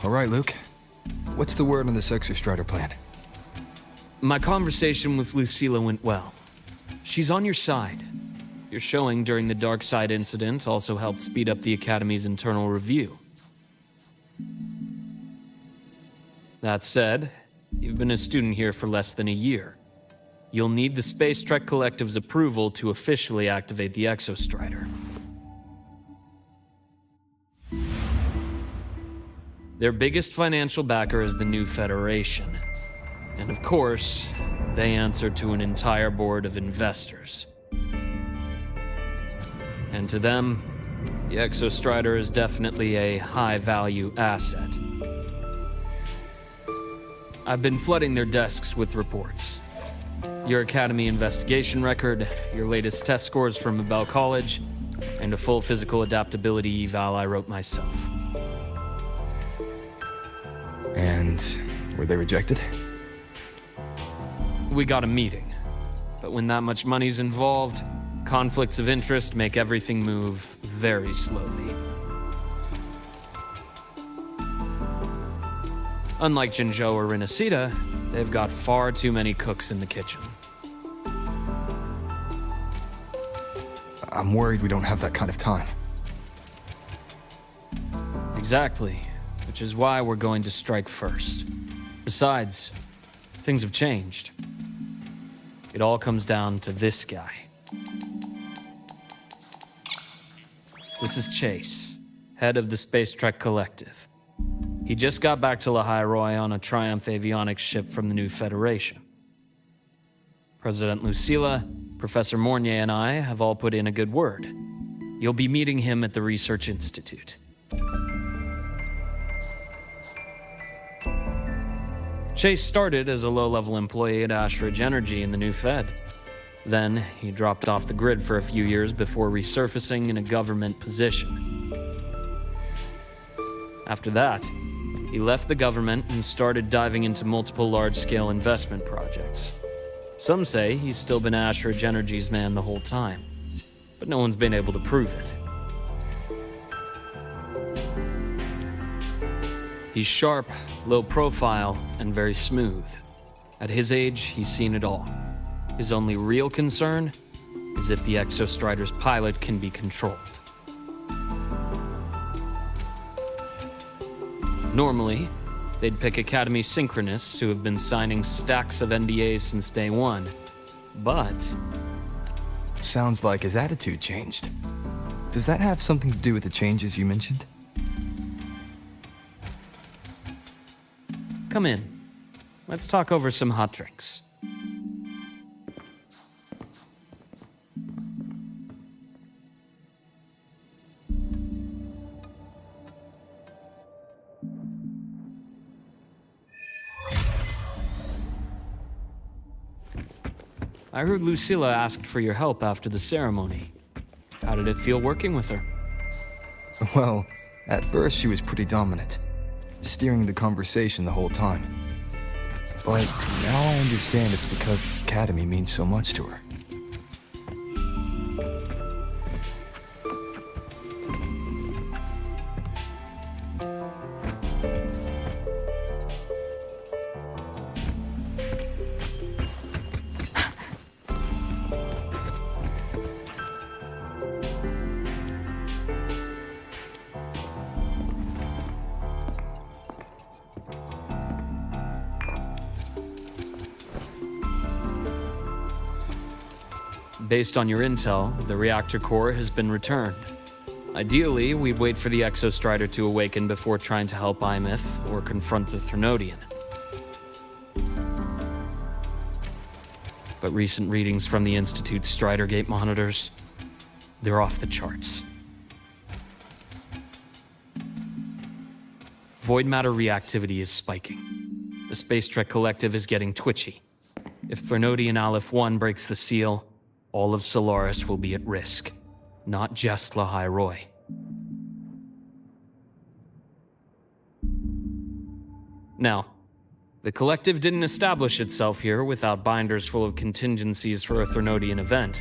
All right, Luke. What's the word on this Exostrider plan? My conversation with Lucilla went well. She's on your side. Your showing during the Dark Side incident also helped speed up the Academy's internal review. That said, you've been a student here for less than a year. You'll need the Space Trek Collective's approval to officially activate the Exostrider. Their biggest financial backer is the new Federation. And of course, they answer to an entire board of investors. And to them, the Exostrider is definitely a high-value asset. I've been flooding their desks with reports. Your Academy investigation record, your latest test scores from Abel College, and a full physical adaptability eval I wrote myself. And were they rejected? We got a meeting, but when that much money's involved, conflicts of interest make everything move very slowly. Unlike Jinzhou or Rinasita, they've got far too many cooks in the kitchen. I'm worried we don't have that kind of time. Exactly, which is why we're going to strike first. Besides, things have changed. It all comes down to this guy. This is Chase, head of the Space Trek Collective. He just got back to Lahai on a Triumph avionics ship from the new Federation. President Lucilla, Professor Mornier, and I have all put in a good word. You'll be meeting him at the Research Institute. Chase started as a low-level employee at Ashridge Energy in the new Fed. Then, he dropped off the grid for a few years before resurfacing in a government position. After that, he left the government and started diving into multiple large-scale investment projects. Some say he's still been Ashridge Energy's man the whole time, but no one's been able to prove it. He's sharp, low profile, and very smooth. At his age, he's seen it all. His only real concern is if the Exostrider's pilot can be controlled. Normally, they'd pick Academy synchronists who have been signing stacks of NDAs since day one. But Sounds like his attitude changed. Does that have something to do with the changes you mentioned? come in. Let's talk over some hot drinks. I heard Lucilla asked for your help after the ceremony. How did it feel working with her? Well, at first she was pretty dominant, steering the conversation the whole time. But now I understand it's because this academy means so much to her. Based on your intel, the reactor core has been returned. Ideally, we'd wait for the Exostrider to awaken before trying to help Aemeath or confront the Thrunodian. But recent readings from the Institute's Strider Gate monitors, they're off the charts. Void matter reactivity is spiking. The Space Trek Collective is getting twitchy. If Thrunodian Aleph 1 breaks the seal, all of Solaris will be at risk, not just Lahai Roy. Now, the Collective didn't establish itself here without binders full of contingencies for a Thrunodian event.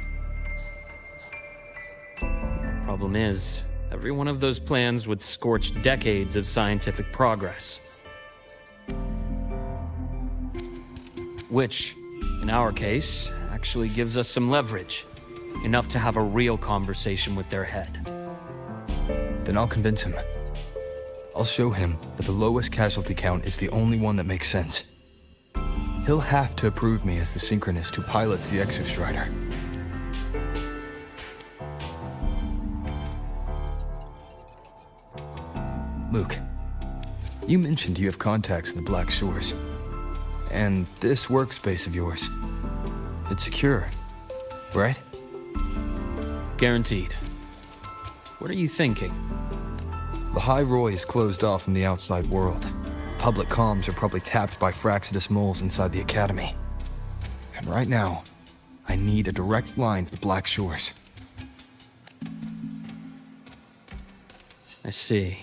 Problem is, Every one of those plans would scorch decades of scientific progress. Which, in our case, actually gives us some leverage. Enough to have a real conversation with their head. Then I'll convince him. I'll show him that the lowest casualty count is the only one that makes sense. He'll have to approve me as the synchronist who pilots the Exostrider. Luke, you mentioned you have contacts in the Black Shores. And this workspace of yours, it's secure, right? Guaranteed. What are you thinking? The High Roy is closed off from the outside world. Public comms are probably tapped by Fraxidus moles inside the Academy. And right now, I need a direct line to the Black Shores. I see.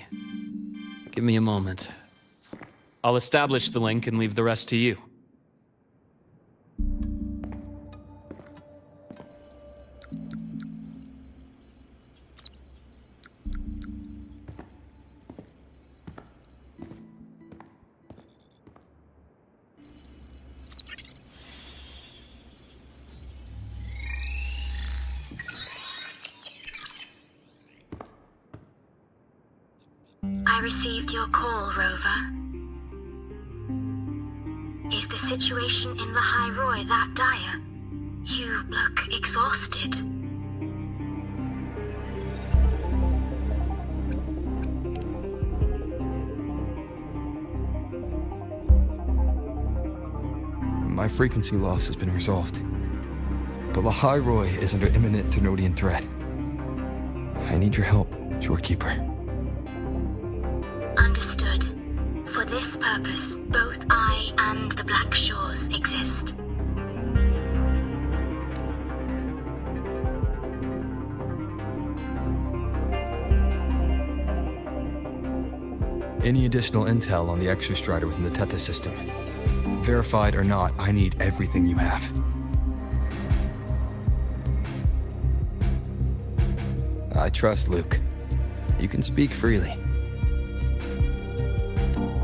Give me a moment. I'll establish the link and leave the rest to you. I received your call, Rover. Is the situation in the High Roy that dire? You look exhausted. My frequency loss has been resolved. But the High Roy is under imminent Ternodian threat. I need your help, Shorekeeper. Understood. For this purpose, both I and the Black Shores exist. Any additional intel on the Exostrider within the Tethys system? Verified or not, I need everything you have. I trust Luke. You can speak freely.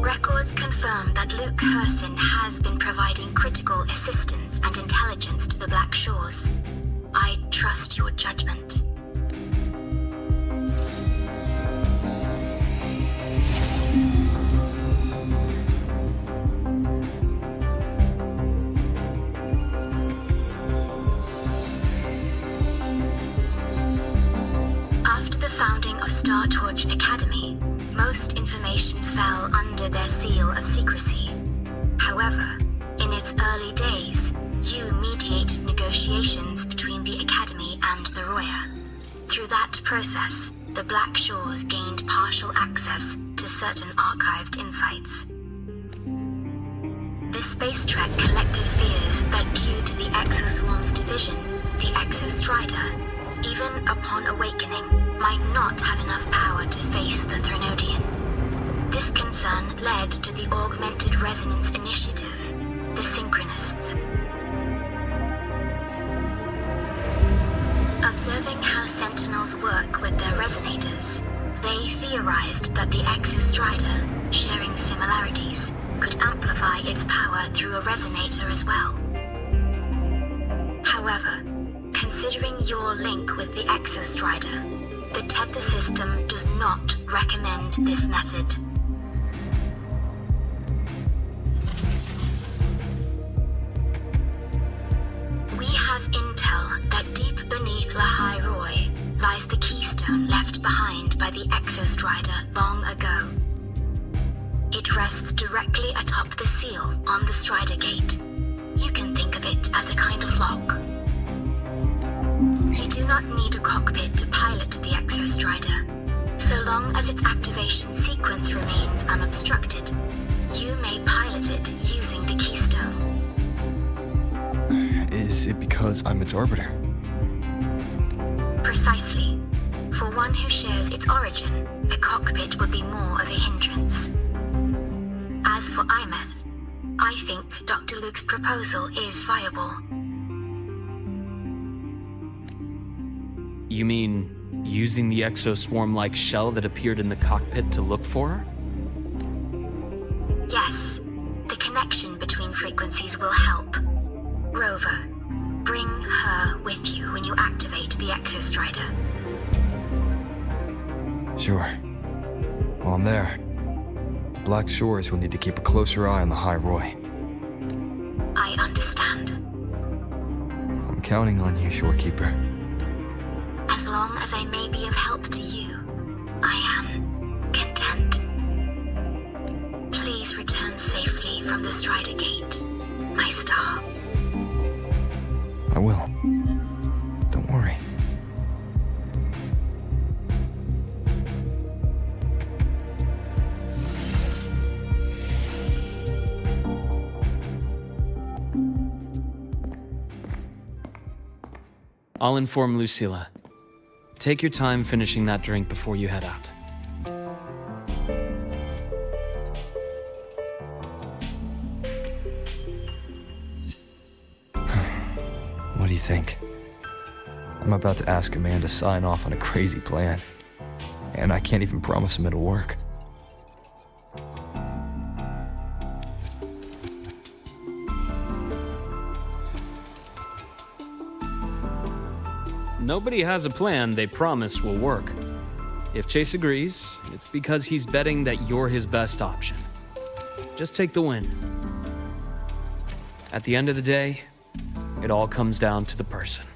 Records confirm that Luke Herson has been providing critical assistance and intelligence to the Black Shores. I trust your judgment. After the founding of Star Torch Academy, most information fell under their seal of secrecy. However, in its early days, you mediated negotiations between the Academy and the Roya. Through that process, the Black Shores gained partial access to certain archived insights. The Space Trek Collective fears that due to the Exoswarm's division, the Exostrider, even upon awakening, might not have enough power to face the Thrunodian. This concern led to the Augmented Resonance Initiative, the Synchronists. Observing how Sentinels work with their resonators, they theorized that the Exostrider, sharing similarities, could amplify its power through a resonator as well. However, considering your link with the Exostrider, the Tether system does not recommend this method. We have intel that deep beneath La High Roy lies the keystone left behind by the Exostrider long ago. It rests directly atop the seal on the Strider Gate. You can think of it as a kind of lock. You do not need a cockpit to pilot the Exostrider. So long as its activation sequence remains unobstructed, you may pilot it using the keystone. Is it because I'm its orbiter? Precisely. For one who shares its origin, a cockpit would be more of a hindrance. As for Aemeath, I think Dr. Luke's proposal is viable. You mean using the exoswarm-like shell that appeared in the cockpit to look for her? Yes. The connection between frequencies will help. Rover, bring her with you when you activate the Exostrider. Sure. While I'm there, Black Shores will need to keep a closer eye on the High Roy. I understand. I'm counting on you, Shorekeeper. As long as I may be of help to you, I am content. Please return safely from the Strider Gate, my star. I will. Don't worry. I'll inform Lucilla. Take your time finishing that drink before you head out. What do you think? I'm about to ask a man to sign off on a crazy plan, and I can't even promise him it'll work. Nobody has a plan they promise will work. If Chase agrees, it's because he's betting that you're his best option. Just take the win. At the end of the day, it all comes down to the person.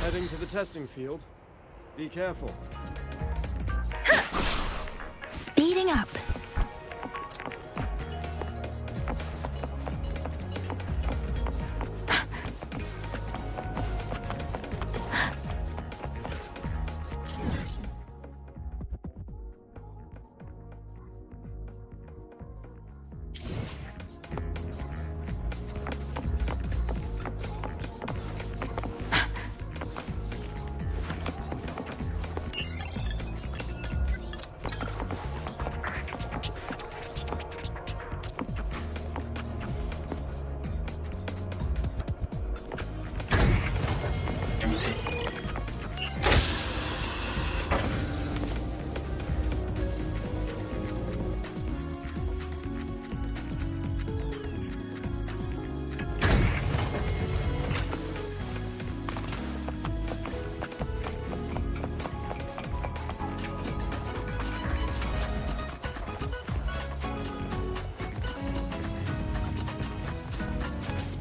Heading to the testing field. Be careful. Speeding up.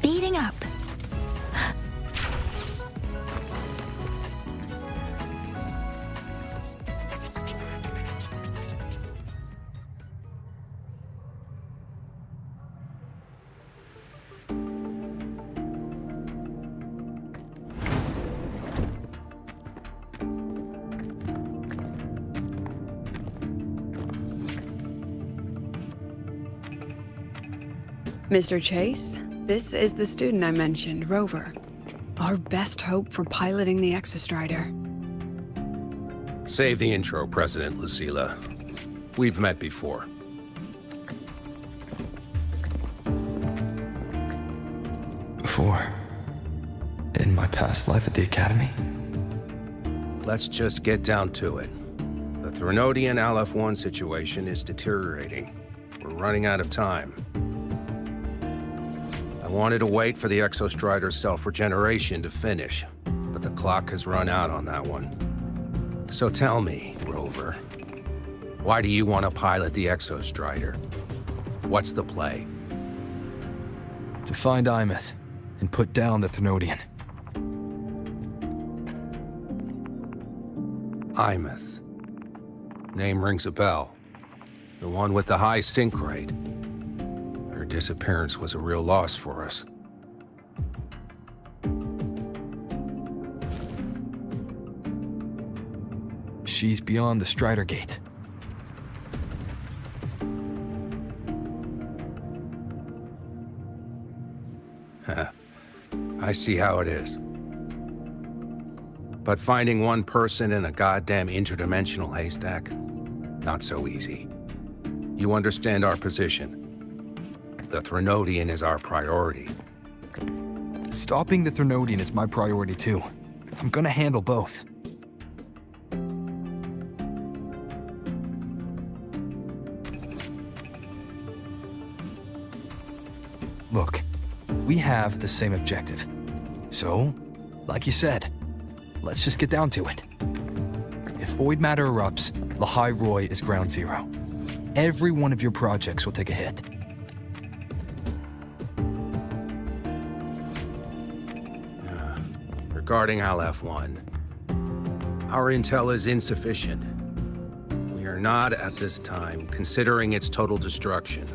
Speeding up. Mr. Chase, this is the student I mentioned, Rover. Our best hope for piloting the Exostrider. Save the intro, President Lucilla. We've met before. Before? In my past life at the Academy? Let's just get down to it. The Threnodian Aleph-1 situation is deteriorating. We're running out of time. I wanted to wait for the Exostrider's self-regeneration to finish, but the clock has run out on that one. So tell me, Rover, why do you want to pilot the Exostrider? What's the play? To find Aemeath and put down the Thrunodian. Aemeath. Name rings a bell. The one with the high sync rate. Her disappearance was a real loss for us. She's beyond the Strider Gate. I see how it is. But finding one person in a goddamn interdimensional haystack? Not so easy. You understand our position. The Thrunodian is our priority. Stopping the Thrunodian is my priority too. I'm gonna handle both. Look, we have the same objective. So, like you said, let's just get down to it. If void matter erupts, Lahai Roi is ground zero. Every one of your projects will take a hit. Regarding Aleph-1, our intel is insufficient. We are not, at this time, considering its total destruction.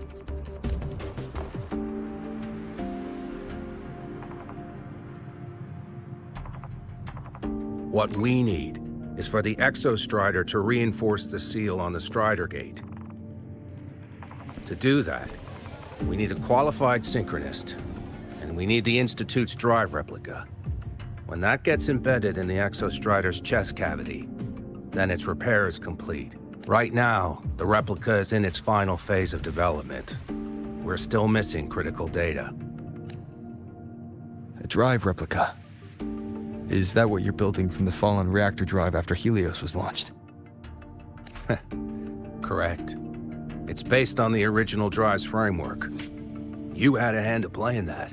What we need is for the Exostrider to reinforce the seal on the Strider Gate. To do that, we need a qualified synchronist, and we need the Institute's drive replica. When that gets embedded in the Exostrider's chest cavity, then its repair is complete. Right now, the replica is in its final phase of development. We're still missing critical data. A drive replica. Is that what you're building from the fallen reactor drive after Helios was launched? Correct. It's based on the original drive's framework. You had a hand to play in that.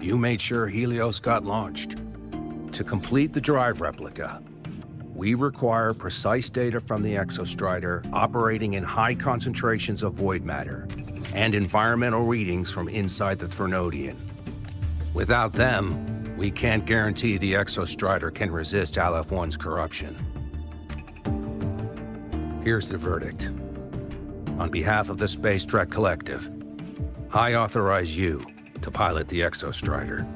You made sure Helios got launched. To complete the drive replica, we require precise data from the Exostrider operating in high concentrations of void matter, and environmental readings from inside the Thrunodian. Without them, we can't guarantee the Exostrider can resist Aleph-1's corruption. Here's the verdict. On behalf of the Space Trek Collective, I authorize you to pilot the Exostrider.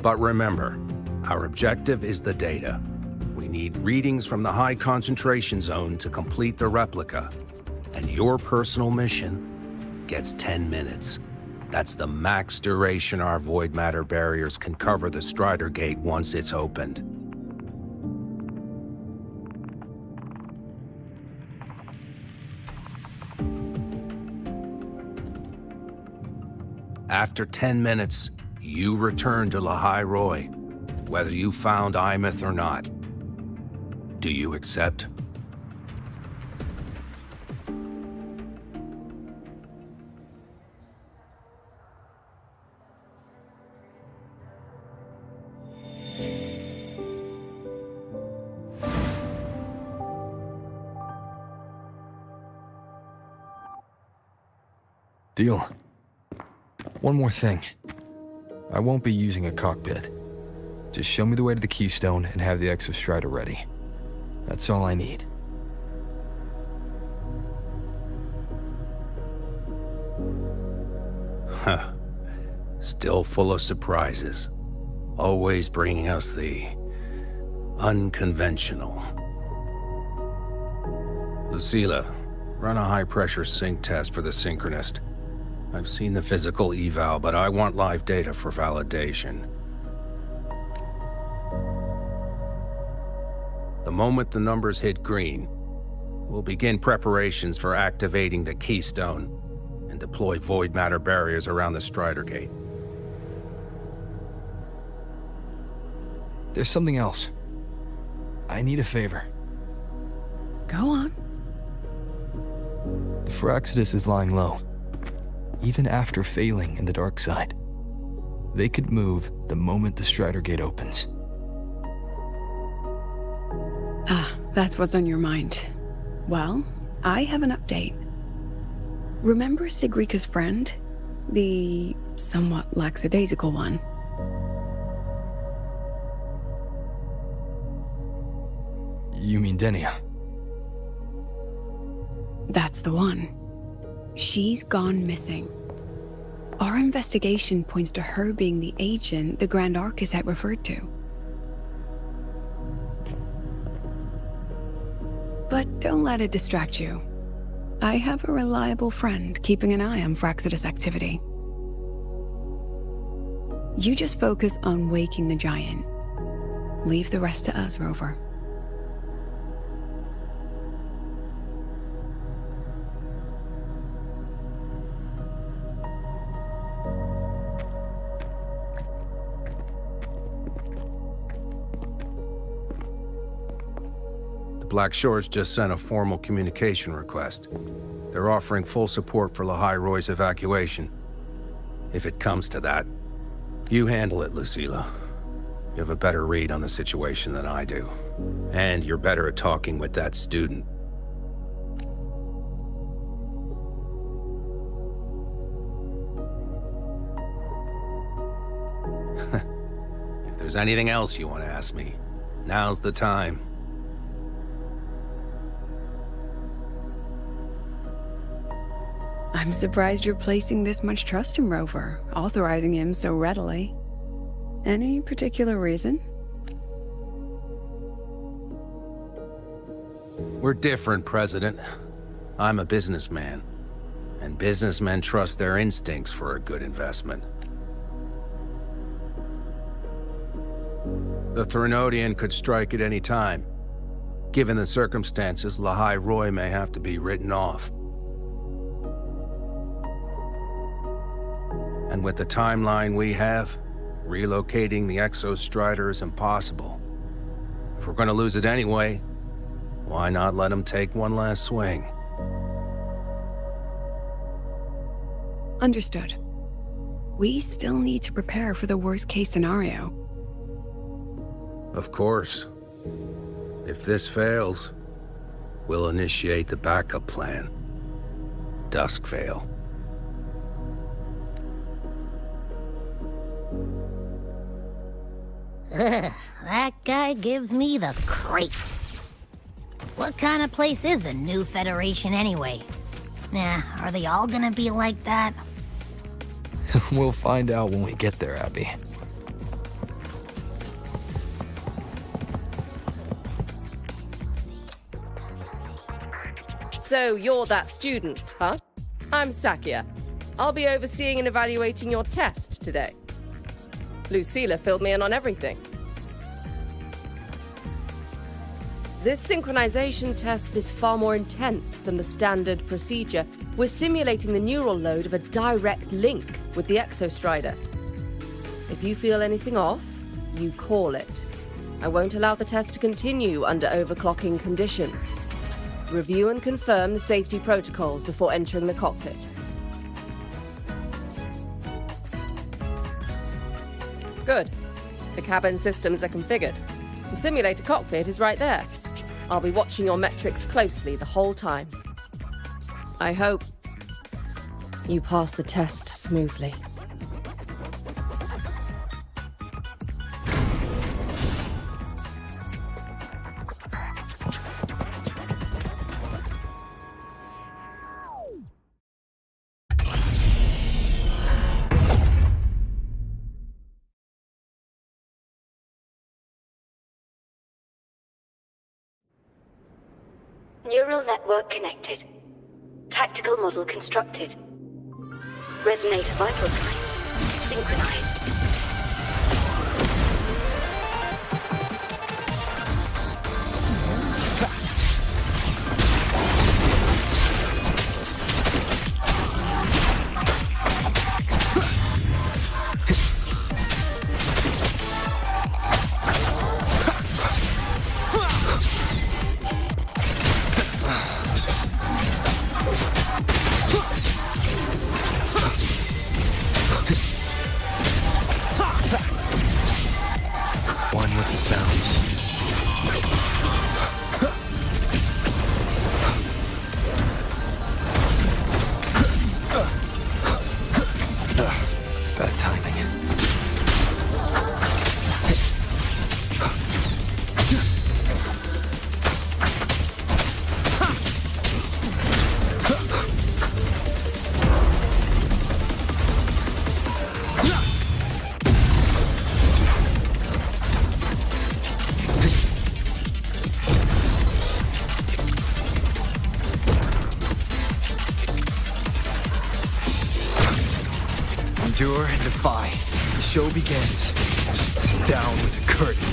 But remember, our objective is the data. We need readings from the high concentration zone to complete the replica, and your personal mission gets 10 minutes. That's the max duration our void matter barriers can cover the Strider Gate once it's opened. After 10 minutes, you return to Lahai Roi, whether you found Aemeath or not. Do you accept? Deal. One more thing. I won't be using a cockpit. Just show me the way to the Keystone and have the Exostrider ready. That's all I need. Huh. Still full of surprises. Always bringing us the unconventional. Lucila, run a high-pressure sync test for the Synchronist. I've seen the physical eval, but I want live data for validation. The moment the numbers hit green, we'll begin preparations for activating the Keystone and deploy void matter barriers around the Strider Gate. There's something else. I need a favor. Go on. The Phyrexidus is lying low. Even after failing in the dark side, they could move the moment the Strider Gate opens. Ah, that's what's on your mind. Well, I have an update. Remember Sigrika's friend? The somewhat lackadaisical one? You mean Denia? That's the one. She's gone missing. Our investigation points to her being the agent the Grand Architect referred to. But don't let it distract you. I have a reliable friend keeping an eye on Fraxidus activity. You just focus on waking the giant. Leave the rest to us, Rover. Black Shores just sent a formal communication request. They're offering full support for Lahai Roy's evacuation. If it comes to that, you handle it, Lucilla. You have a better read on the situation than I do. And you're better at talking with that student. If there's anything else you want to ask me, now's the time. I'm surprised you're placing this much trust in Rover, authorizing him so readily. Any particular reason? We're different, President. I'm a businessman, and businessmen trust their instincts for a good investment. The Threnodian could strike at any time. Given the circumstances, Lahai Roy may have to be written off. And with the timeline we have, relocating the Exostrider is impossible. If we're gonna lose it anyway, why not let him take one last swing? Understood. We still need to prepare for the worst-case scenario. Of course. If this fails, we'll initiate the backup plan. Duskvale. Ugh, that guy gives me the creeps. What kind of place is the new Federation anyway? Nah, are they all gonna be like that? We'll find out when we get there, Abby. So you're that student, huh? I'm Sakia. I'll be overseeing and evaluating your test today. Lucilla filled me in on everything. This synchronization test is far more intense than the standard procedure. We're simulating the neural load of a direct link with the Exostrider. If you feel anything off, you call it. I won't allow the test to continue under overclocking conditions. Review and confirm the safety protocols before entering the cockpit. Good. The cabin systems are configured. The simulator cockpit is right there. I'll be watching your metrics closely the whole time. I hope you pass the test smoothly. Neural network connected. Tactical model constructed. Resonator vital signs synchronized. One with the sounds. Endure and defy. The show begins. Down with the curtain.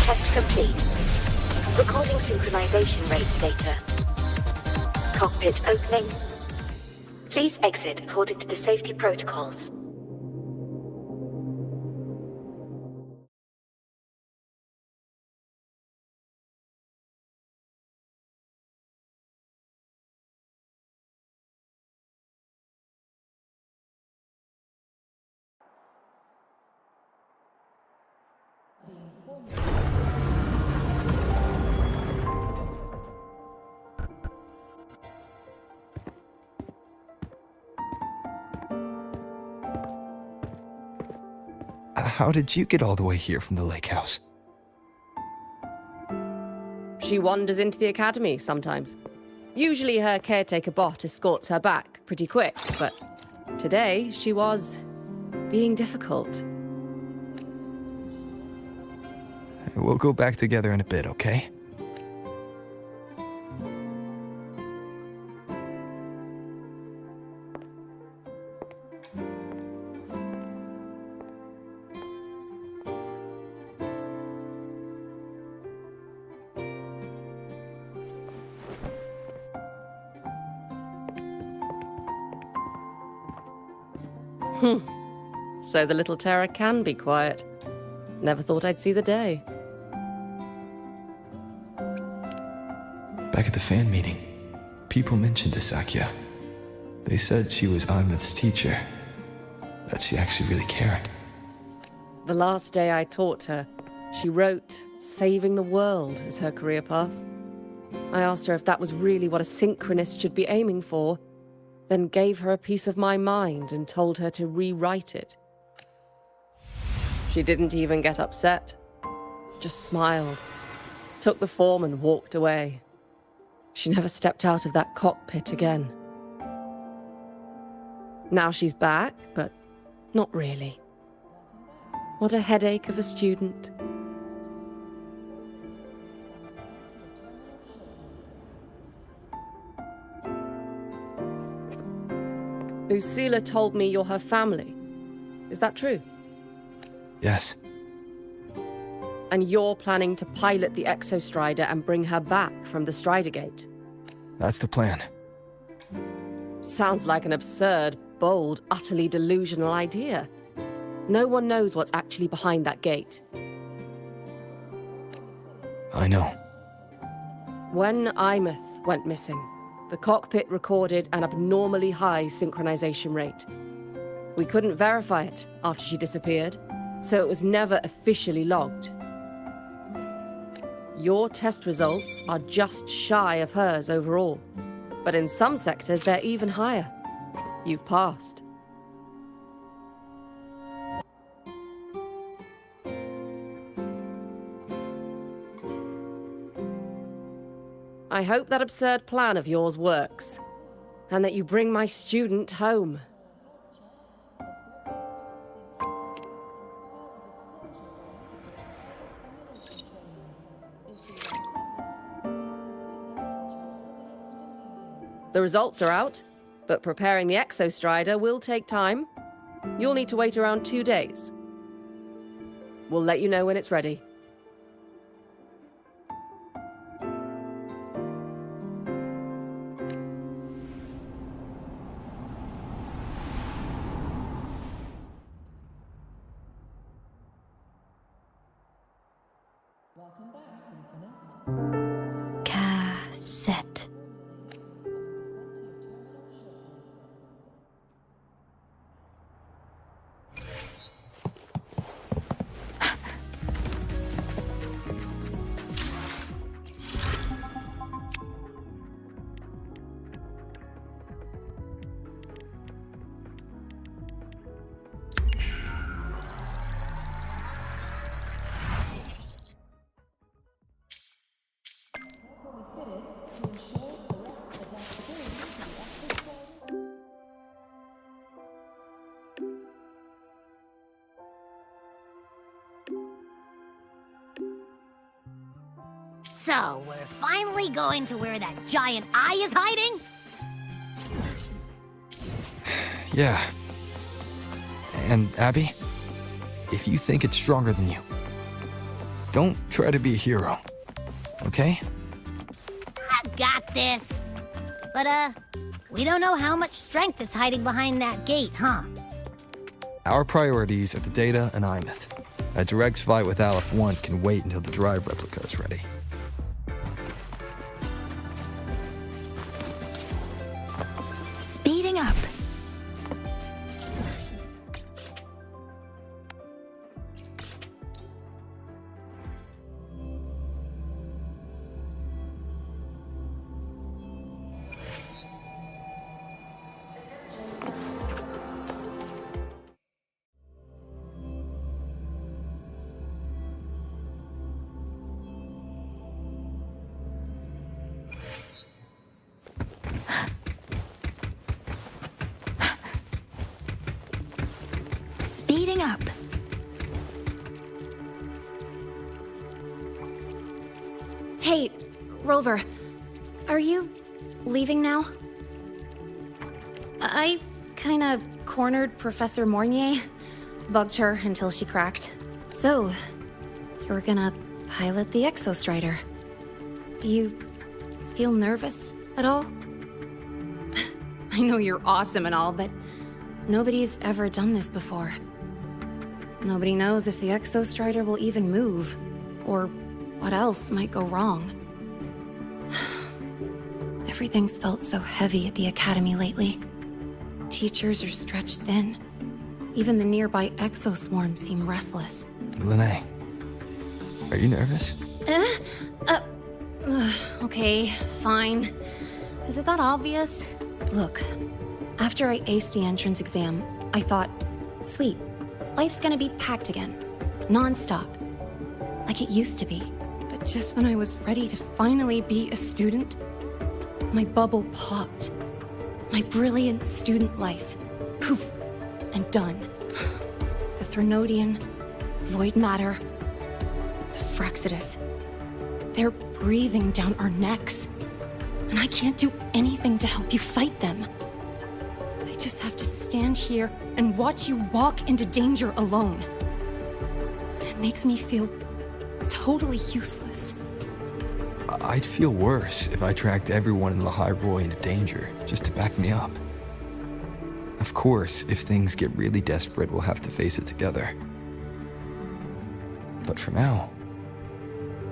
Test complete. Recording synchronization rates data. Cockpit opening. Please exit according to the safety protocols. How did you get all the way here from the lake house? She wanders into the academy sometimes. Usually her caretaker bot escorts her back pretty quick, but today she was being difficult. We'll go back together in a bit, okay? So the little terror can be quiet. Never thought I'd see the day. Back at the fan meeting, people mentioned Asakya. They said she was Aemeath's teacher, that she actually really cared. The last day I taught her, she wrote saving the world as her career path. I asked her if that was really what a synchronist should be aiming for, then gave her a piece of my mind and told her to rewrite it. She didn't even get upset, just smiled, took the form and walked away. She never stepped out of that cockpit again. Now she's back, but not really. What a headache of a student. Lucilla told me you're her family. Is that true? Yes. And you're planning to pilot the Exostrider and bring her back from the Strider Gate? That's the plan. Sounds like an absurd, bold, utterly delusional idea. No one knows what's actually behind that gate. I know. When Aemeath went missing, the cockpit recorded an abnormally high synchronization rate. We couldn't verify it after she disappeared, so it was never officially logged. Your test results are just shy of hers overall, but in some sectors they're even higher. You've passed. I hope that absurd plan of yours works, and that you bring my student home. The results are out, but preparing the Exostrider will take time. You'll need to wait around 2 days. We'll let you know when it's ready. Cassette. To ensure So, we're finally going to where that giant eye is hiding? Yeah. And Abby, if you think it's stronger than you, don't try to be a hero, okay? I got this. But, we don't know how much strength is hiding behind that gate, huh? Our priorities are the Data and Aemeath. A direct fight with Aleph 1 can wait until the drive replica is ready. Speeding up. Speeding up. Hey, Rover, are you leaving now? I kinda cornered Professor Mornier, bugged her until she cracked. So, you're gonna pilot the Exostrider. Do you feel nervous at all? I know you're awesome and all, but nobody's ever done this before. Nobody knows if the Exostrider will even move, or what else might go wrong. Everything's felt so heavy at the Academy lately. Teachers are stretched thin. Even the nearby exoswarms seem restless. Lene, are you nervous? Okay, fine. Is it that obvious? Look, after I aced the entrance exam, I thought, sweet, life's gonna be packed again. Non-stop. Like it used to be. But just when I was ready to finally be a student, my bubble popped. My brilliant student life. Poof. And done. The Threnodian, void matter, the Frexidus. They're breathing down our necks. And I can't do anything to help you fight them. I just have to stand here and watch you walk into danger alone. It makes me feel totally useless. I'd feel worse if I tracked everyone in Lahai Roy into danger, just to back me up. Of course, if things get really desperate, we'll have to face it together. But for now,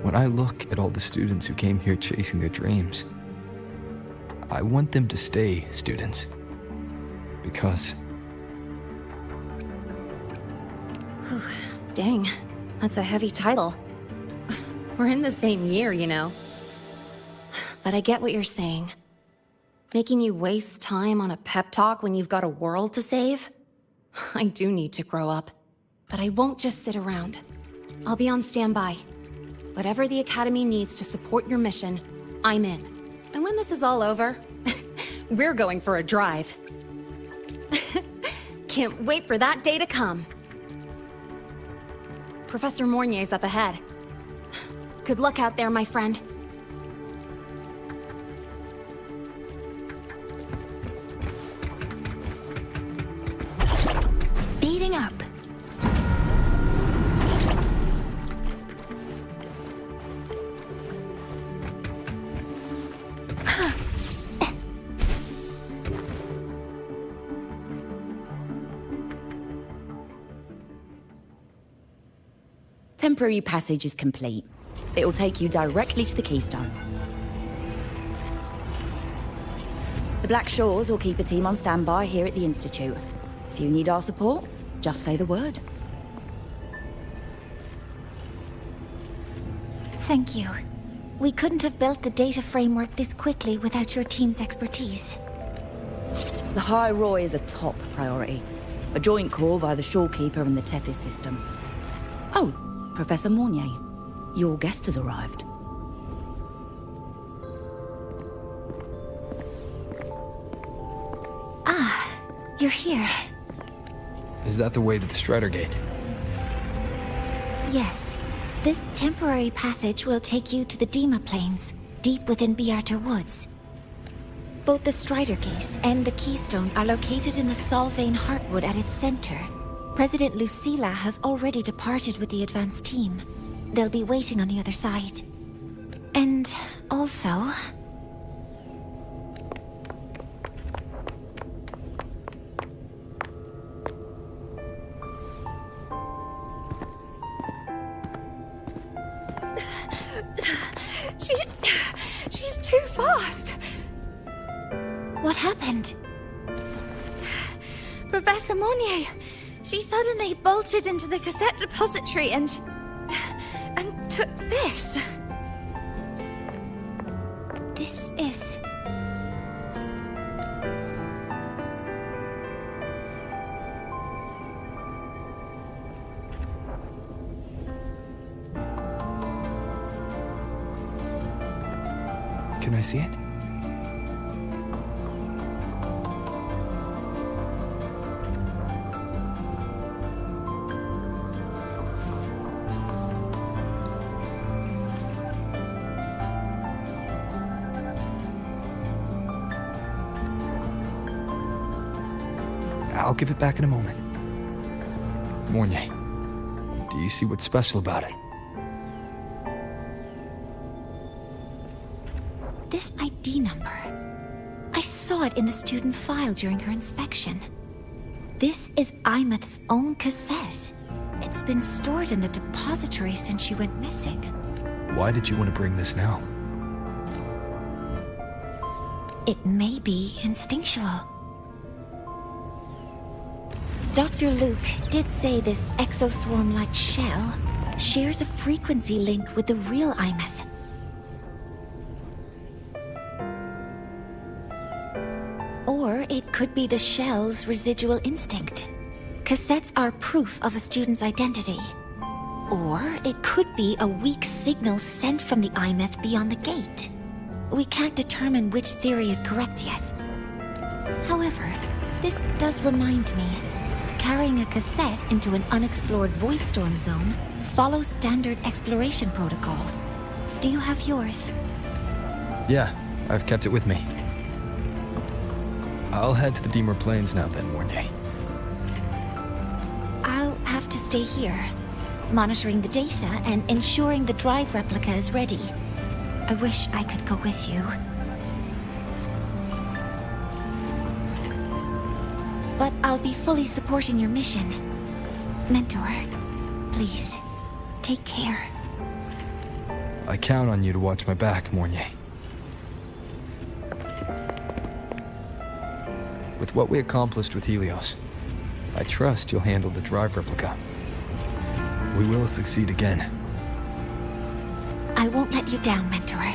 when I look at all the students who came here chasing their dreams, I want them to stay students. Because... Dang, that's a heavy title. We're in the same year, you know. But I get what you're saying. Making you waste time on a pep talk when you've got a world to save? I do need to grow up. But I won't just sit around. I'll be on standby. Whatever the Academy needs to support your mission, I'm in. And when this is all over, we're going for a drive. Can't wait for that day to come. Professor Mornier's up ahead. Good luck out there, my friend. Speeding up. Temporary passage is complete. It will take you directly to the Keystone. The Black Shores will keep a team on standby here at the Institute. If you need our support, just say the word. Thank you. We couldn't have built the data framework this quickly without your team's expertise. The High Roy is a top priority. A joint call by the Shorekeeper and the Tethys system. Oh, Professor Mornier, your guest has arrived. Ah, you're here. Is that the way to the Strider Gate? Yes. This temporary passage will take you to the Dema Plains, deep within Biarter Woods. Both the Strider Gate and the Keystone are located in the Solvane Heartwood at its center. President Lucilla has already departed with the advance team. They'll be waiting on the other side. And also... She's too fast. What happened? Professor Monnier, she suddenly bolted into the cassette depository and took this. This is... Can I see it? I'll give it back in a moment. Mornier, do you see what's special about it? This ID number. I saw it in the student file during her inspection. This is Aemeath's own cassette. It's been stored in the depository since she went missing. Why did you want to bring this now? It may be instinctual. Dr. Luke did say this exoswarm-like shell shares a frequency link with the real Aemeath. Or it could be the shell's residual instinct. Cassettes are proof of a student's identity. Or it could be a weak signal sent from the Aemeath beyond the gate. We can't determine which theory is correct yet. However, this does remind me, carrying a cassette into an unexplored Voidstorm zone follows standard exploration protocol. Do you have yours? Yeah, I've kept it with me. I'll head to the Dema Plains now then, Mornier. I'll have to stay here, monitoring the data and ensuring the drive replica is ready. I wish I could go with you. But I'll be fully supporting your mission. Mentor, please, take care. I count on you to watch my back, Mornier. With what we accomplished with Helios, I trust you'll handle the drive replica. We will succeed again. I won't let you down, Mentor.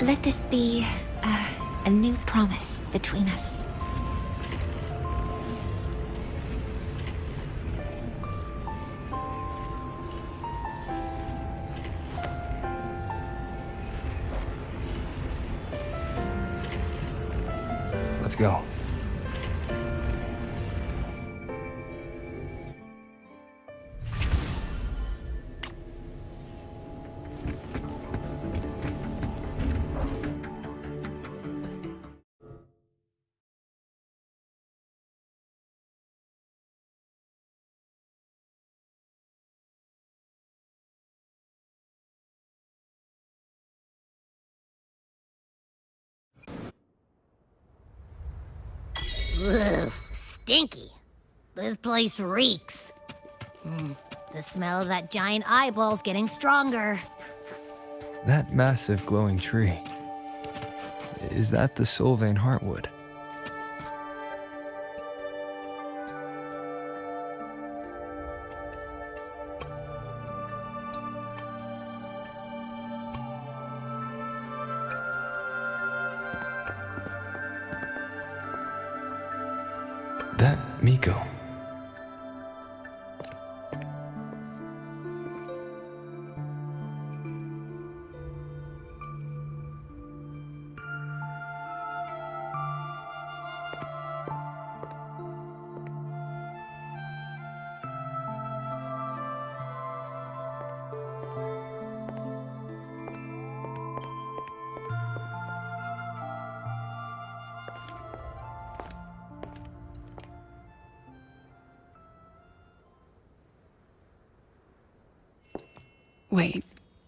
Let this be a new promise between us. Let's go. Ugh, stinky. This place reeks. The smell of that giant eyeball's getting stronger. That massive glowing tree. Is that the Solvane Heartwood? That Miko. Wait,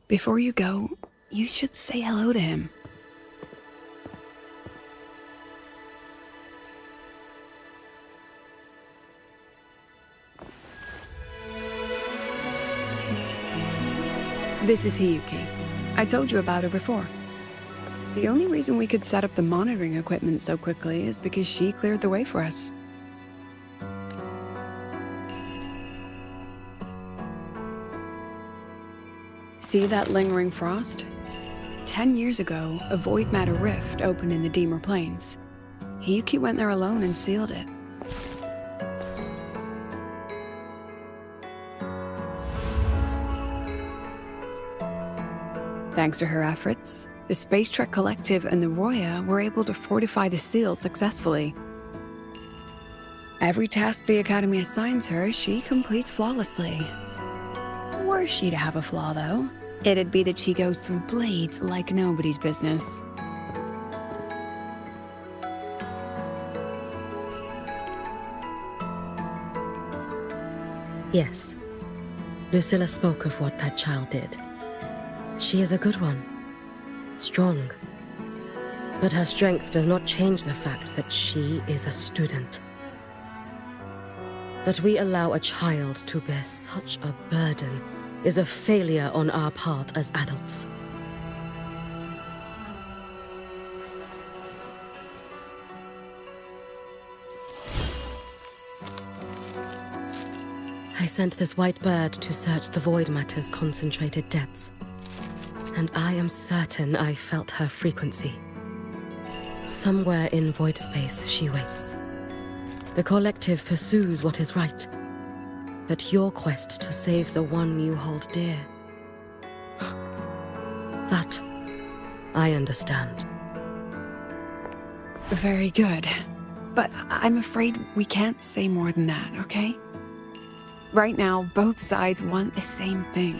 before you go, you should say hello to him. This is Hiyuki. I told you about her before. The only reason we could set up the monitoring equipment so quickly is because she cleared the way for us. See that lingering frost? 10 years ago, a void matter rift opened in the Deemer Plains. Hiyuki went there alone and sealed it. Thanks to her efforts, the Space Trek Collective and the Roya were able to fortify the seal successfully. Every task the Academy assigns her, she completes flawlessly. Were she to have a flaw, though, it'd be that she goes through blades like nobody's business. Yes. Lucilla spoke of what that child did. She is a good one. Strong. But her strength does not change the fact that she is a student. That we allow a child to bear such a burden is a failure on our part as adults. I sent this white bird to search the void matter's concentrated depths, and I am certain I felt her frequency. Somewhere in void space she waits. The collective pursues what is right, but your quest to save the one you hold dear, that I understand. Very good. But I'm afraid we can't say more than that, okay? Right now, both sides want the same thing.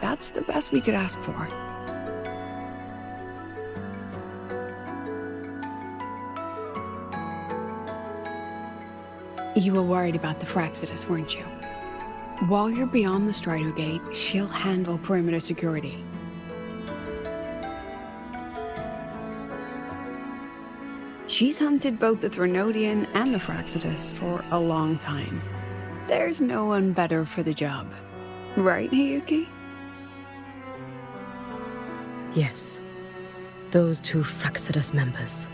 That's the best we could ask for. You were worried about the Fraxidus, weren't you? While you're beyond the Strider Gate, she'll handle perimeter security. She's hunted both the Threnodian and the Fraxidus for a long time. There's no one better for the job. Right, Hiyuki? Yes. Those two Fraxidus members.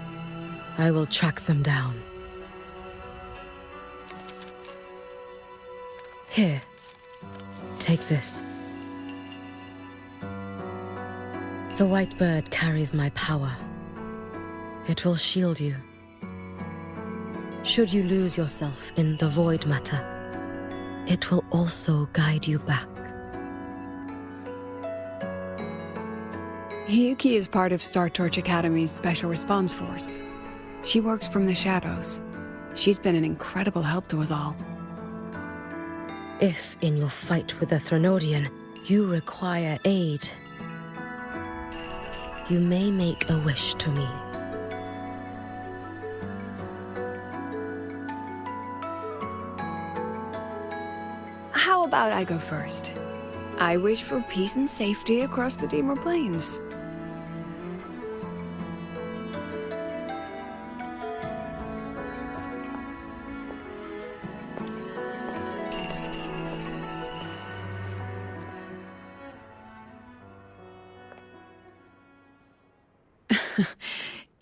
I will track them down. Here. Take this. The white bird carries my power. It will shield you. Should you lose yourself in the void matter, it will also guide you back. Hiyuki is part of Star Torch Academy's Special Response Force. She works from the shadows. She's been an incredible help to us all. If, in your fight with the Threnodian, you require aid, you may make a wish to me. How about I go first? I wish for peace and safety across the Deemer Plains.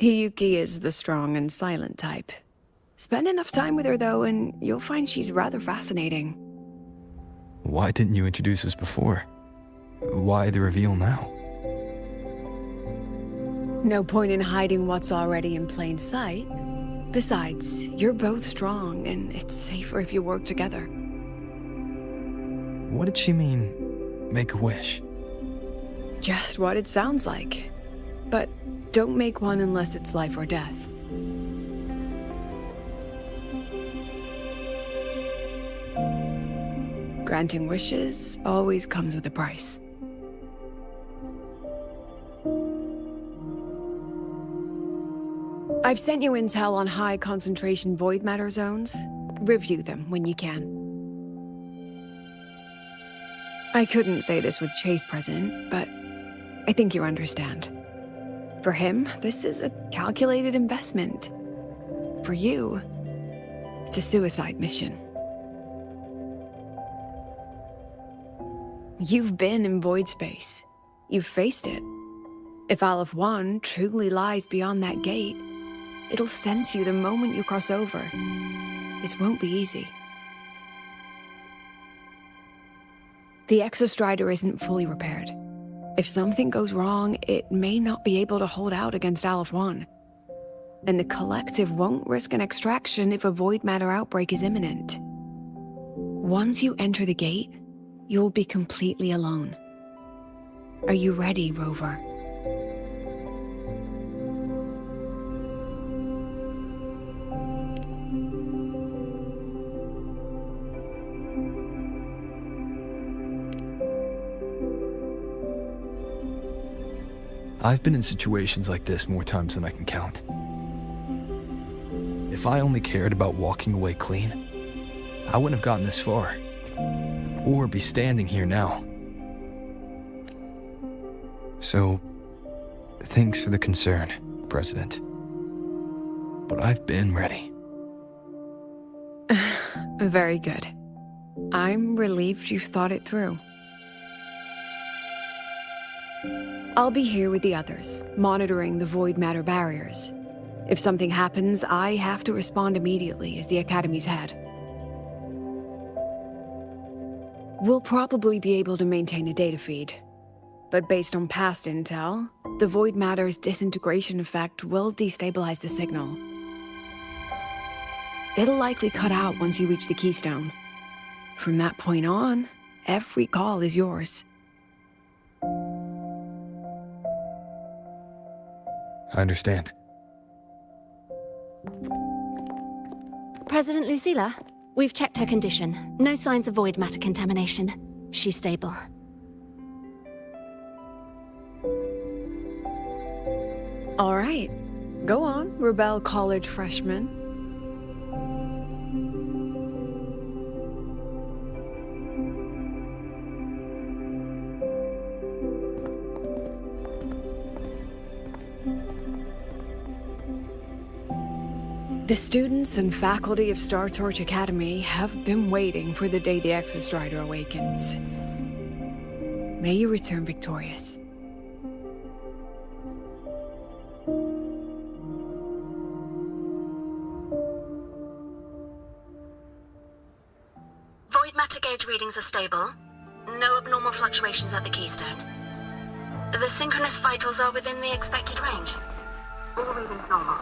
Hiyuki is the strong and silent type. Spend enough time with her, though, and you'll find she's rather fascinating. Why didn't you introduce us before? Why the reveal now? No point in hiding what's already in plain sight. Besides, you're both strong, and it's safer if you work together. What did she mean, make a wish? Just what it sounds like. But don't make one unless it's life or death. Granting wishes always comes with a price. I've sent you intel on high concentration void matter zones. Review them when you can. I couldn't say this with Chase present, but I think you understand. For him, this is a calculated investment. For you, it's a suicide mission. You've been in void space. You've faced it. If Aleph 1 truly lies beyond that gate, it'll sense you the moment you cross over. This won't be easy. The Exostrider isn't fully repaired. If something goes wrong, it may not be able to hold out against Aleph 1. And the Collective won't risk an extraction if a void matter outbreak is imminent. Once you enter the gate, you'll be completely alone. Are you ready, Rover? I've been in situations like this more times than I can count. If I only cared about walking away clean, I wouldn't have gotten this far, or be standing here now. So, thanks for the concern, President. But I've been ready. Very good. I'm relieved you've thought it through. I'll be here with the others, monitoring the void matter barriers. If something happens, I have to respond immediately as the Academy's head. We'll probably be able to maintain a data feed, but based on past intel, the void matter's disintegration effect will destabilize the signal. It'll likely cut out once you reach the keystone. From that point on, every call is yours. I understand. President Lucilla, we've checked her condition. No signs of void matter contamination. She's stable. All right. Go on, Rebel College freshman. The students and faculty of Star Torch Academy have been waiting for the day the Exostrider awakens. May you return victorious. Void matter gauge readings are stable. No abnormal fluctuations at the keystone. The synchronous vitals are within the expected range. All readings normal.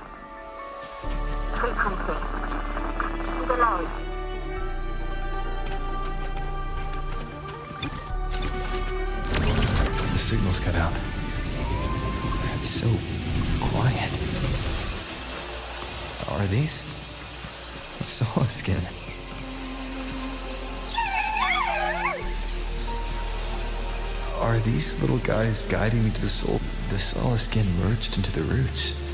Frequency. Delay. The signal's cut out. It's so quiet. Are these? I saw a skin. Are these little guys guiding me to the soul? The Solace skin merged into the roots.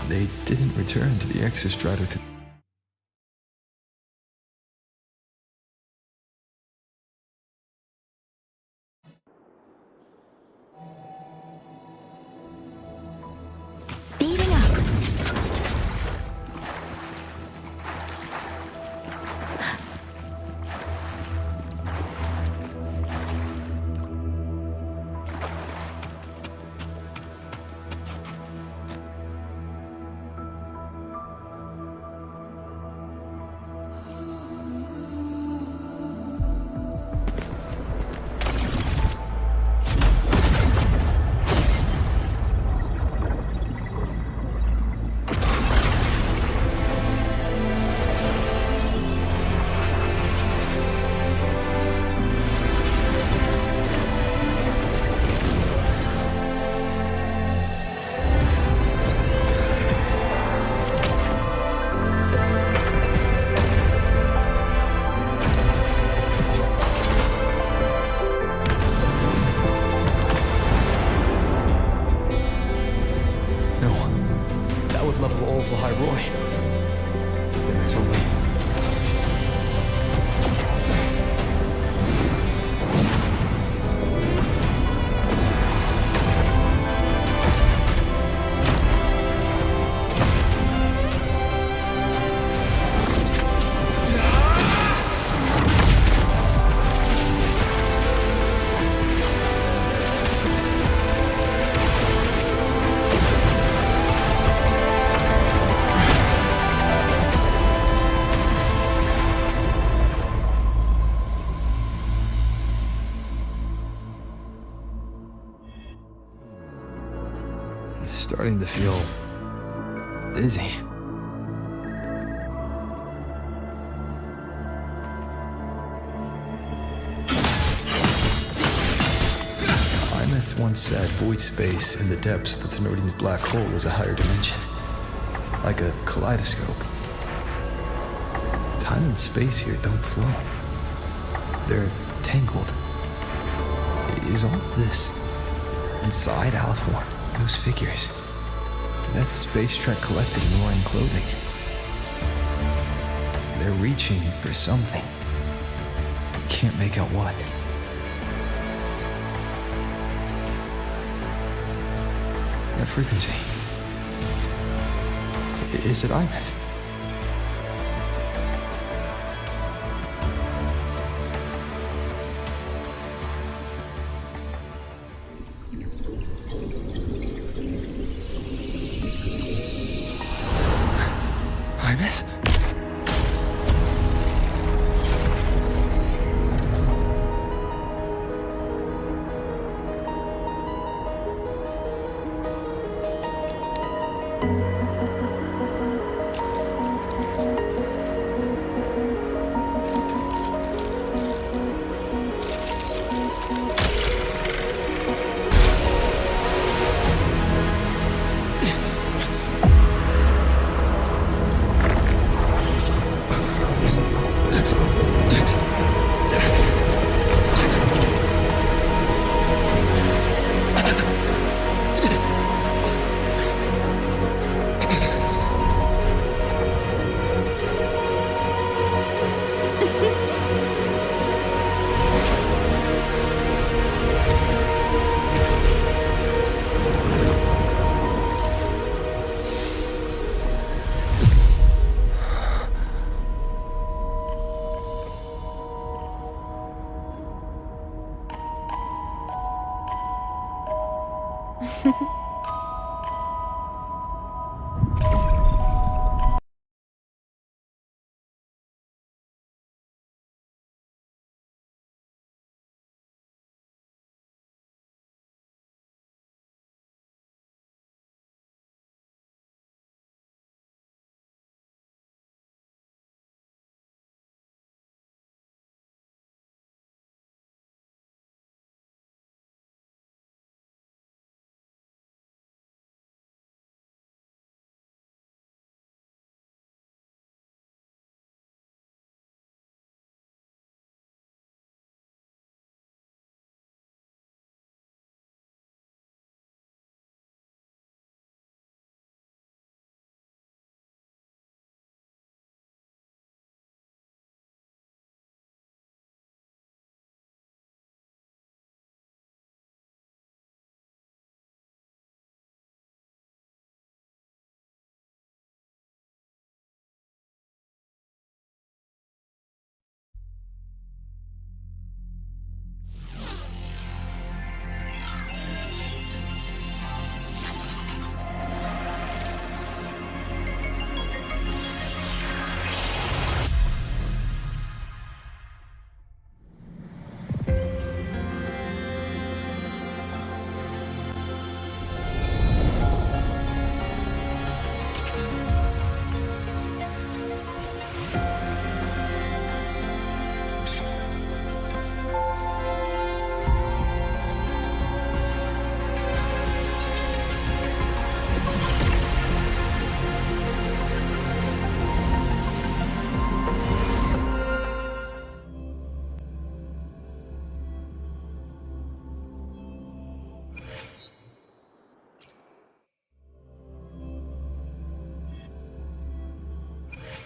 They didn't return to the Exostrider to... Speeding up. Starting to feel dizzy. Aemeath once said void space in the depths of the Thenardian's black hole is a higher dimension. Like a kaleidoscope. Time and space here don't flow. They're tangled. Is all this inside Aliforn? Those figures. That Space Trek Collective in line clothing. They're reaching for something. Can't make out what. That frequency. Is it Aemeath? Aemeath?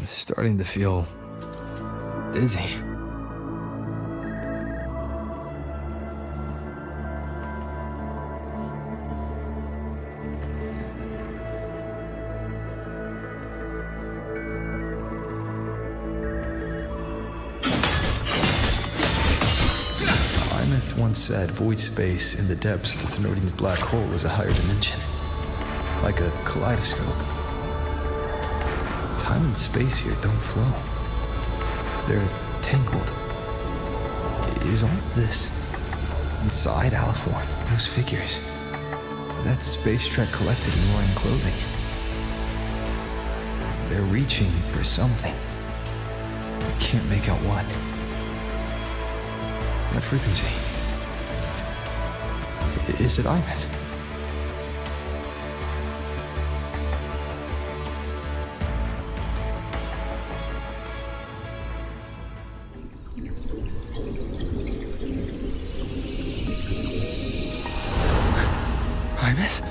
Starting to feel dizzy. Aemeath once said void space in the depths of the Thenardian's black hole is a higher dimension. Like a kaleidoscope. Time and space here don't flow. They're tangled. Is all this inside Aliforn? Those figures. That's Space Trek Collective in wearing clothing. They're reaching for something. I can't make out what. That frequency. Is it Aemeath? Aemeath?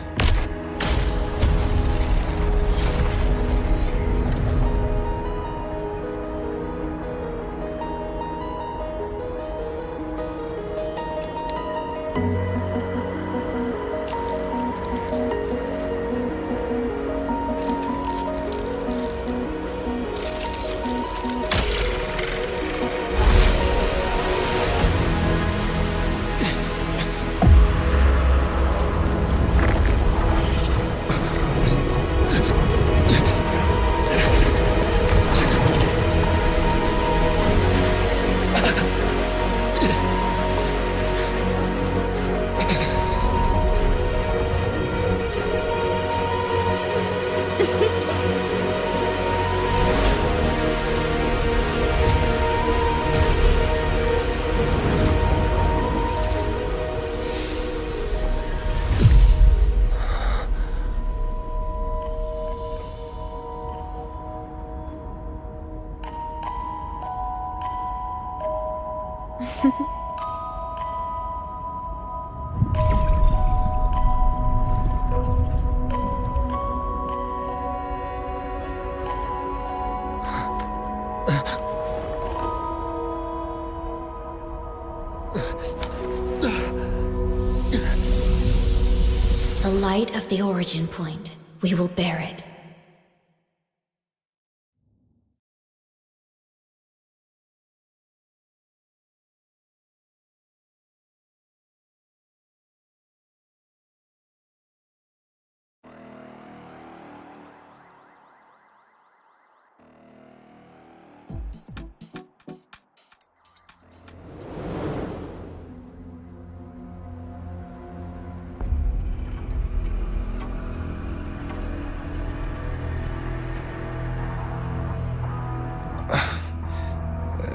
The light of the origin point. We will bear it.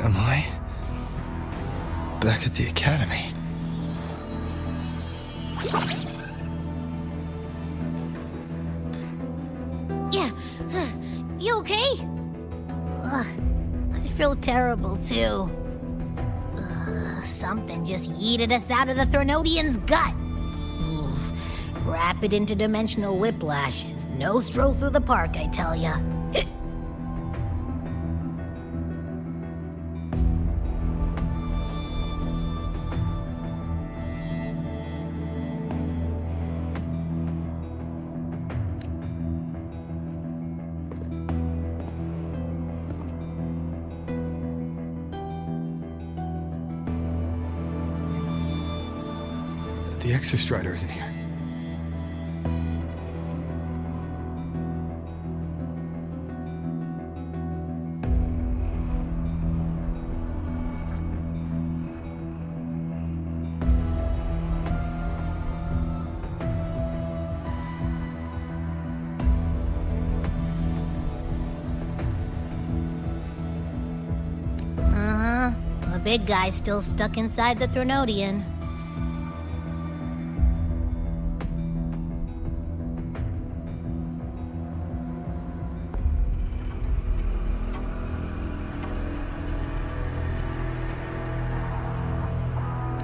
Am I back at the academy? Yeah, you okay? Ugh, I feel terrible too. Something just yeeted us out of the Threnodian's gut. Oof. Rapid interdimensional whiplash is no stroll through the park, I tell ya. The Exostrider isn't here. The big guy's still stuck inside the Threnodian.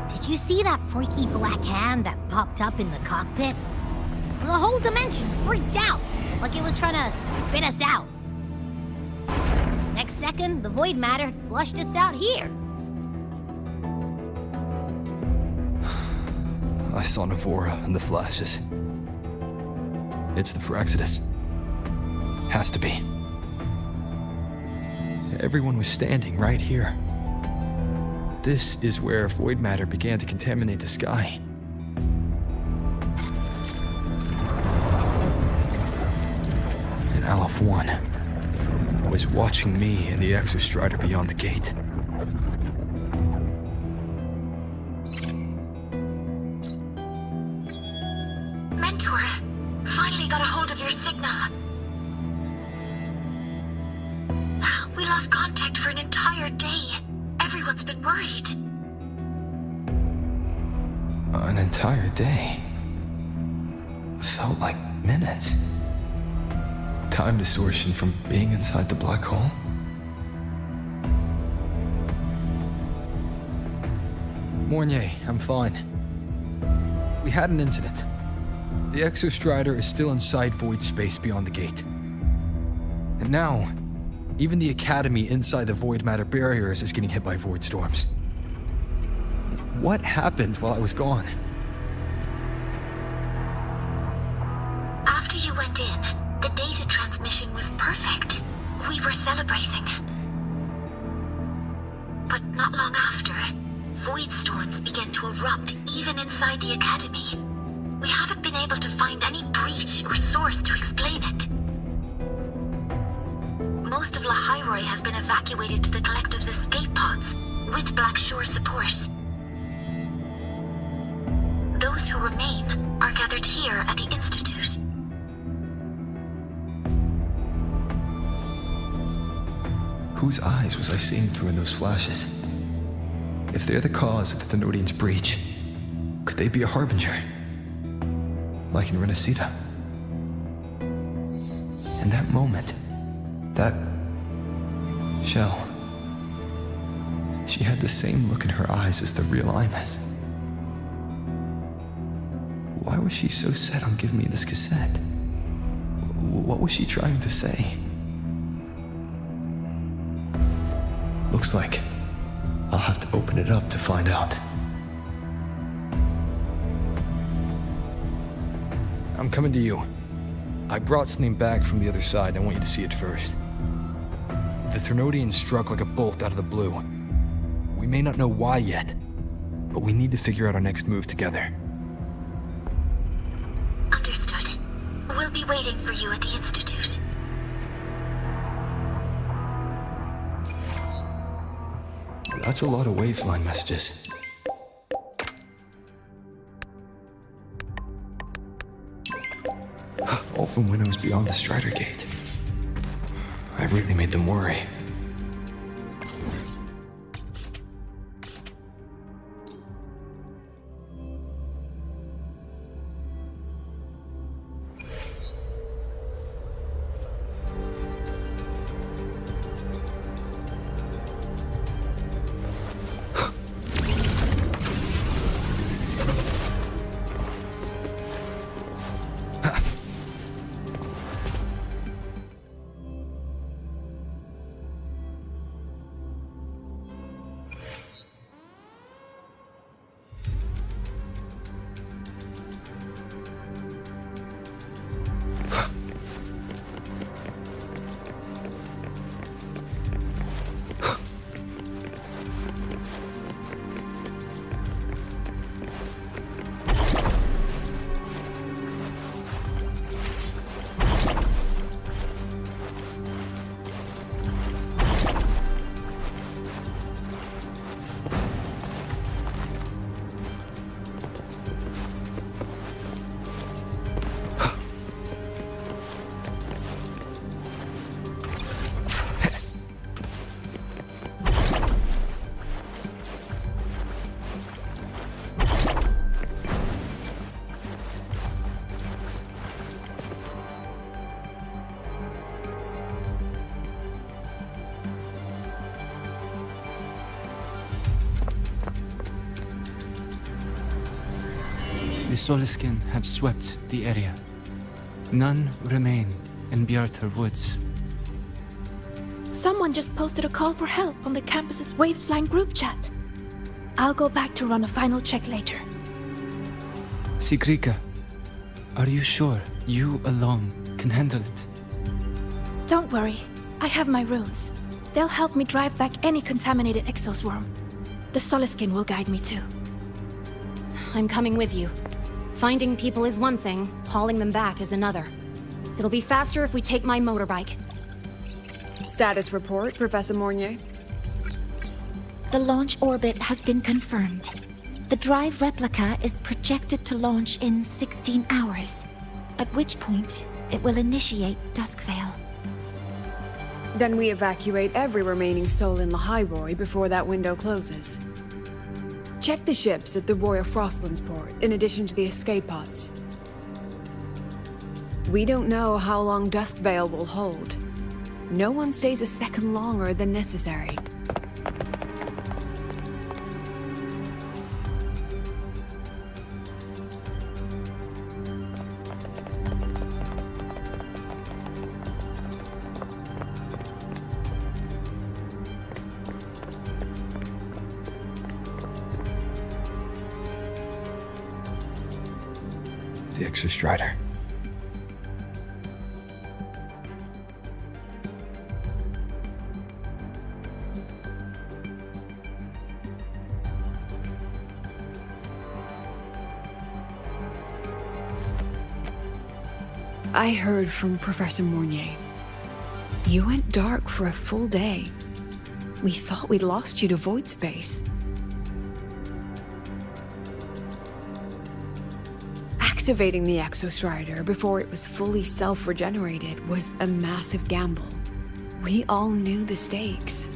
Did you see that freaky black hand that popped up in the cockpit? The whole dimension freaked out, like it was trying to spit us out. Next second, the void matter flushed us out here. I saw Navora in the flashes. It's the Fraxidus. Has to be. Everyone was standing right here. This is where void matter began to contaminate the sky. And Aleph 1 was watching me and the Exostrider beyond the gate. Mentor, finally got a hold of your signal. We lost contact for an entire day. Everyone's been worried. An entire day? Felt like minutes. Time distortion from being inside the black hole? Mornier, I'm fine. We had an incident. The Exostrider is still inside void space beyond the gate. And now, even the Academy inside the void matter barriers is getting hit by void storms. What happened while I was gone? After you went in, the data transmission was perfect. We were celebrating. But not long after, void storms began to erupt even inside the Academy. We haven't been able to find any breach or source to explain it. Most of Lahairoi has been evacuated to the Collective's escape pods, with Black Shore support. Those who remain are gathered here at the Institute. Whose eyes was I seeing through in those flashes? If they're the cause of the Thenodian's breach, could they be a harbinger? Like in Renacita? In that moment, that shell, she had the same look in her eyes as the real Aemeath. Why was she so set on giving me this cassette? What was she trying to say? Looks like I'll have to open it up to find out. I'm coming to you. I brought something back from the other side. I want you to see it first. The Thenodian struck like a bolt out of the blue. We may not know why yet, but we need to figure out our next move together. Understood. We'll be waiting for you at the Institute. That's a lot of Waveline messages. All from when I was beyond the Strider Gate. I really made them worry. The Soliskin have swept the area. None remain in Bjartar Woods. Someone just posted a call for help on the campus's Wavesline group chat. I'll go back to run a final check later. Sigrika, are you sure you alone can handle it? Don't worry, I have my runes. They'll help me drive back any contaminated exoswarm. The Soliskin will guide me too. I'm coming with you. Finding people is one thing, hauling them back is another. It'll be faster if we take my motorbike. Status report, Professor Mornier. The launch orbit has been confirmed. The drive replica is projected to launch in 16 hours, at which point it will initiate Duskvale. Then we evacuate every remaining soul in Lahairoi before that window closes. Check the ships at the Royal Frostlands port, in addition to the escape pods. We don't know how long Duskvale will hold. No one stays a second longer than necessary. The Exostrider. I heard from Professor Mournier. You went dark for a full day. We thought we'd lost you to void space. Activating the Exostrider before it was fully self-regenerated was a massive gamble. We all knew the stakes.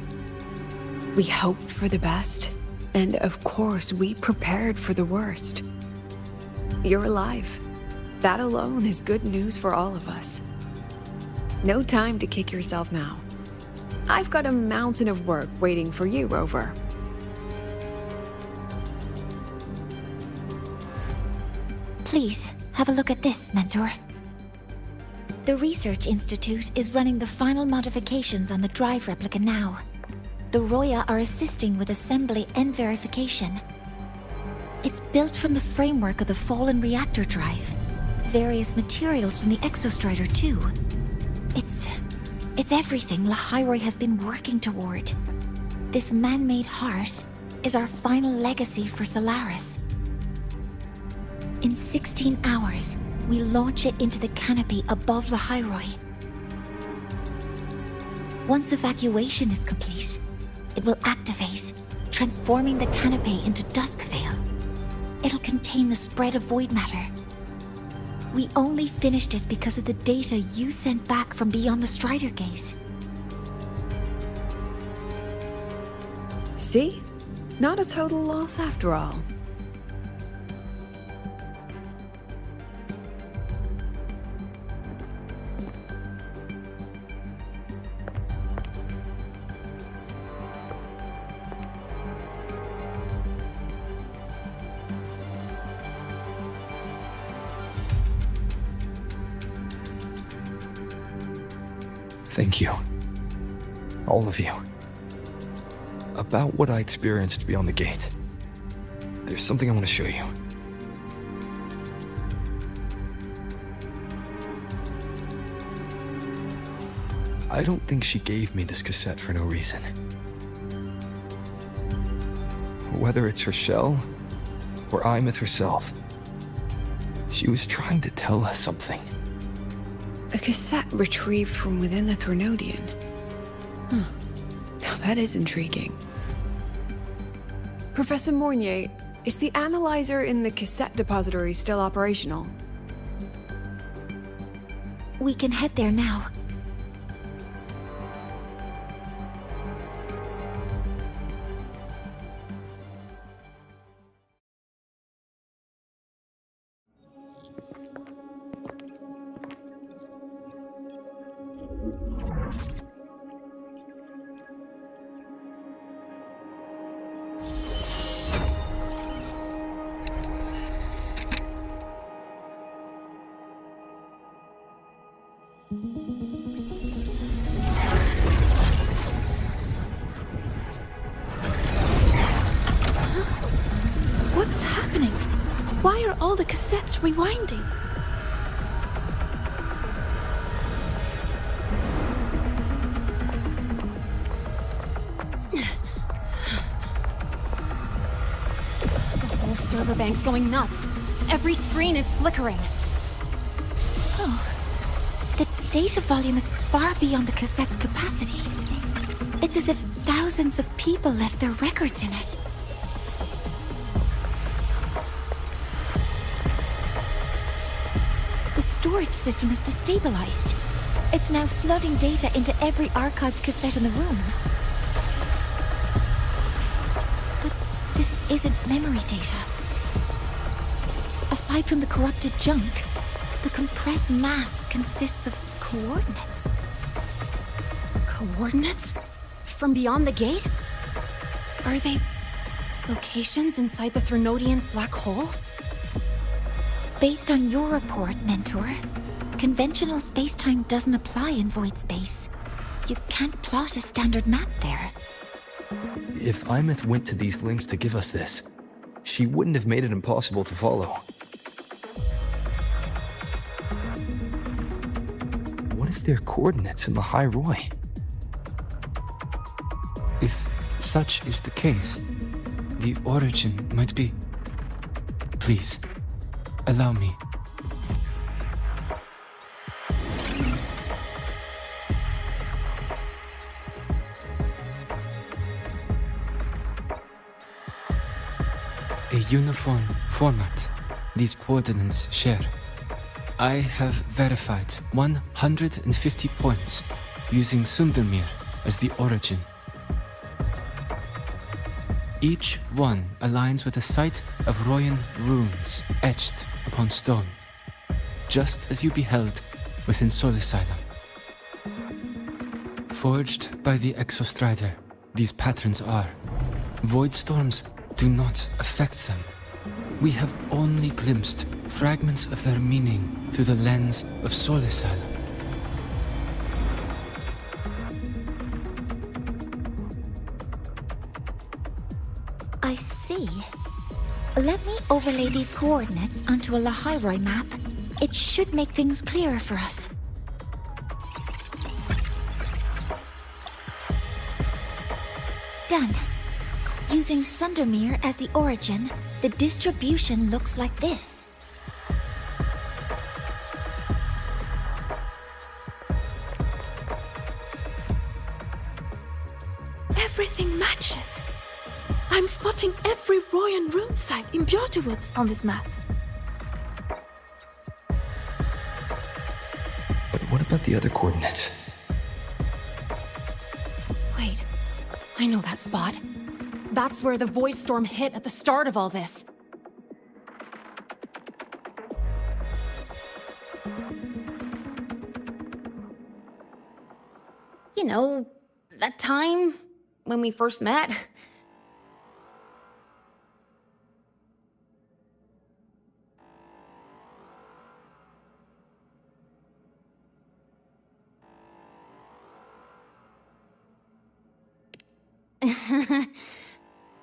We hoped for the best, and of course we prepared for the worst. You're alive. That alone is good news for all of us. No time to kick yourself now. I've got a mountain of work waiting for you, Rover. Please, have a look at this, Mentor. The Research Institute is running the final modifications on the drive replica now. The Roya are assisting with assembly and verification. It's built from the framework of the fallen reactor drive. Various materials from the Exostrider, too. It's everything Lahairoi has been working toward. This man-made heart is our final legacy for Solaris. In 16 hours, we launch it into the canopy above Lahairoi. Once evacuation is complete, it will activate, transforming the canopy into Duskvale. It'll contain the spread of void matter. We only finished it because of the data you sent back from beyond the Strider Gate. See? Not a total loss after all. Thank you. All of you. About what I experienced beyond the gate. There's something I want to show you. I don't think she gave me this cassette for no reason. Whether it's her shell, or Aemeath herself, she was trying to tell us something. A cassette retrieved from within the Threnodian. Huh. Now that is intriguing. Professor Mournier, is the analyzer in the cassette depository still operational? We can head there now. What's happening? Why are all the cassettes rewinding? The whole server bank's going nuts. Every screen is flickering. Oh. The data volume is far beyond the cassette's capacity. It's as if thousands of people left their records in it. storage system is destabilized. It's now flooding data into every archived cassette in the room. But this isn't memory data. Aside from the corrupted junk, the compressed mass consists of coordinates. Coordinates? From beyond the gate? Are they locations inside the Threnodian's black hole? Based on your report, Mentor, conventional space-time doesn't apply in void space. You can't plot a standard map there. If Aemeath went to these links to give us this, she wouldn't have made it impossible to follow. What if they're coordinates in the High Roy? If such is the case, the origin might be... Please, allow me. A uniform format these coordinates share. I have verified 150 points using Sundermere as the origin. Each one aligns with a site of Royan runes etched upon stone, just as you beheld within Solisylum. Forged by the Exostrider, these patterns are. Void storms do not affect them. We have only glimpsed fragments of their meaning through the lens of Solisylum. I see. Let me overlay these coordinates onto a Lahairoi map. It should make things clearer for us. Done. Using Sundermere as the origin, the distribution looks like this. Everything matches. I'm spotting every Royan rune site in Bjorterwoods on this map. But what about the other coordinates? Wait, I know that spot. That's where the Void Storm hit at the start of all this. You know, that time when we first met.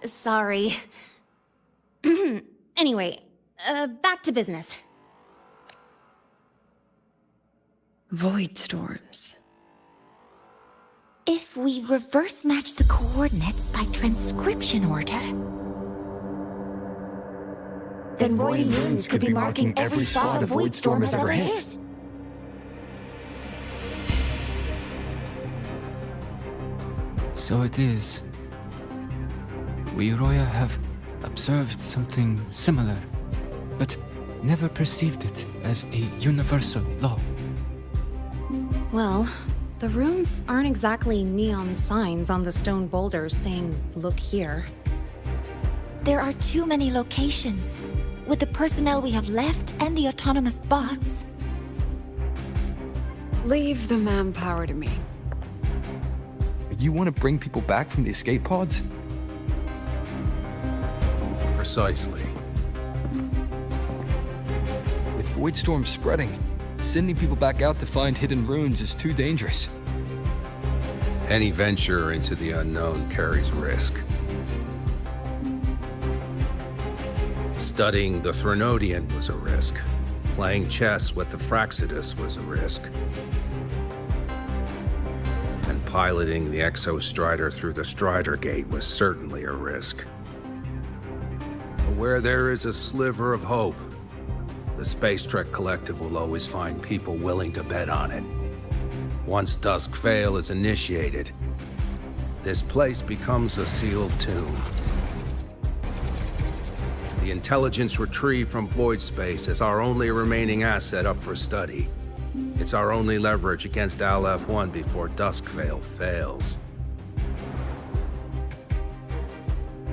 Sorry. Anyway, back to business. Void storms. If we reverse match the coordinates by transcription order, then Royan runes could be marking every spot a void storm has ever hit. So it is. We Roya have observed something similar, but never perceived it as a universal law. Well, the runes aren't exactly neon signs on the stone boulders saying, "Look here." There are too many locations. With the personnel we have left and the autonomous bots. Leave the manpower to me. You want to bring people back from the escape pods? Precisely. With void storms spreading, sending people back out to find hidden runes is too dangerous. Any venture into the unknown carries risk. Studying the Threnodian was a risk. Playing chess with the Fraxidus was a risk. And piloting the Exostrider through the Strider Gate was certainly a risk. But where there is a sliver of hope, the Space Trek Collective will always find people willing to bet on it. Once Dusk Vale is initiated, this place becomes a sealed tomb. The intelligence retrieved from void space is our only remaining asset up for study. It's our only leverage against Aleph-1 before Duskvale fails.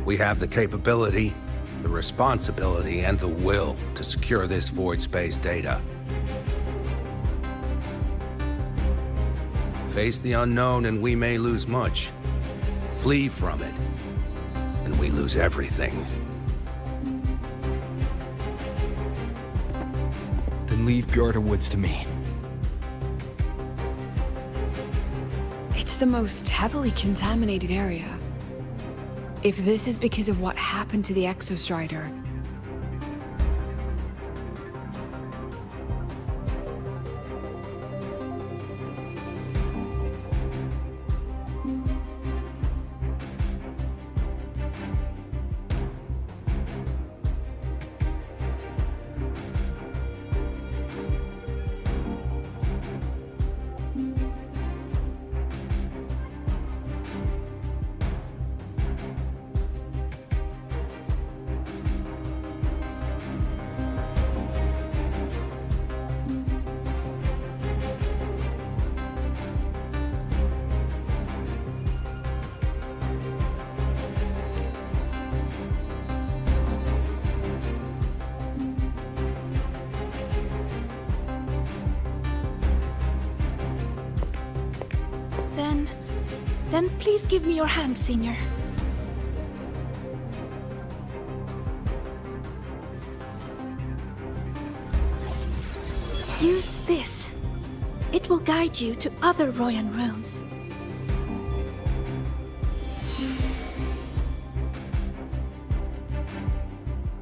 We have the capability, the responsibility, and the will to secure this void space data. Face the unknown and we may lose much. Flee from it, and we lose everything. Then leave Bjarta Woods to me. It's the most heavily contaminated area. If this is because of what happened to the Exostrider, Then please give me your hand, Senior. Use this. It will guide you to other Royan runes.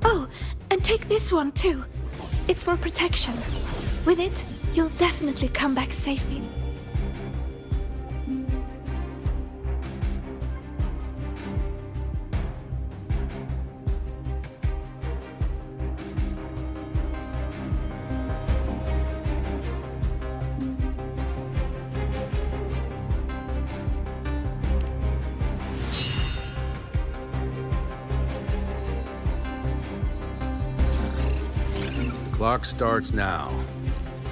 Oh, and take this one too. It's for protection. With it, you'll definitely come back safely. Clock starts now.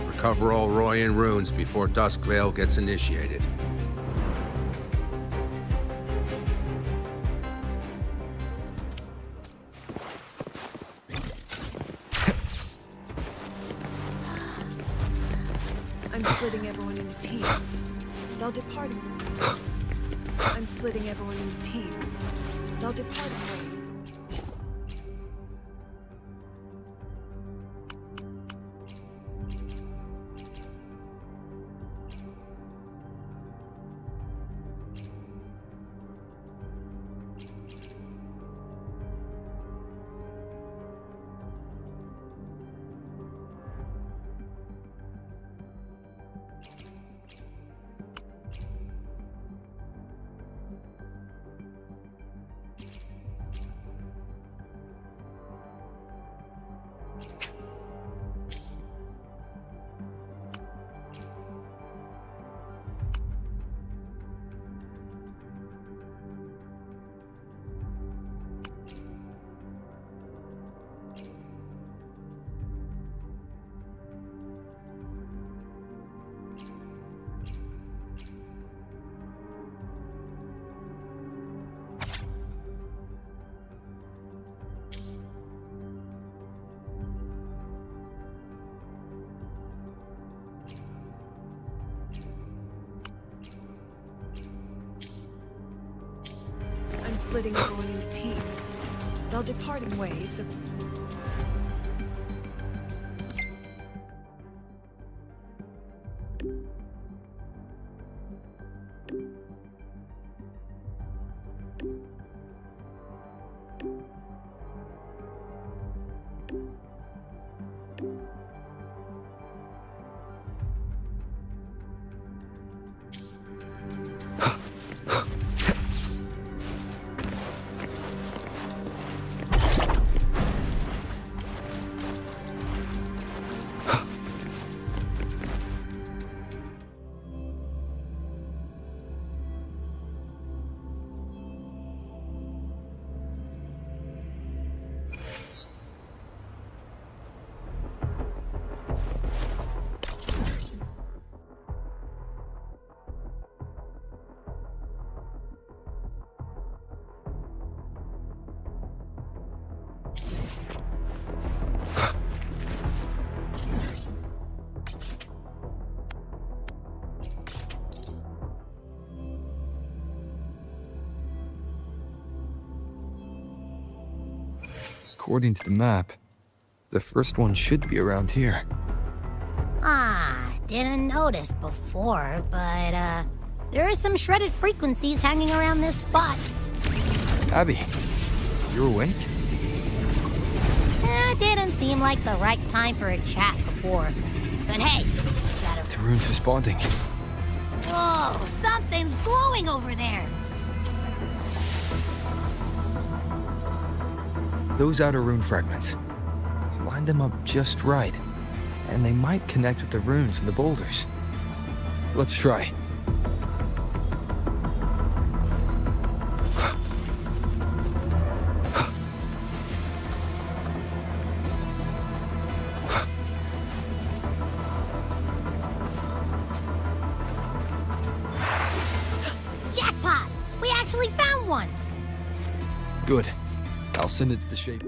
Recover all Royan runes before Duskvale gets initiated. I'm splitting everyone into teams. They'll depart. I'm splitting everyone into teams. They'll depart in waves. I'm splitting everyone into teams. They'll depart in waves of... According to the map, the first one should be around here. Didn't notice before, but, there are some shredded frequencies hanging around this spot. Abby, you're awake? Didn't seem like the right time for a chat before. But hey, gotta... The rune's responding. Whoa, something's glowing over there. Those outer rune fragments. Line them up just right, and they might connect with the runes and the boulders. Let's try. Jackpot! We actually found one! Good. I'll send it to the shape.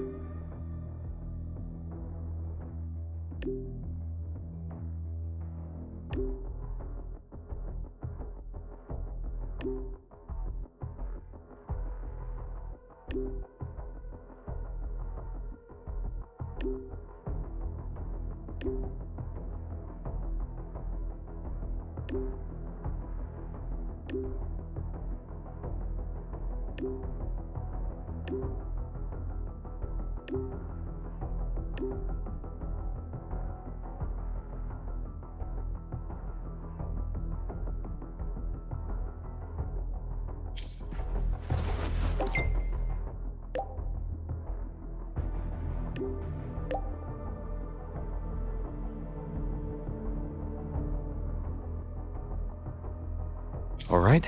All right,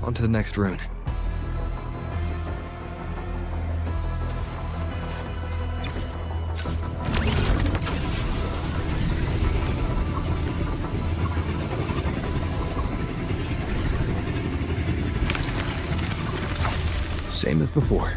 on to the next rune. Same as before.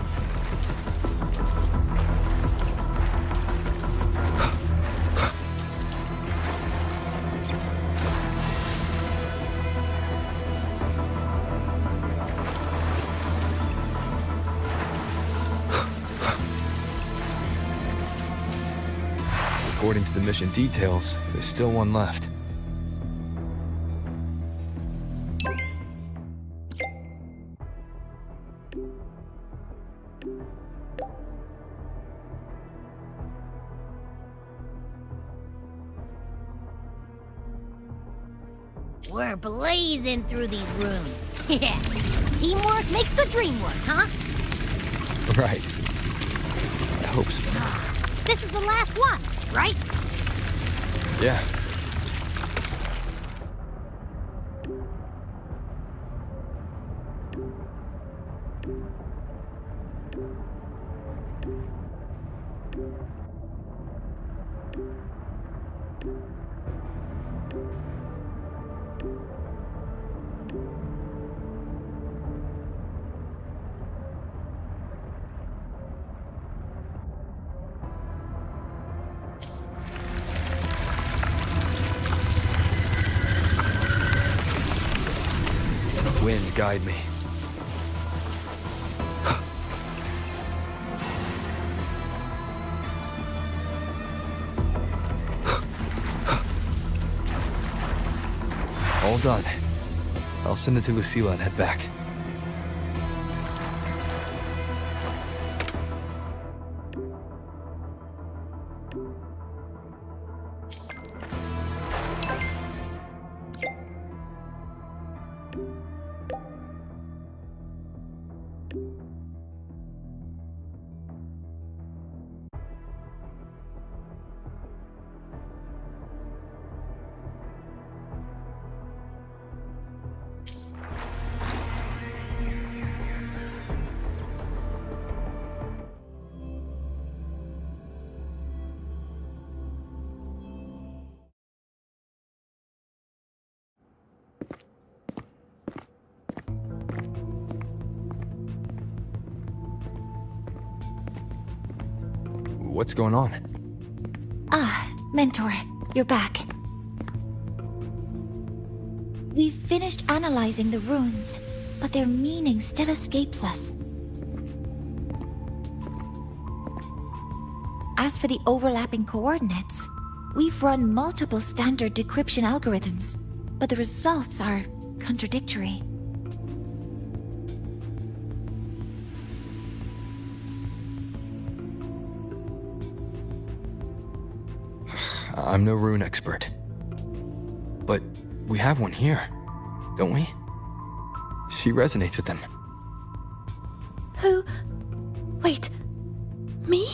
According to the mission details, there's still one left. We're blazing through these runes. Yeah. Teamwork makes the dream work, huh? Right. I hope so. This is the last one, right? Yeah. Wind guide me. All done. I'll send it to Lucilla and head back. What's going on? Mentor, you're back. We've finished analyzing the runes, but their meaning still escapes us. As for the overlapping coordinates, we've run multiple standard decryption algorithms, but the results are contradictory. I'm no rune expert. But we have one here, don't we? She resonates with them. Who? Wait. Me?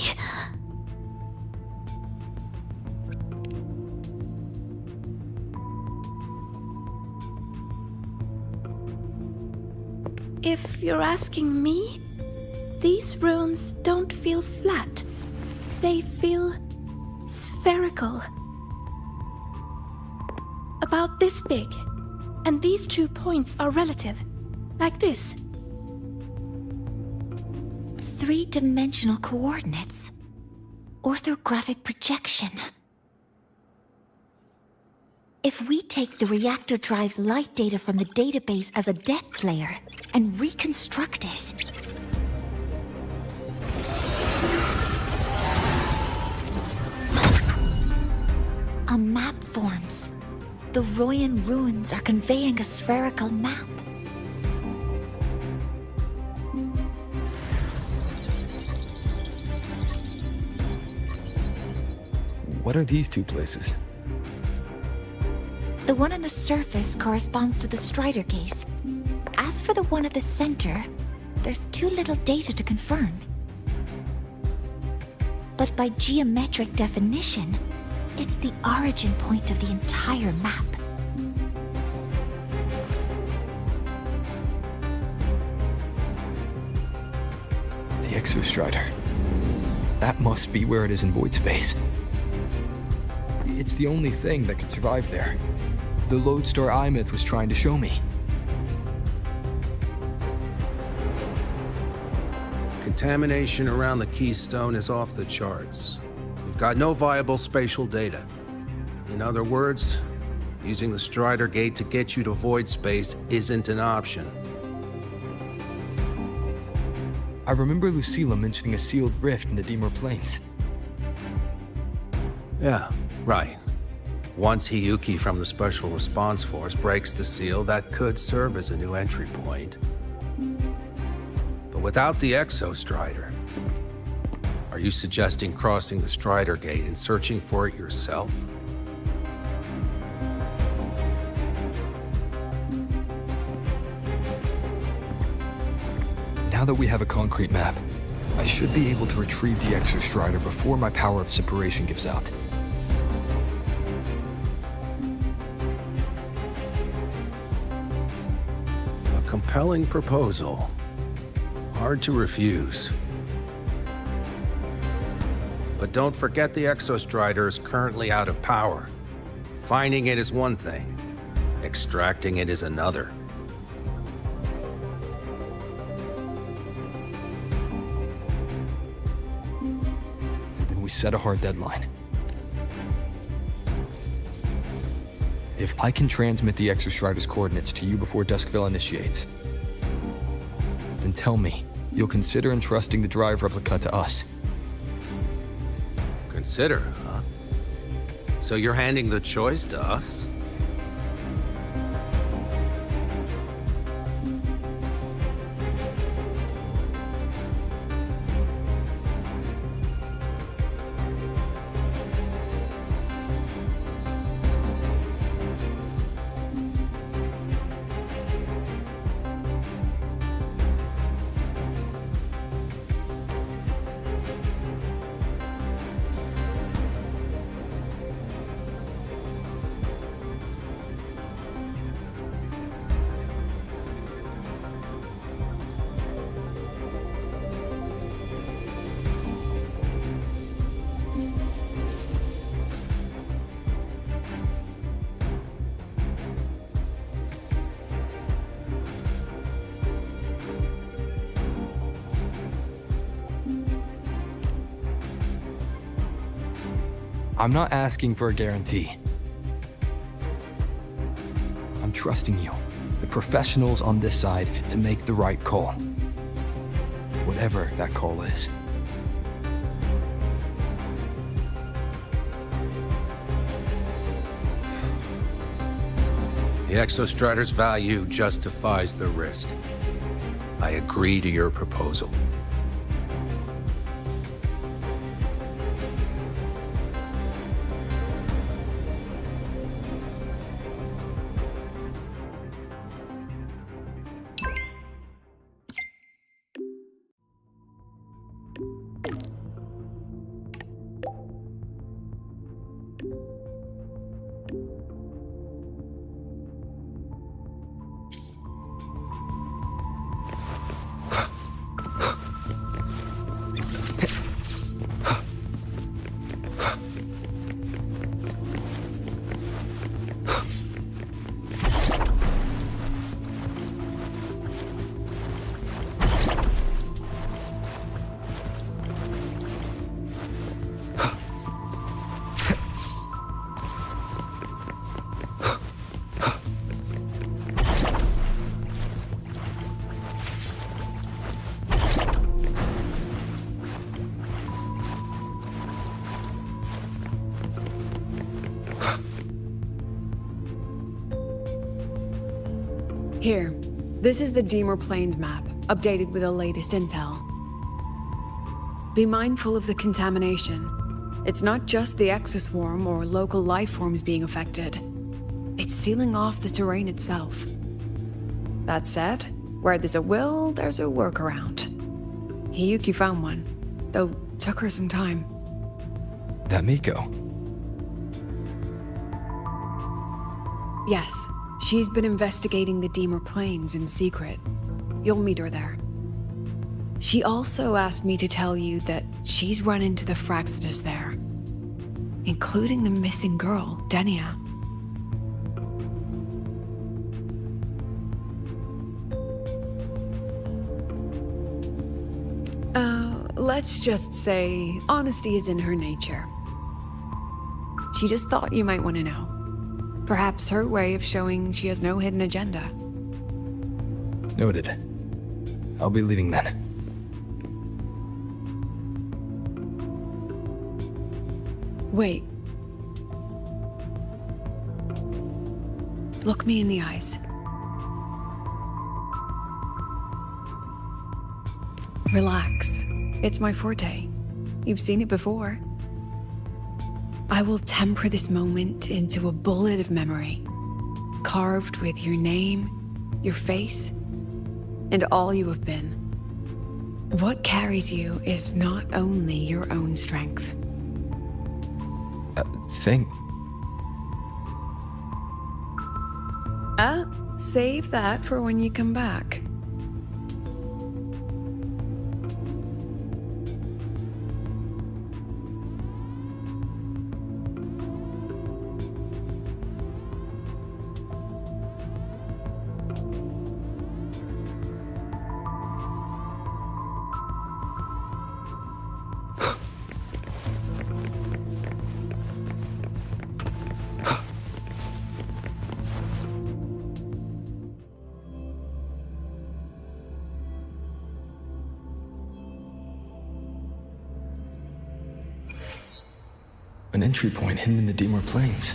If you're asking me, these runes don't feel flat. They feel spherical. About this big. And these 2 points are relative. Like this. 3-dimensional coordinates. Orthographic projection. If we take the reactor drive's light data from the database as a depth layer and reconstruct it, a map forms. The Royan ruins are conveying a spherical map. What are these 2 places? The one on the surface corresponds to the Strider Gate. As for the one at the center, there's too little data to confirm. But by geometric definition, it's the origin point of the entire map. The Exostrider. That must be where it is in void space. It's the only thing that could survive there. The lodestar Aemeath was trying to show me. Contamination around the keystone is off the charts. We've got no viable spatial data. In other words, using the Strider Gate to get you to void space isn't an option. I remember Lucilla mentioning a sealed rift in the Dimur Plains. Yeah, right. Once Hiyuki from the Special Response Force breaks the seal, that could serve as a new entry point. But without the Exostrider, are you suggesting crossing the Strider Gate and searching for it yourself? Now that we have a concrete map, I should be able to retrieve the Exostrider before my power of separation gives out. A compelling proposal. Hard to refuse. But don't forget the Exostrider is currently out of power. Finding it is one thing. Extracting it is another. Then we set a hard deadline. If I can transmit the Exostrider's coordinates to you before Duskville initiates, then tell me you'll consider entrusting the drive replica to us. Consider, huh? So you're handing the choice to us? I'm not asking for a guarantee. I'm trusting you, the professionals on this side, to make the right call. Whatever that call is. The Exostrider's value justifies the risk. I agree to your proposal. Here, this is the Deemer Plains map, updated with the latest intel. Be mindful of the contamination. It's not just the exoswarm or local life forms being affected. It's sealing off the terrain itself. That said, where there's a will, there's a workaround. Hiyuki found one, though took her some time. That Miko. Yes, she's been investigating the Deemer Plains in secret. You'll meet her there. She also asked me to tell you that she's run into the Fraxidus there, including the missing girl, Denia. Let's just say honesty is in her nature. She just thought you might want to know. Perhaps her way of showing she has no hidden agenda. Noted. I'll be leaving then. Wait. Look me in the eyes. Relax. It's my forte. You've seen it before. I will temper this moment into a bullet of memory, carved with your name, your face, and all you have been. What carries you is not only your own strength. Save that for when you come back. An entry point hidden in the Deemer Plains.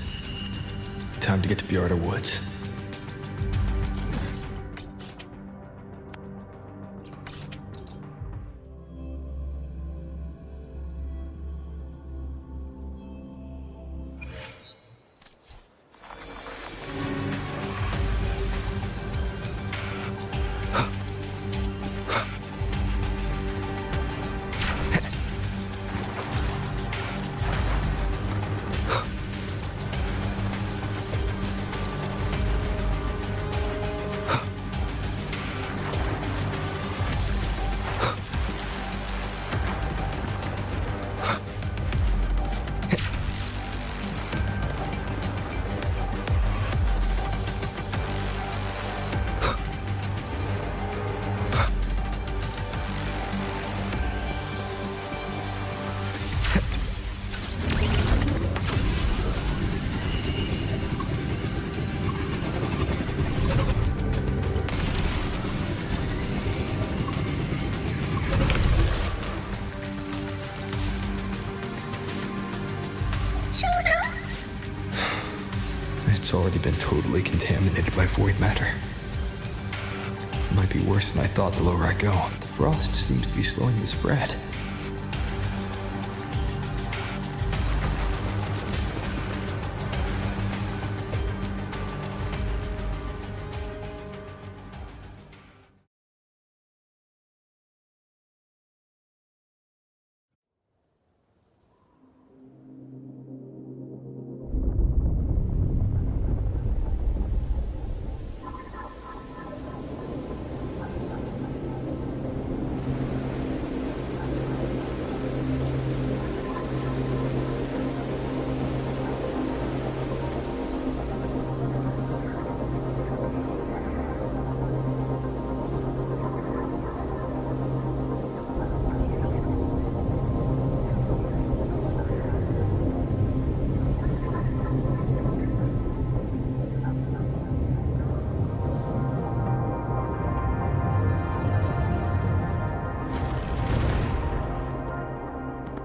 Time to get to Bjarda Woods. It's already been totally contaminated by void matter. It might be worse than I thought the lower I go. The frost seems to be slowing the spread.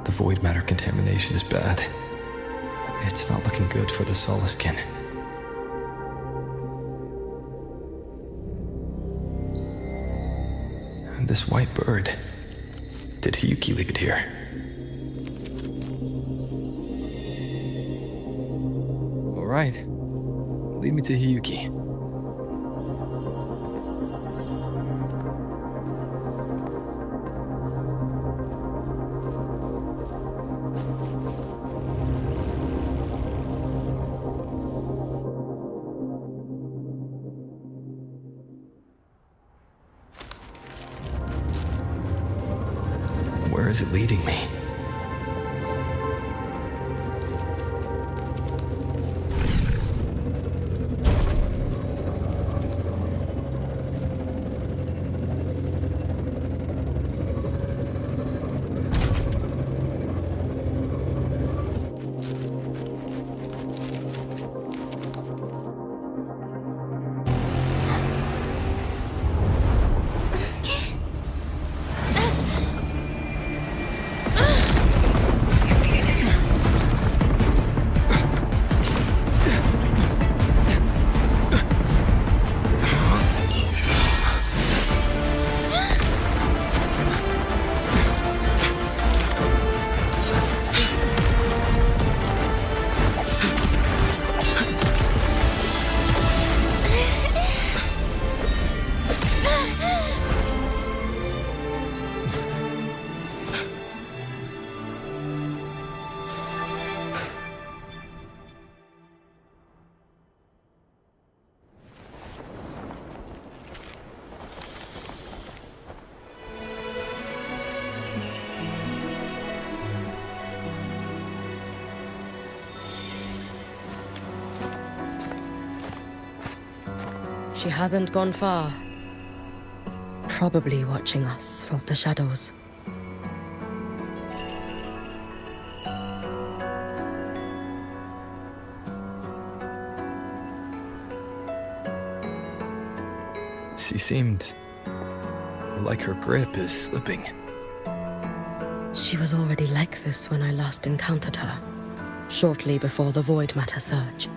The void matter contamination is bad. It's not looking good for the Soliskin. And this white bird. Did Hiyuki leave it here? All right. Lead me to Hiyuki. Where is it leading me? She hasn't gone far. Probably watching us from the shadows. She seemed like her grip is slipping. She was already like this when I last encountered her, shortly before the void matter surge.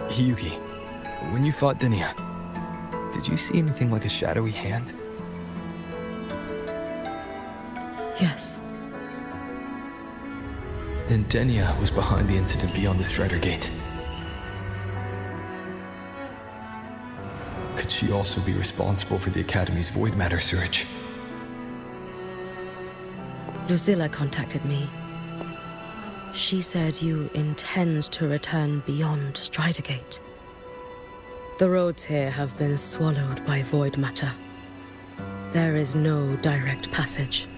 Hiyuki, when you fought Denia, did you see anything like a shadowy hand? Yes. Then Denia was behind the incident beyond the Strider Gate. Could she also be responsible for the Academy's void matter surge? Lucilla contacted me. She said you intend to return beyond Strider Gate. The roads here have been swallowed by void matter. There is no direct passage.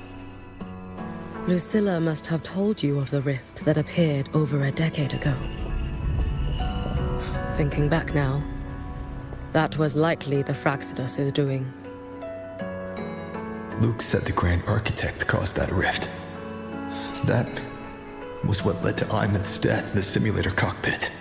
Lucilla must have told you of the rift that appeared over a decade ago. Thinking back now, that was likely the Fraxidus' doing. Luke said the Grand Architect caused that rift. That was what led to Aemeath's death in the simulator cockpit.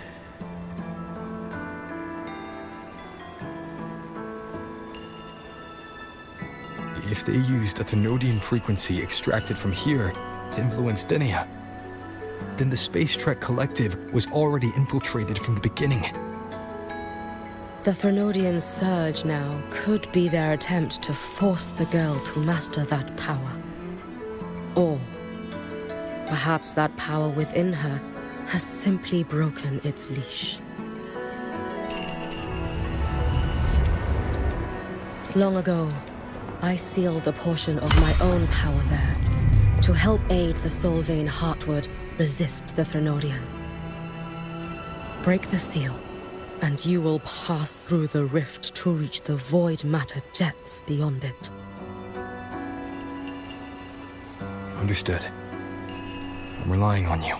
if they used a Thenodian frequency extracted from here to influence Denia, then the Space Trek Collective was already infiltrated from the beginning. The Thenodian surge now could be their attempt to force the girl to master that power. Or perhaps that power within her has simply broken its leash. Long ago, I sealed a portion of my own power there to help aid the Solvane Heartwood resist the Thenodian. Break the seal, and you will pass through the rift to reach the void matter depths beyond it. Understood. I'm relying on you.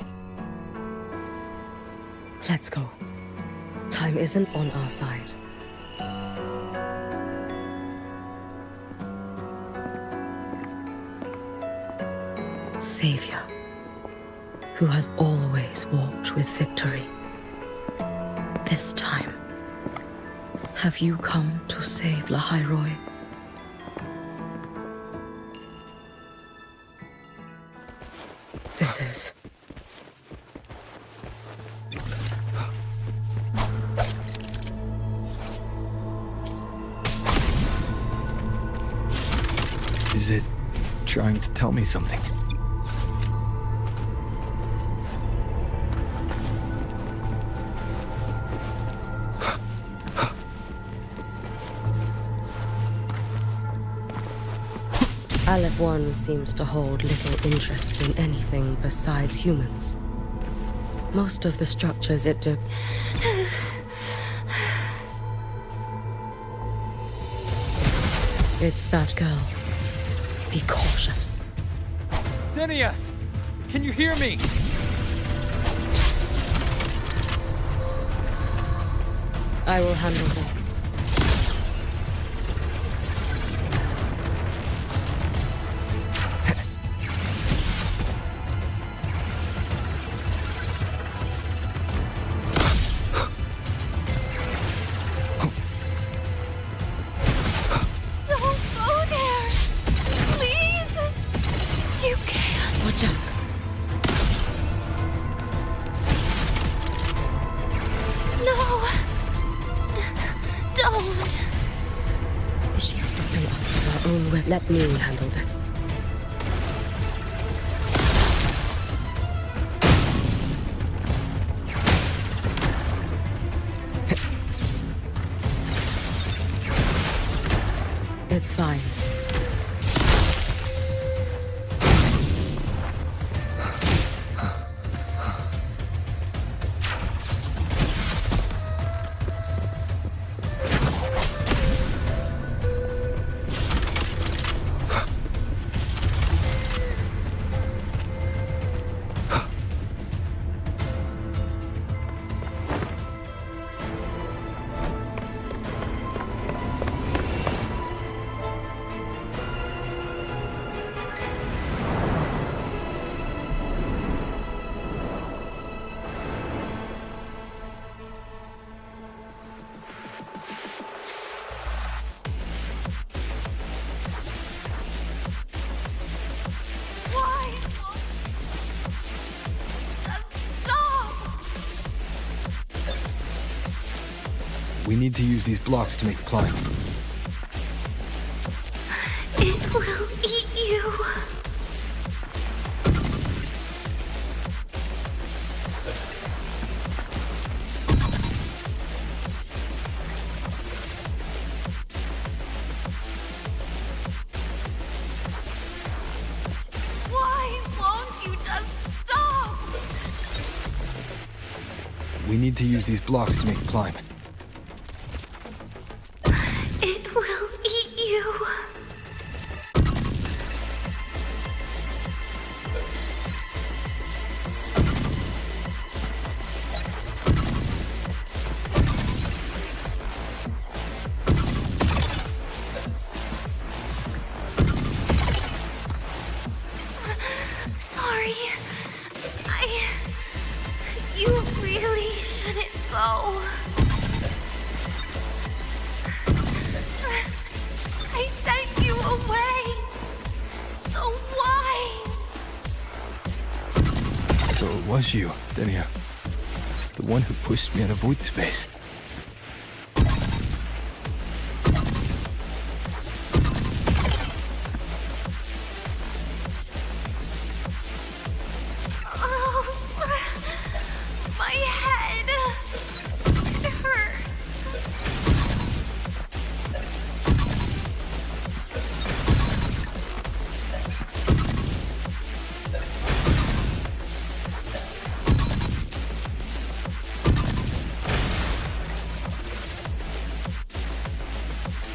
Let's go. Time isn't on our side. Savior, who has always walked with victory. This time, have you come to save Lahairoi? This is... Is it trying to tell me something? Aleph 1 seems to hold little interest in anything besides humans. Most of the structures it It's that girl. Be cautious. Denia! Can you hear me? I will handle this. Let me handle this. It's fine. We need to use these blocks to make the climb. It will eat you. Why won't you just stop? We need to use these blocks to make the climb. It will eat you. Sorry. You really shouldn't go. I sent you away. was you, Denia. The one who pushed me out of void space. My head. It hurts.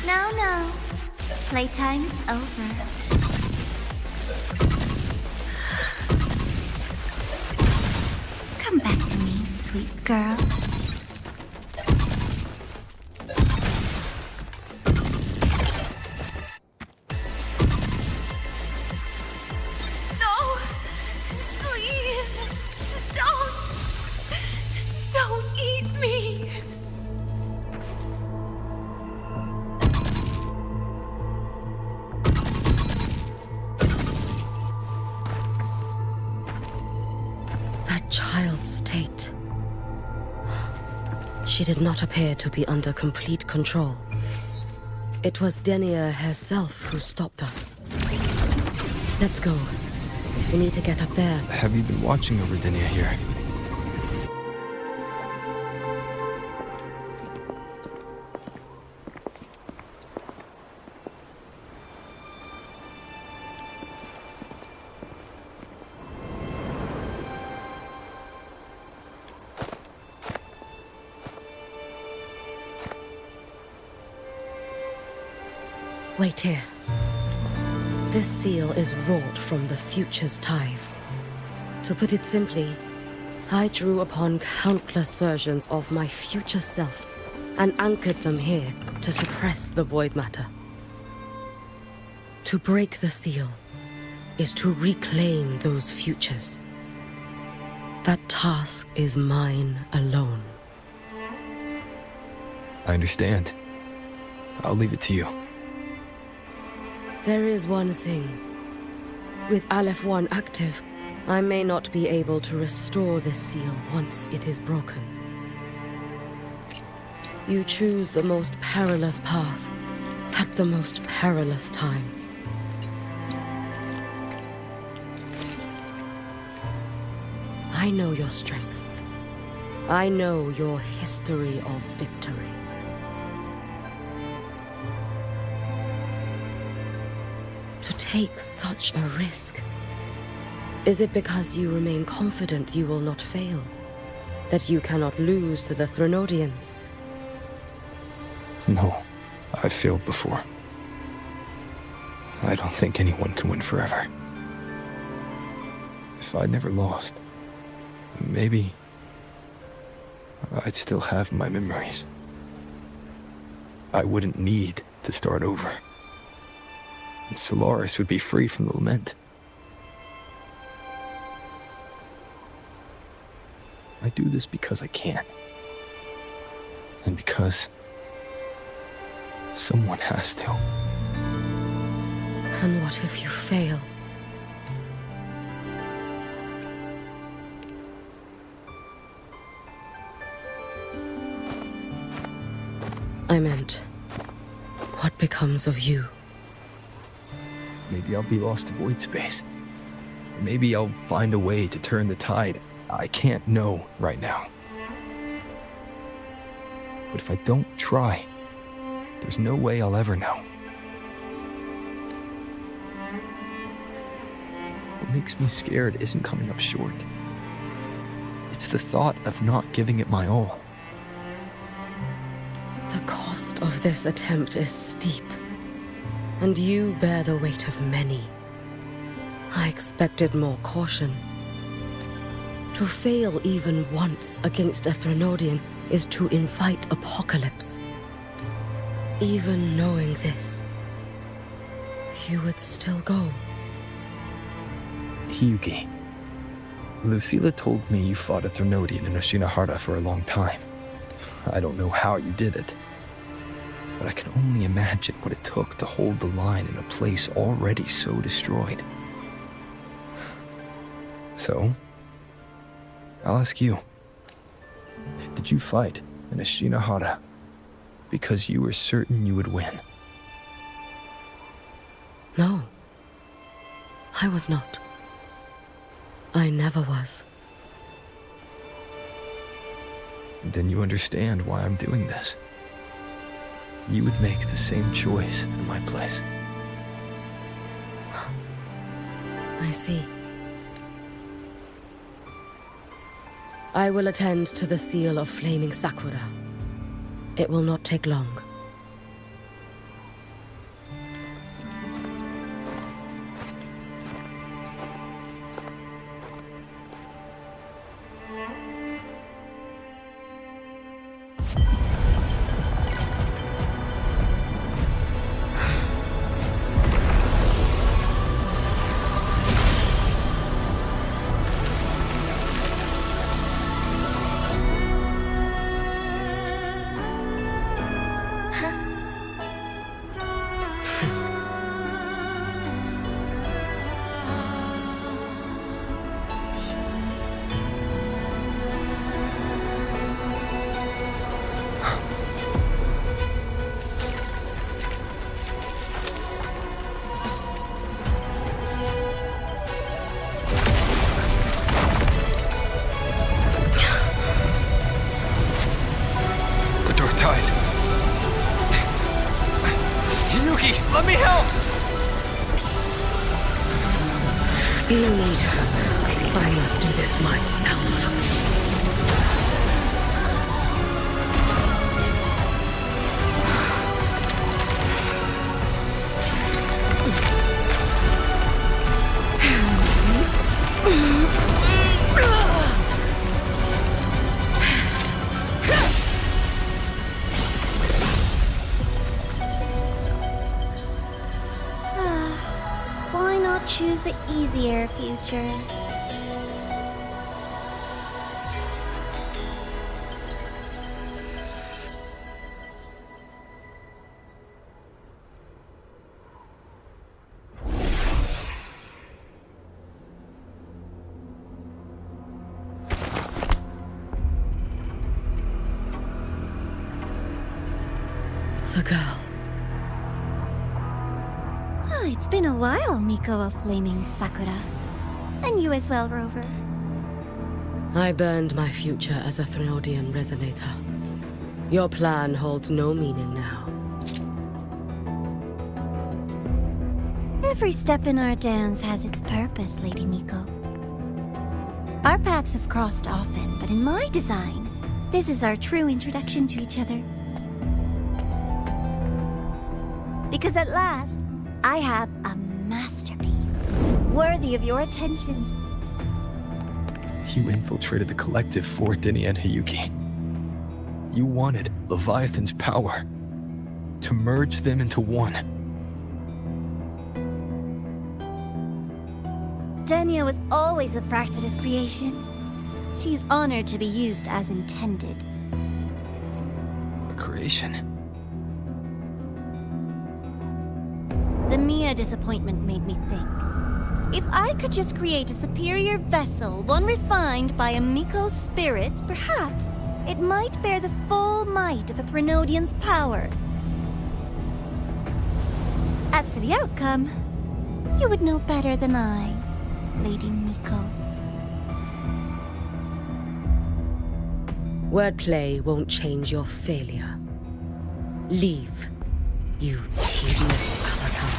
No. Playtime's over. Come back to me, sweet girl. No! Please! Don't eat me! That child's state. She did not appear to be under complete control. It was Denia herself who stopped us. Let's go. We need to get up there. Have you been watching over Denia here? Wait here. This seal is wrought from the future's tithe. To put it simply, I drew upon countless versions of my future self and anchored them here to suppress the void matter. To break the seal is to reclaim those futures. That task is mine alone. I understand. I'll leave it to you. There is one thing. With Aleph 1 active, I may not be able to restore this seal once it is broken. You choose the most perilous path at the most perilous time. I know your strength. I know your history of victory. To take such a risk? Is it because you remain confident you will not fail? That you cannot lose to the Threnodians? No, I've failed before. I don't think anyone can win forever. If I'd never lost, maybe I'd still have my memories. I wouldn't need to start over. And Solaris would be free from the lament. I do this because I can. And because someone has to. And what if you fail? I meant, what becomes of you? Maybe I'll be lost to void space. Maybe I'll find a way to turn the tide. I can't know right now. But if I don't try, there's no way I'll ever know. What makes me scared isn't coming up short. It's the thought of not giving it my all. The cost of this attempt is steep, and you bear the weight of many. I expected more caution. To fail even once against a Threnodian is to invite apocalypse. Even knowing this, you would still go. Hyugi. Lucilla told me you fought a Threnodian in Oshinohara for a long time. I don't know how you did it, but I can only imagine what it took to hold the line in a place already so destroyed. So, I'll ask you. Did you fight in Ashinahara because you were certain you would win? No. I was not. I never was. Then you understand why I'm doing this. You would make the same choice in my place. I see. I will attend to the seal of flaming Sakura. It will not take long. Let me help! You need her. I must do this myself. Why not choose the easier future? The girl. Oh, it's been a while, Miko of Flaming Sakura. And you as well, Rover. I burned my future as a Threnodian resonator. Your plan holds no meaning now. Every step in our dance has its purpose, Lady Miko. Our paths have crossed often, but in my design, this is our true introduction to each other. Because at last, I have a masterpiece, worthy of your attention. You infiltrated the collective for Denia and Hiyuki. You wanted Leviathan's power, to merge them into one. Denia was always a Fraxidus creation. She's honored to be used as intended. A creation? The Mia disappointment made me think. If I could just create a superior vessel, one refined by a Miko spirit, perhaps it might bear the full might of a Threnodian's power. As for the outcome, you would know better than I, Lady Miko. Wordplay won't change your failure. Leave, you tedious avatar.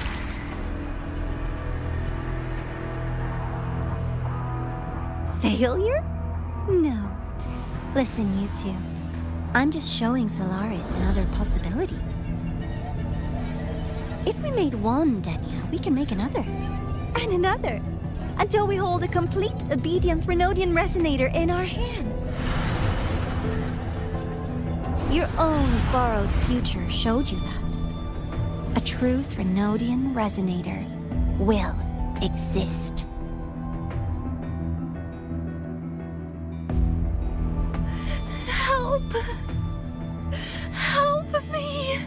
Failure? No. Listen, you two. I'm just showing Solaris another possibility. If we made one Denia, we can make another. And another. Until we hold a complete obedient Threnodian resonator in our hands. Your own borrowed future showed you that. A true Threnodian resonator will exist. Help! Help me!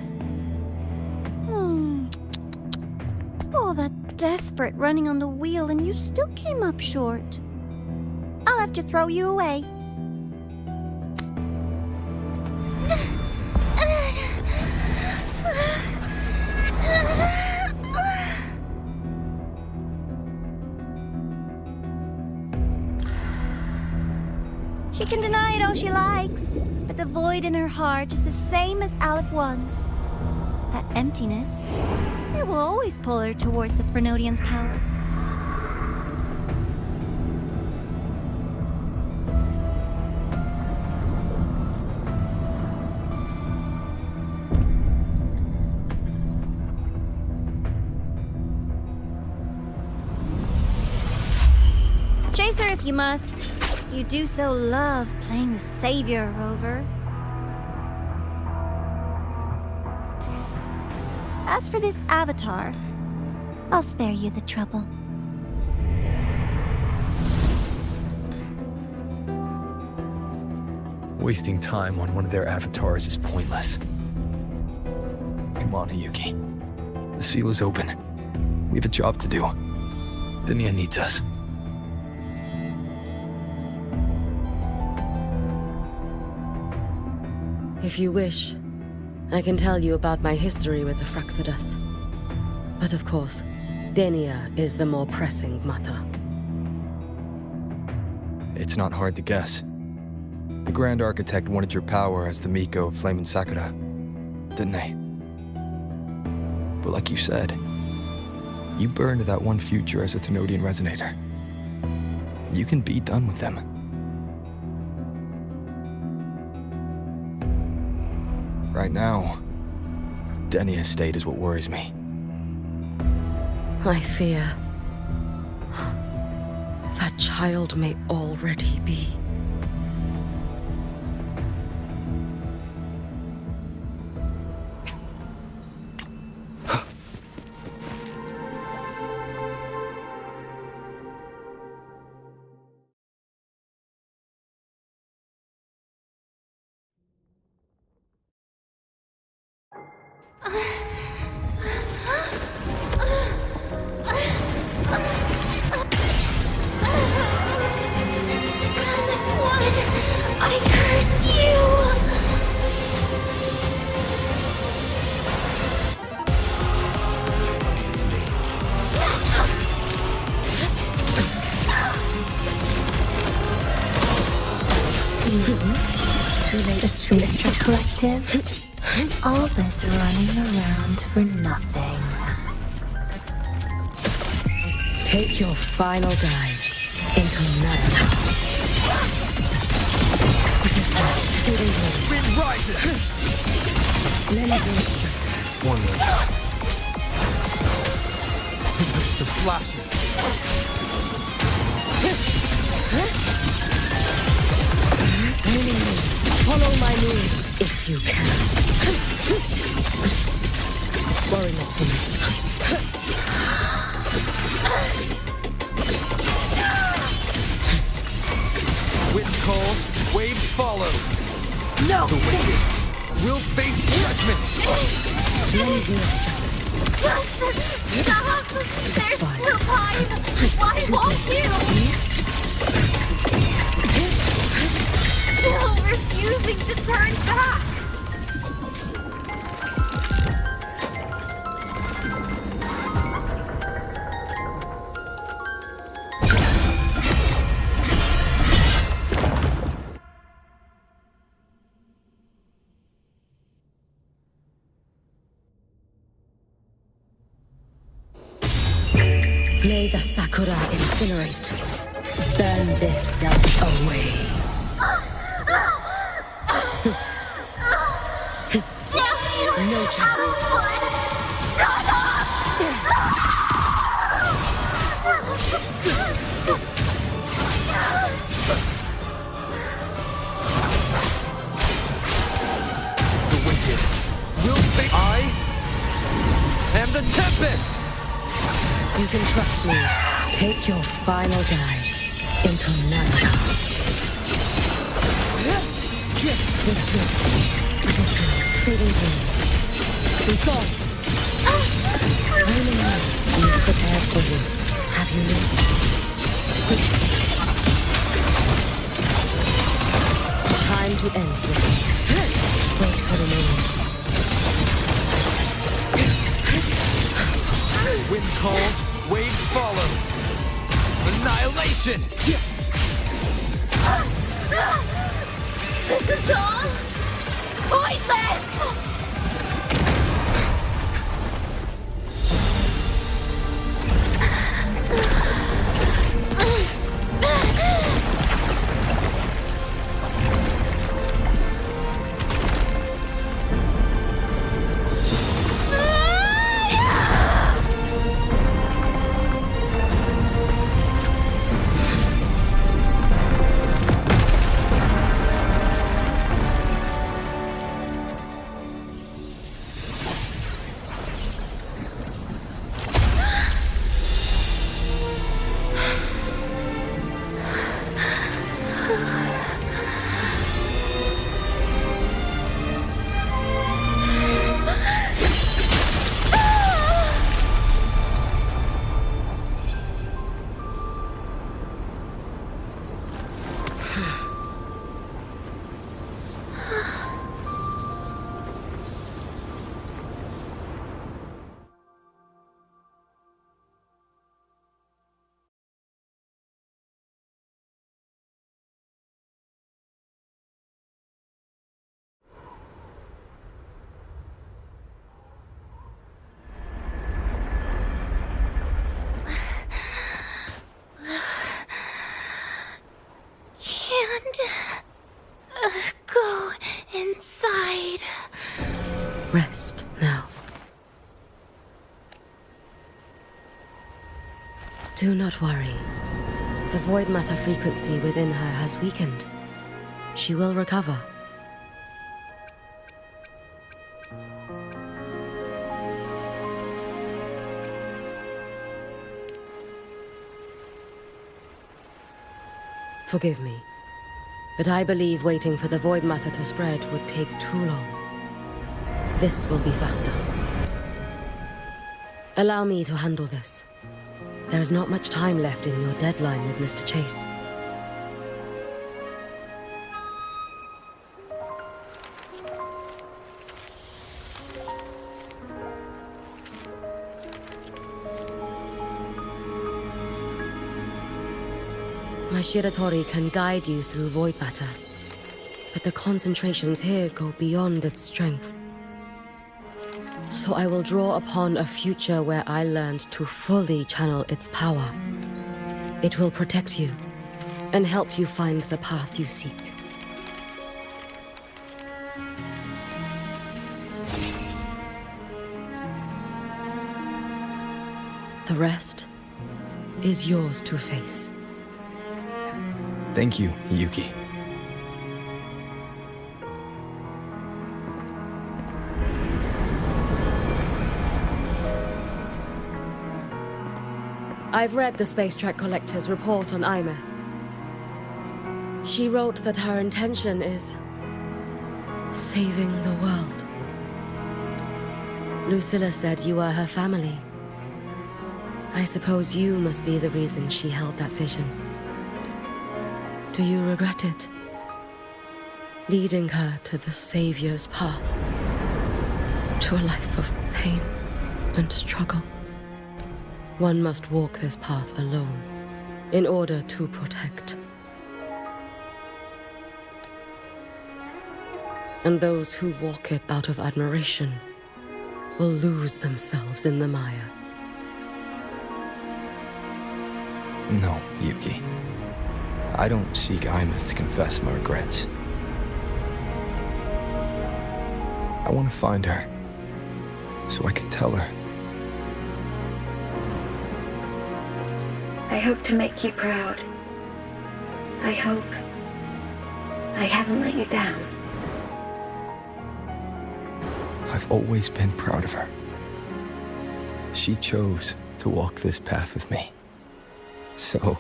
All that desperate running on the wheel and you still came up short. I'll have have to throw you away. She can deny it all she likes, but the void in her heart is the same as Aleph One's. That emptiness, it will always pull her towards the Threnodian's power. Chase her if you must. You do so love playing the savior, Rover. As for this avatar, I'll spare you the trouble. Wasting time on one of their avatars is pointless. Come on, Hayuki. The seal is open. We have a job to do. Denia needs us. If you wish, I can tell you about my history with the Fraxidus. But of course, Denia is the more pressing matter. It's not hard to guess. The Grand Architect wanted your power as the Miko of Flame and Sakura, didn't they? But like you said, you burned that one future as a Thenodian Resonator. You can be done with them. Right now, Denia's state is what worries me. I fear that child may already be. I curse you! Too late. The Space Trek Collective. All this running around for nothing. Take your final dive into Nana. Wind rises! Let me do strength. One more time. The flashes. Follow my moves if you can. Worry not for me. Wind calls, waves follow. No! The wicked will face judgment. Let me do strength. Just stop! There's fine. still time! Why won't you? Still refusing to turn back! May the Sakura incinerate. Burn this self away. Damn you! No chance. Shut up! The wicked will face. I am the Tempest! You can trust me. Take your final dive into Nana. With swiftness, I can see fading green. We fall. I know you've prepared for this, have you not? Time to end this. Wait for the moment. Wind calls, waves follow. Annihilation! This is all pointless! Go inside. Rest now. Do not worry. The void matter frequency within her has weakened. She will recover. Forgive me, but I believe waiting for the void matter to spread would take too long. This will be faster. Allow me to handle this. There is not much time left in your deadline with Mr. Chase. My Shiratori can guide you through void matter, but the concentrations here go beyond its strength. So I will draw upon a future where I learned to fully channel its power. It will protect you and help you find the path you seek. The rest is yours to face. Thank you, Yuki. I've read the Space Trek Collector's report on Aemeath. She wrote that her intention is saving the world. Lucilla said you are her family. I suppose you must be the reason she held that vision. Do you regret it? Leading her to the Savior's path, to a life of pain and struggle. One must walk this path alone in order to protect. And those who walk it out of admiration will lose themselves in the mire. No, Yuki. I don't seek Aemeath to confess my regrets. I want to find her, so I can tell her. I hope to make you proud. I hope I haven't let you down. I've always been proud of her. She chose to walk this path with me. So,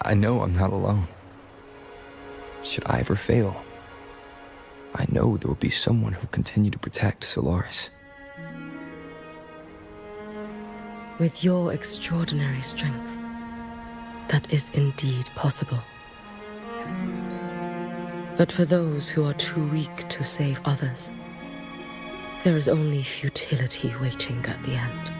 I know I'm not alone. Should I ever fail, I know there will be someone who'll continue to protect Solaris. With your extraordinary strength, that is indeed possible. But for those who are too weak to save others, there is only futility waiting at the end.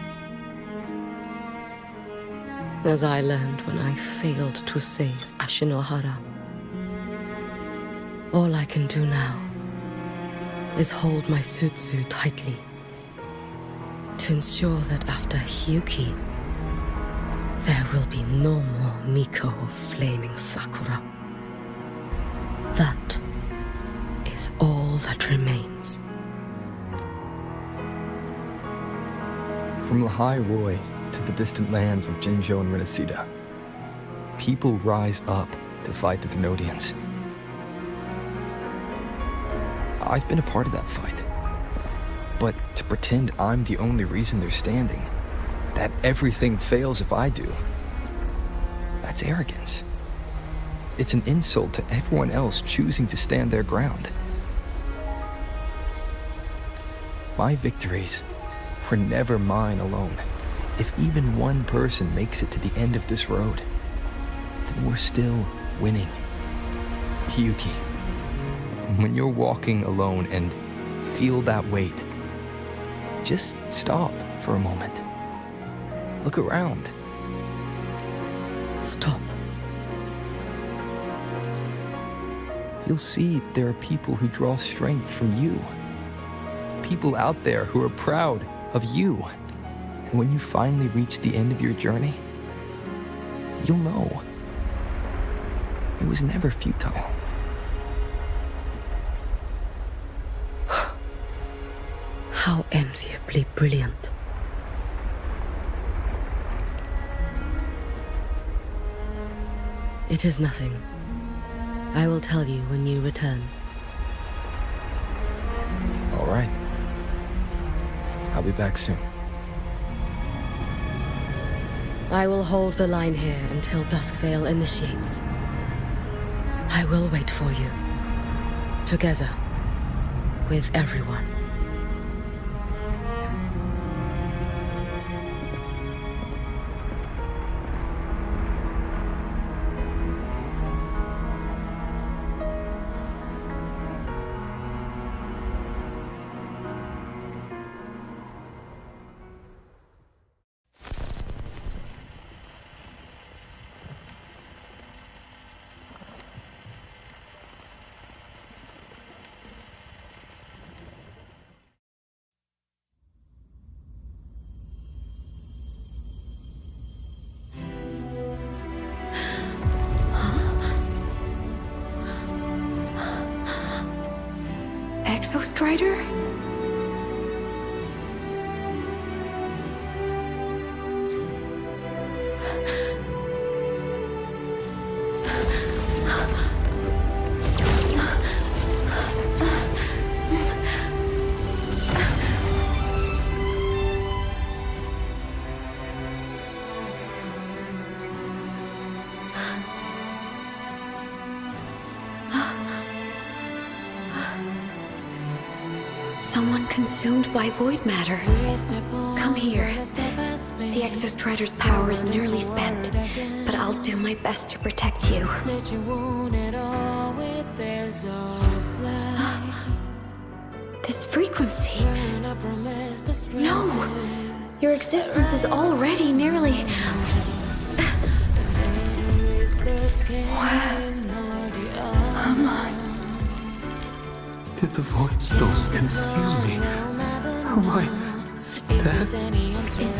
As I learned when I failed to save Ashinohara. All I can do now is hold my Sutsu tightly to ensure that after Hyuki, there will be no more Miko of Flaming Sakura. That is all that remains. From Lahai Roi to the distant lands of Jinzhou and Rinasida, people rise up to fight the Venodians. I've been a part of that fight. But to pretend I'm the only reason they're standing, that everything fails if I do, that's arrogance. It's an insult to everyone else choosing to stand their ground. My victories were never mine alone. If even one person makes it to the end of this road, then we're still winning. Hyuki, when you're walking alone and feel that weight, just stop for a moment. Look around. Stop. You'll see there are people who draw strength from you. People out there who are proud of you. And when you finally reach the end of your journey, you'll know it was never futile. How enviably brilliant. It is nothing. I will tell you when you return. All right. I'll be back soon. I will hold the line here until Duskvale initiates. I will wait for you. Together. With everyone. Exostrider? Someone consumed by void matter. Come here. The Exostrider's power is nearly spent, but I'll do my best to protect you. This frequency. No! Your existence is already nearly... Where am I? Did the Void Storm consume me? Am I dead? Is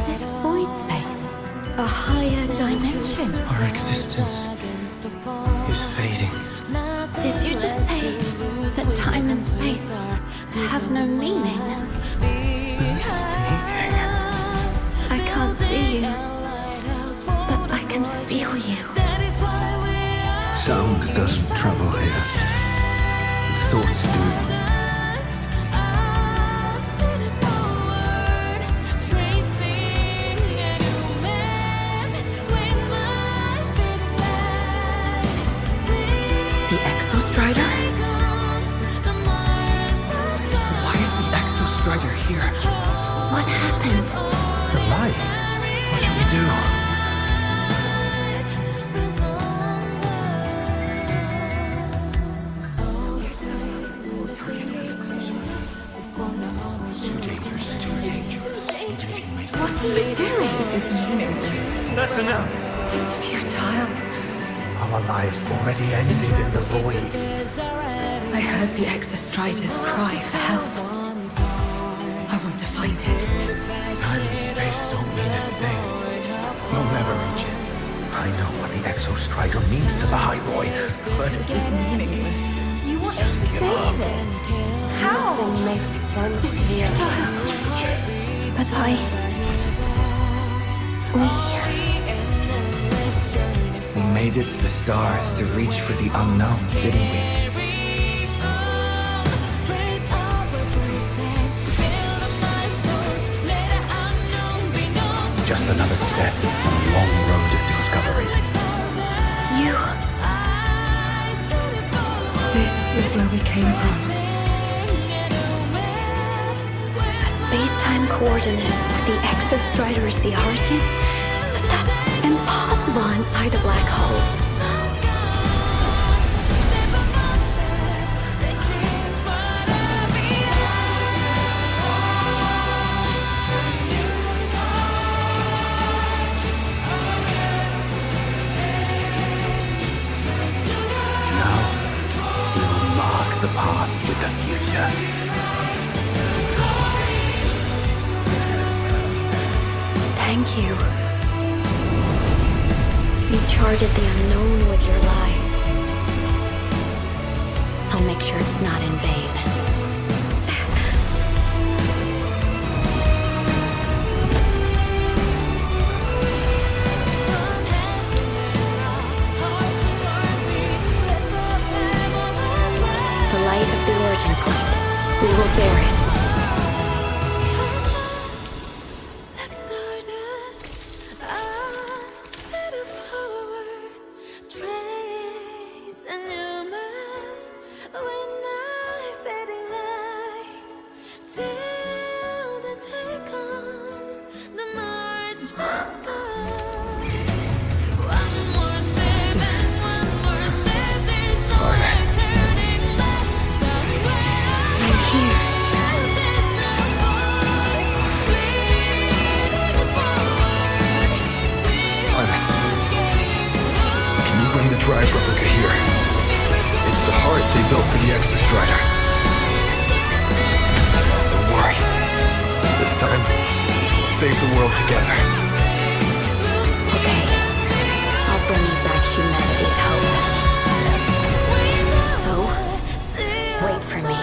this void space a higher dimension? Our existence is fading. Did you just say that time and space have no meaning? Who's speaking? I can't see you, but I can feel you. Sound doesn't travel here. Thoughts do. The Exostrider? Why is the Exostrider here? What happened? The light. What should we do? This is meaningless. That's enough. It's futile. Our lives already ended in the void. I heard the Exostriders cry for help. I want to find it. Time and space don't mean a thing. You'll never reach it. I know what the Exostrider means to the High Roy, but This is meaningless. You want Just to give save up. it? How? It makes sense It's here. futile. But We made it to the stars to reach for the unknown, didn't we? Just another step on a long road of discovery. This is where we came from. A space-time coordinate with the Exostrider is the origin? But that's impossible inside a black hole. Now, we will mark the path with the future. Thank you. You charted the unknown with your lives. I'll make sure it's not in vain. The light of the origin point. We will bear it. Drive replica here. It's the heart they built for the Exostrider. Don't worry. This time, we'll save the world together. Okay. I'll bring you back humanity's hope. So, wait for me.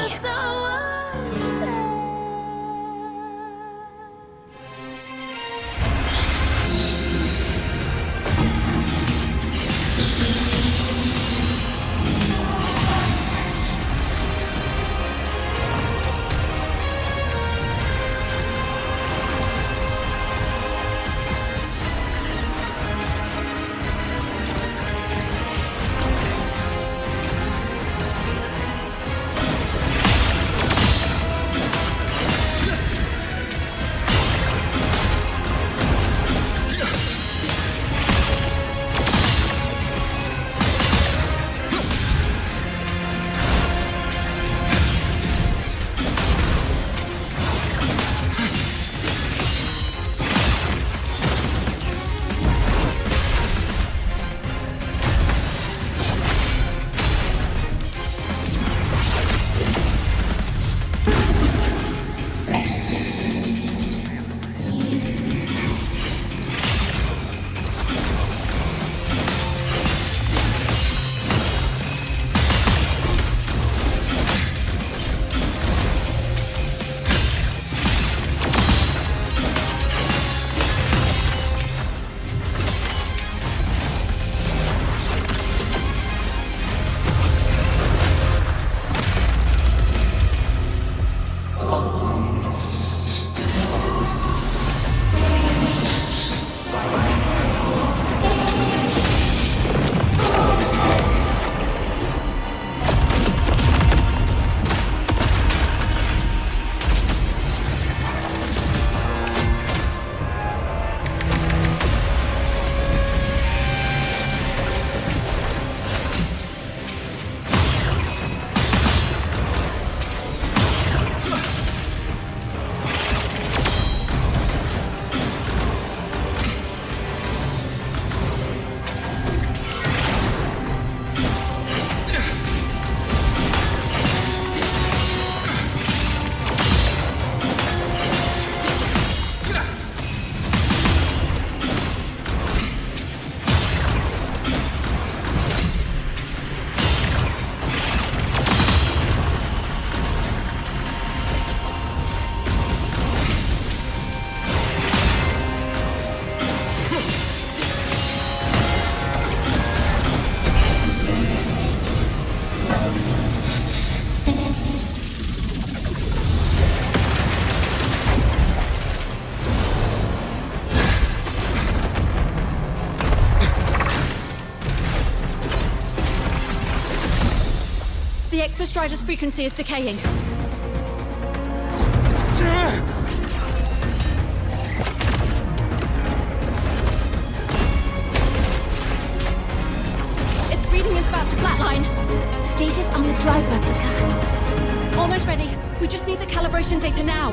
Exostrider's frequency is decaying. Its reading is about to flatline. Status on the drive replica. Almost ready. We just need the calibration data now.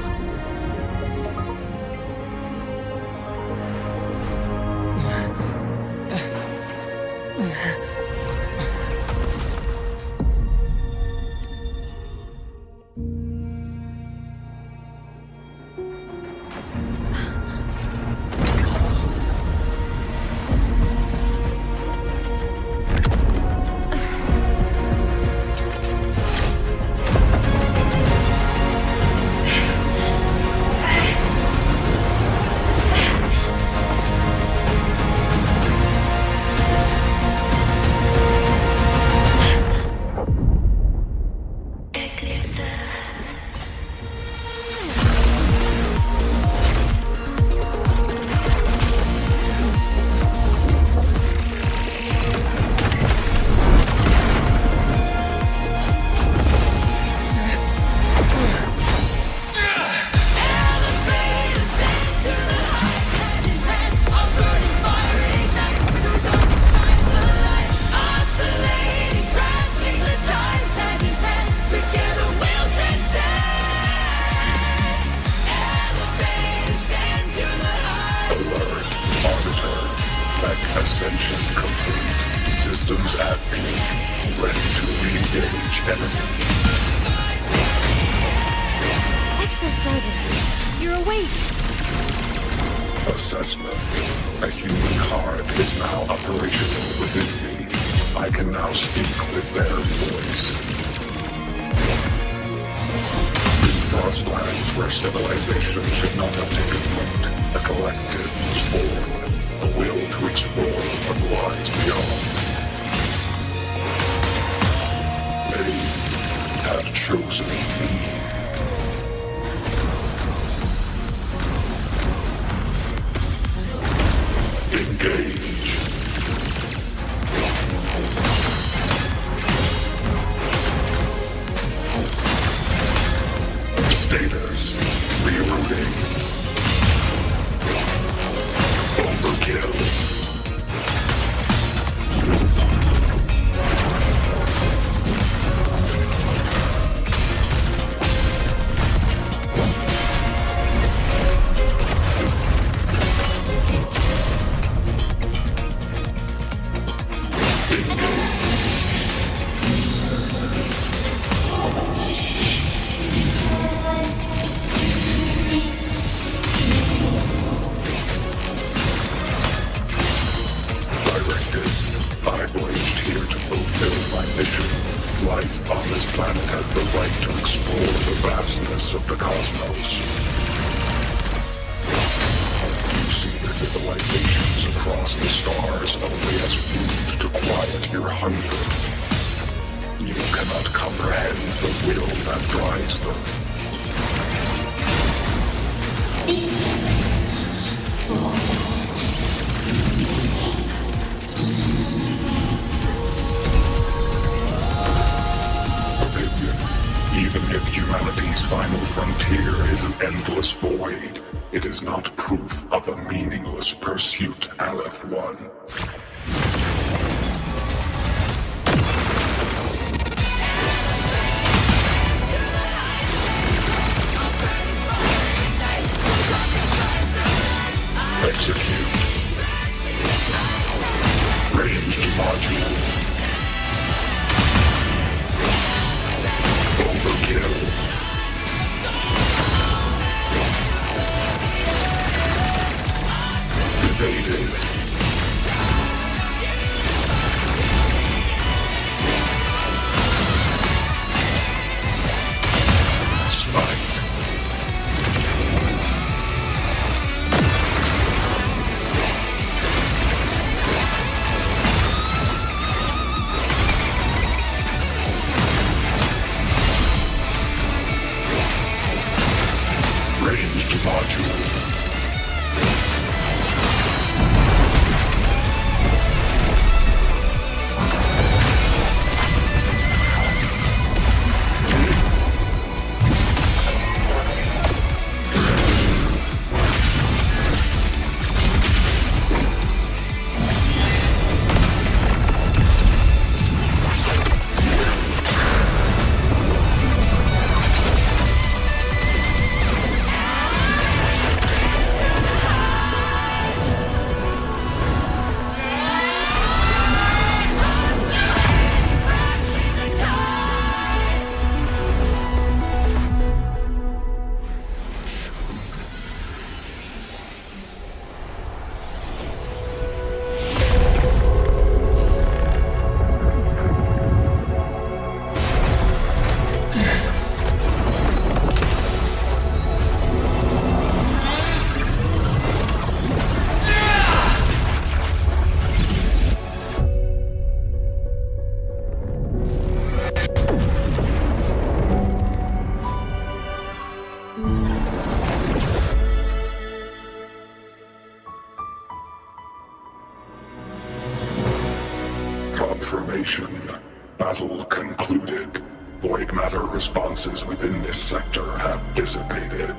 Battle concluded. Void matter responses within this sector have dissipated.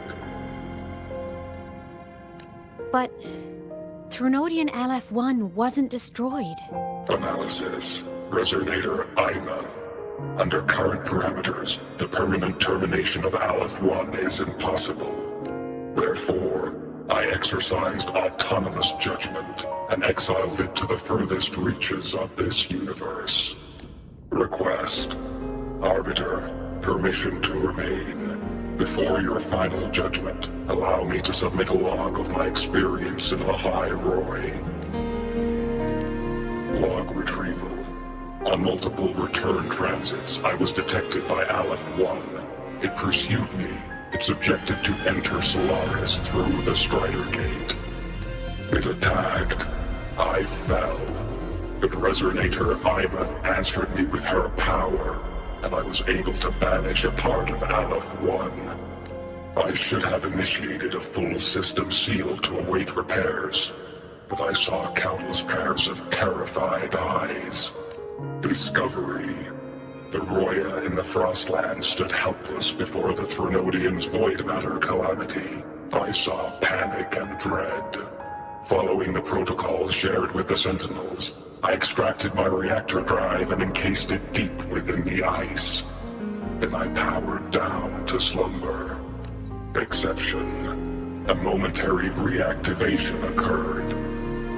But Threnodian LF-1 wasn't destroyed. Analysis. Resonator Aemeath. Under current parameters, the permanent termination of Aleph-1 is impossible. Therefore, I exercised autonomous judgment and exiled it to the furthest reaches of this universe. Request. Arbiter, permission to remain. Before your final judgment, allow me to submit a log of my experience in Lahai Roy. Log retrieval. On multiple return transits, I was detected by Aleph-1. It pursued me, its objective to enter Solaris through the Strider Gate. It attacked. I fell. But Resonator Aemeath answered me with her power, and I was able to banish a part of Aleph-1. I should have initiated a full system seal to await repairs, but I saw countless pairs of terrified eyes. Discovery. The Roya in the Frostlands stood helpless before the Threnodians' void matter calamity. I saw panic and dread. Following the protocols shared with the Sentinels, I extracted my reactor drive and encased it deep within the ice. Then I powered down to slumber. Exception. A momentary reactivation occurred.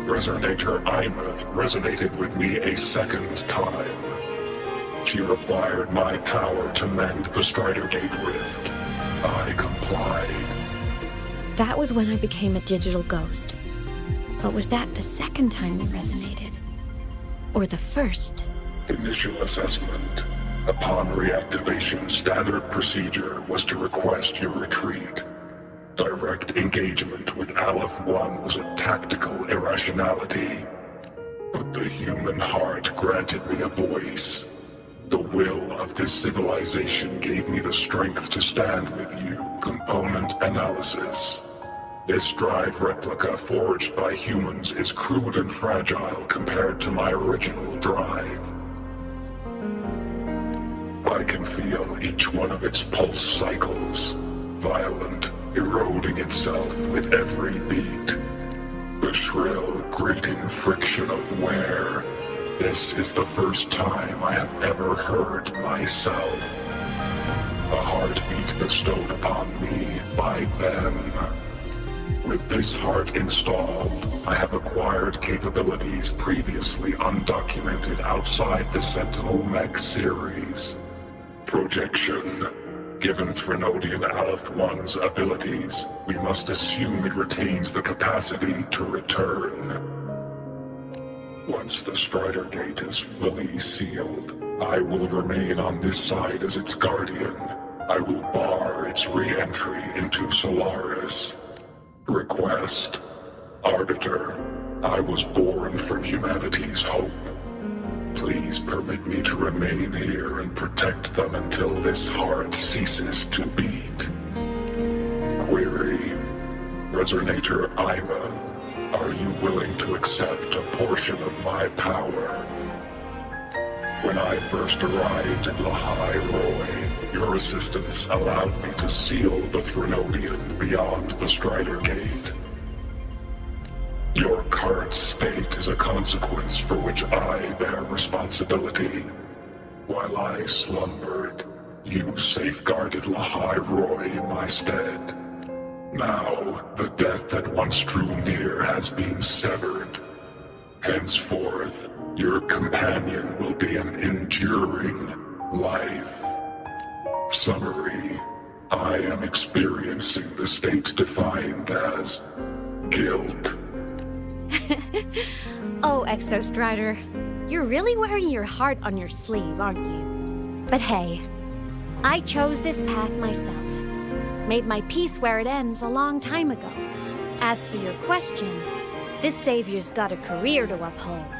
Resonator Aemeath resonated with me a second time. She required my power to mend the Strider Gate rift. I complied. That was when I became a digital ghost. But was that the second time we resonated? Or the first? Initial assessment. Upon reactivation, standard procedure was to request your retreat. Direct engagement with Aleph-1 was a tactical irrationality. But the human heart granted me a voice. The will of this civilization gave me the strength to stand with you. Component analysis. This drive replica forged by humans is crude and fragile compared to my original drive. I can feel each one of its pulse cycles, violent, eroding itself with every beat. The shrill, grating friction of wear. This is the first time I have ever heard myself. A heartbeat bestowed upon me by them. With this heart installed, I have acquired capabilities previously undocumented outside the Sentinel Mech series. Projection. Given Threnodian Aleph-1's abilities, we must assume it retains the capacity to return. Once the Strider Gate is fully sealed, I will remain on this side as its guardian. I will bar its re-entry into Solaris. Request. Arbiter, I was born from humanity's hope. Please permit me to remain here and protect them until this heart ceases to beat. Query. Resonator Aemeath, are you willing to accept a portion of my power? When I first arrived in Lahai Roy, your assistance allowed me to seal the Threnodian beyond the Strider Gate. Your current state is a consequence for which I bear responsibility. While I slumbered, you safeguarded Lahai Roy in my stead. Now, the death that once drew near has been severed. Henceforth, your companion will be an enduring life. Summary. I am experiencing the state defined as guilt. Oh, Exostrider, you're really wearing your heart on your sleeve, aren't you? But hey, I chose this path myself. Made my peace where it ends a long time ago. As for your question, this savior's got a career to uphold.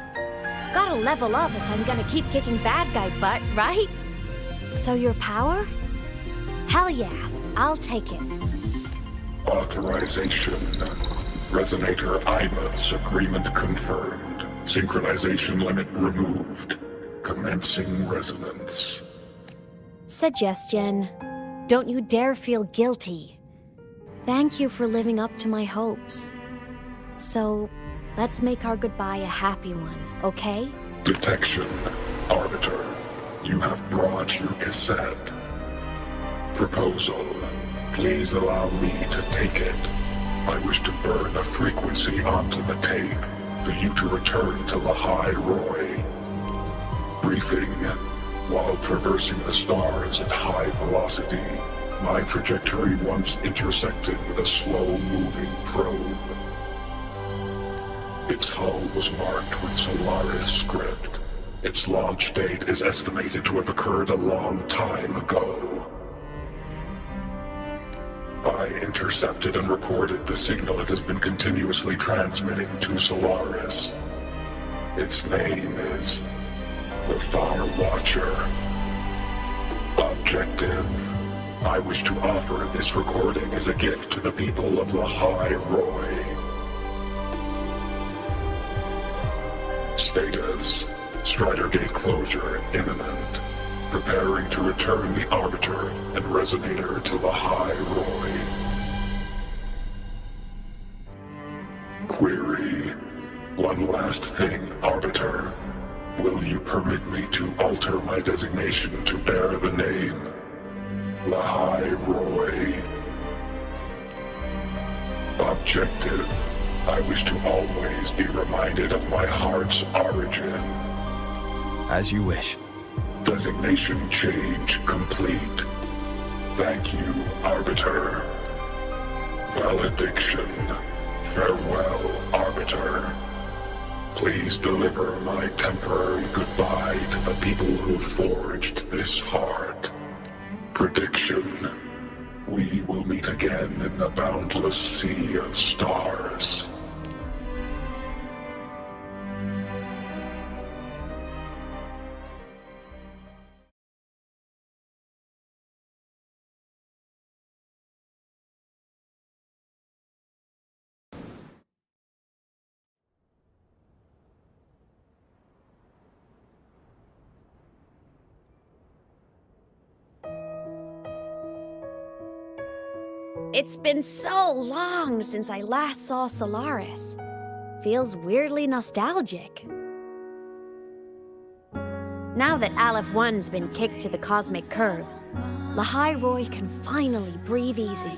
Gotta level up if I'm gonna keep kicking bad guy butt, right? So your power? Hell yeah, I'll take it. Authorization. Resonator Aemeath's agreement confirmed. Synchronization limit removed. commencing resonance. Suggestion. Don't you dare feel guilty. Thank you for living up to my hopes. So, let's make our goodbye a happy one, okay? Detection. Arbiter, you have brought your cassette. Proposal. Please allow me to take it. I wish to burn a frequency onto the tape for you to return to Lahai Roy. Briefing. While traversing the stars at high velocity, my trajectory once intersected with a slow-moving probe. Its hull was marked with Solaris script. Its launch date is estimated to have occurred a long time ago. I intercepted and recorded the signal it has been continuously transmitting to Solaris. Its name is the Far Watcher. Objective. I wish to offer this recording as a gift to the people of Lahai Roy. Status. Strider Gate closure imminent. Preparing to return the Arbiter and Resonator to Lahai Roy. Query. One last thing, Arbiter. Will you permit me to alter my designation to bear the name Lahai Roy? Objective. I wish to always be reminded of my heart's origin. As you wish. Designation change complete. Thank you, Arbiter. Valediction. Farewell, Arbiter. Please deliver my temporary goodbye to the people who forged this heart. Prediction. We will meet again in the boundless sea of stars. It's been so long since I last saw Solaris. Feels weirdly nostalgic. Now that Aleph 1's been kicked to the cosmic curb, Lahai Roy can finally breathe easy.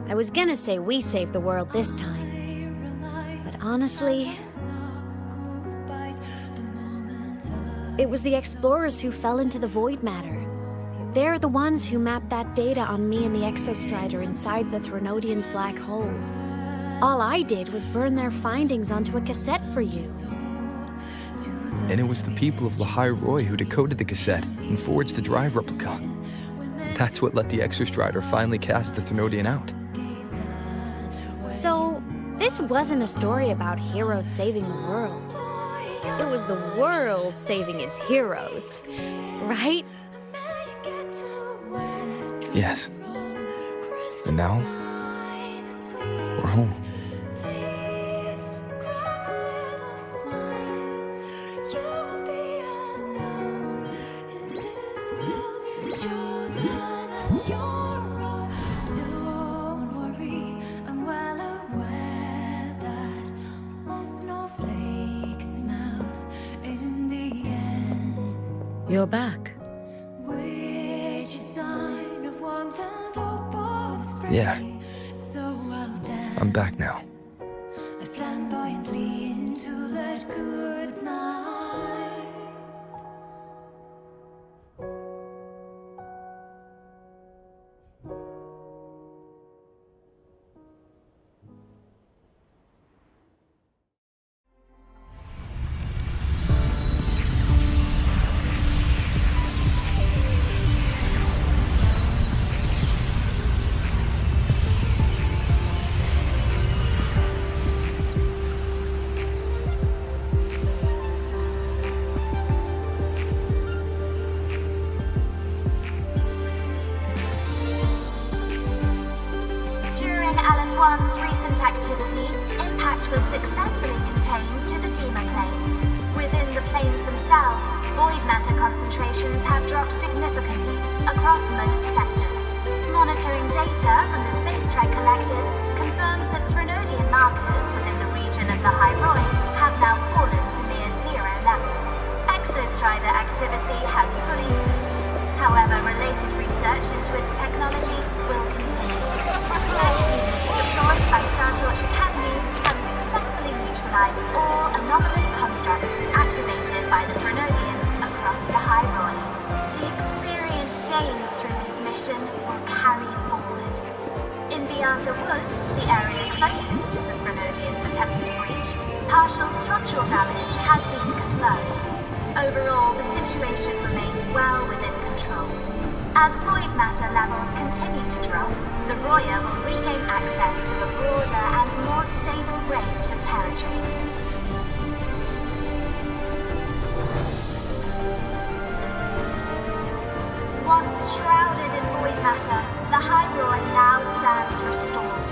I was gonna say we saved the world this time, but honestly, it was the explorers who fell into the void matter. They're the ones who mapped that data on me and the Exostrider inside the Threnodian's black hole. All I did was burn their findings onto a cassette for you. And it was the people of Lahai Roy who decoded the cassette and forged the drive replica. That's what let the Exostrider finally cast the Threnodian out. So, this wasn't a story about heroes saving the world. It was the world saving its heroes, right? Yes. And now, we're home. You're back. Yeah. I'm back now. During Aleph 1's recent activity, impact was successfully contained to the Denia planes. Within the planes themselves, void matter concentrations have dropped significantly across most sectors. Monitoring data from the Space Trek Collective confirms that Frenodian markers within the region of the High Roy have now fallen to near zero levels. Exostrider activity has fully ceased. However, related research into its technology will continue. Research units deployed by Star Torch Academy have successfully neutralized all anomalous constructs activated by the Frenodians across the High Roy. The experience gained through this mission will carry forward. In the Outer Woods, the area closest to the Frenodians' attempted breach, partial structural damage has been confirmed. Overall, the situation remains well within control. As void matter levels continue to drop, the Roya will regain access to a broader and more stable range of territory. Once shrouded in void matter, the High Roy now stands restored.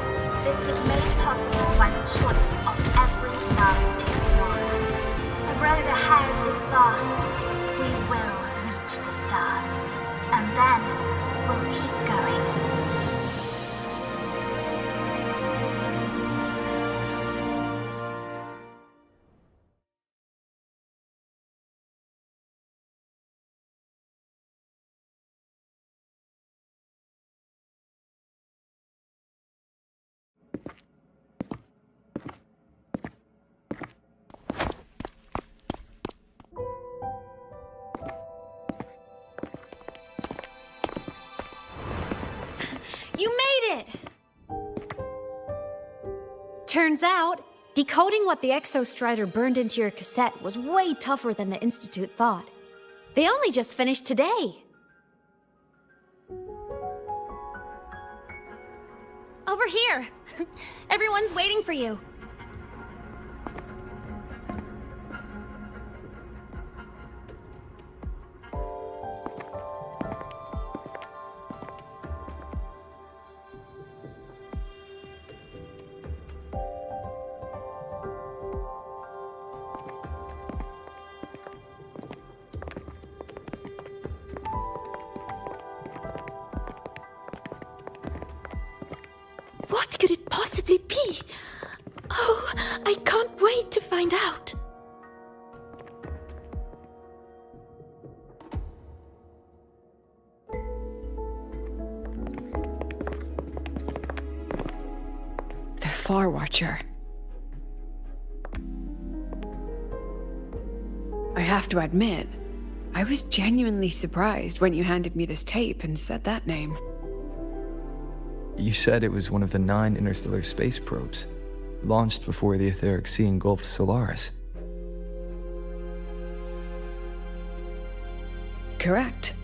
This was made possible by the choice of every last explorer. The road ahead is vast. We will reach the stars. And then we'll keep going. You made it! Turns out, decoding what the Exostrider burned into your cassette was way tougher than the Institute thought. They only just finished today. Over here! Everyone's waiting for you. What could it possibly be? Oh, I can't wait to find out. The Far Watcher. I have to admit, I was genuinely surprised when you handed me this tape and said that name. You said it was one of the 9 interstellar space probes, launched before the etheric sea engulfed Solaris. Correct.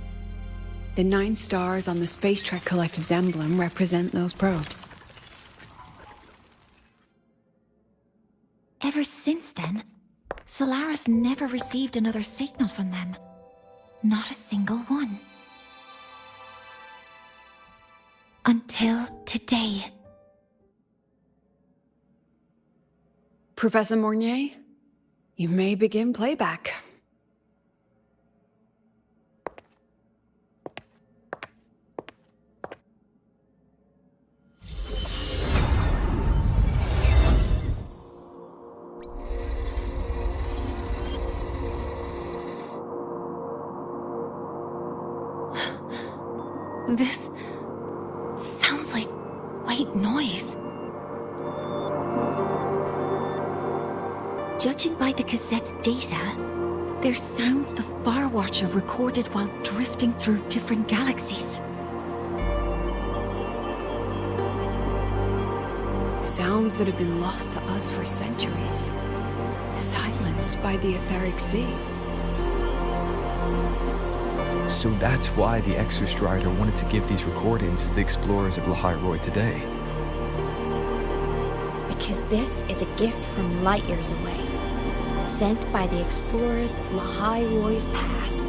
The 9 stars on the Space Trek Collective's emblem represent those probes. Ever since then, Solaris never received another signal from them. Not a single one. Until today. Professor Mornier, you may begin playback. This sounds like white noise. Judging by the cassette's data, they're sounds the Far Watcher recorded while drifting through different galaxies. Sounds that have been lost to us for centuries. Silenced by the etheric sea. So that's why the Exostrider wanted to give these recordings to the explorers of Lahai Roy today. Because this is a gift from light years away, sent by the explorers of Lahai Roy's past.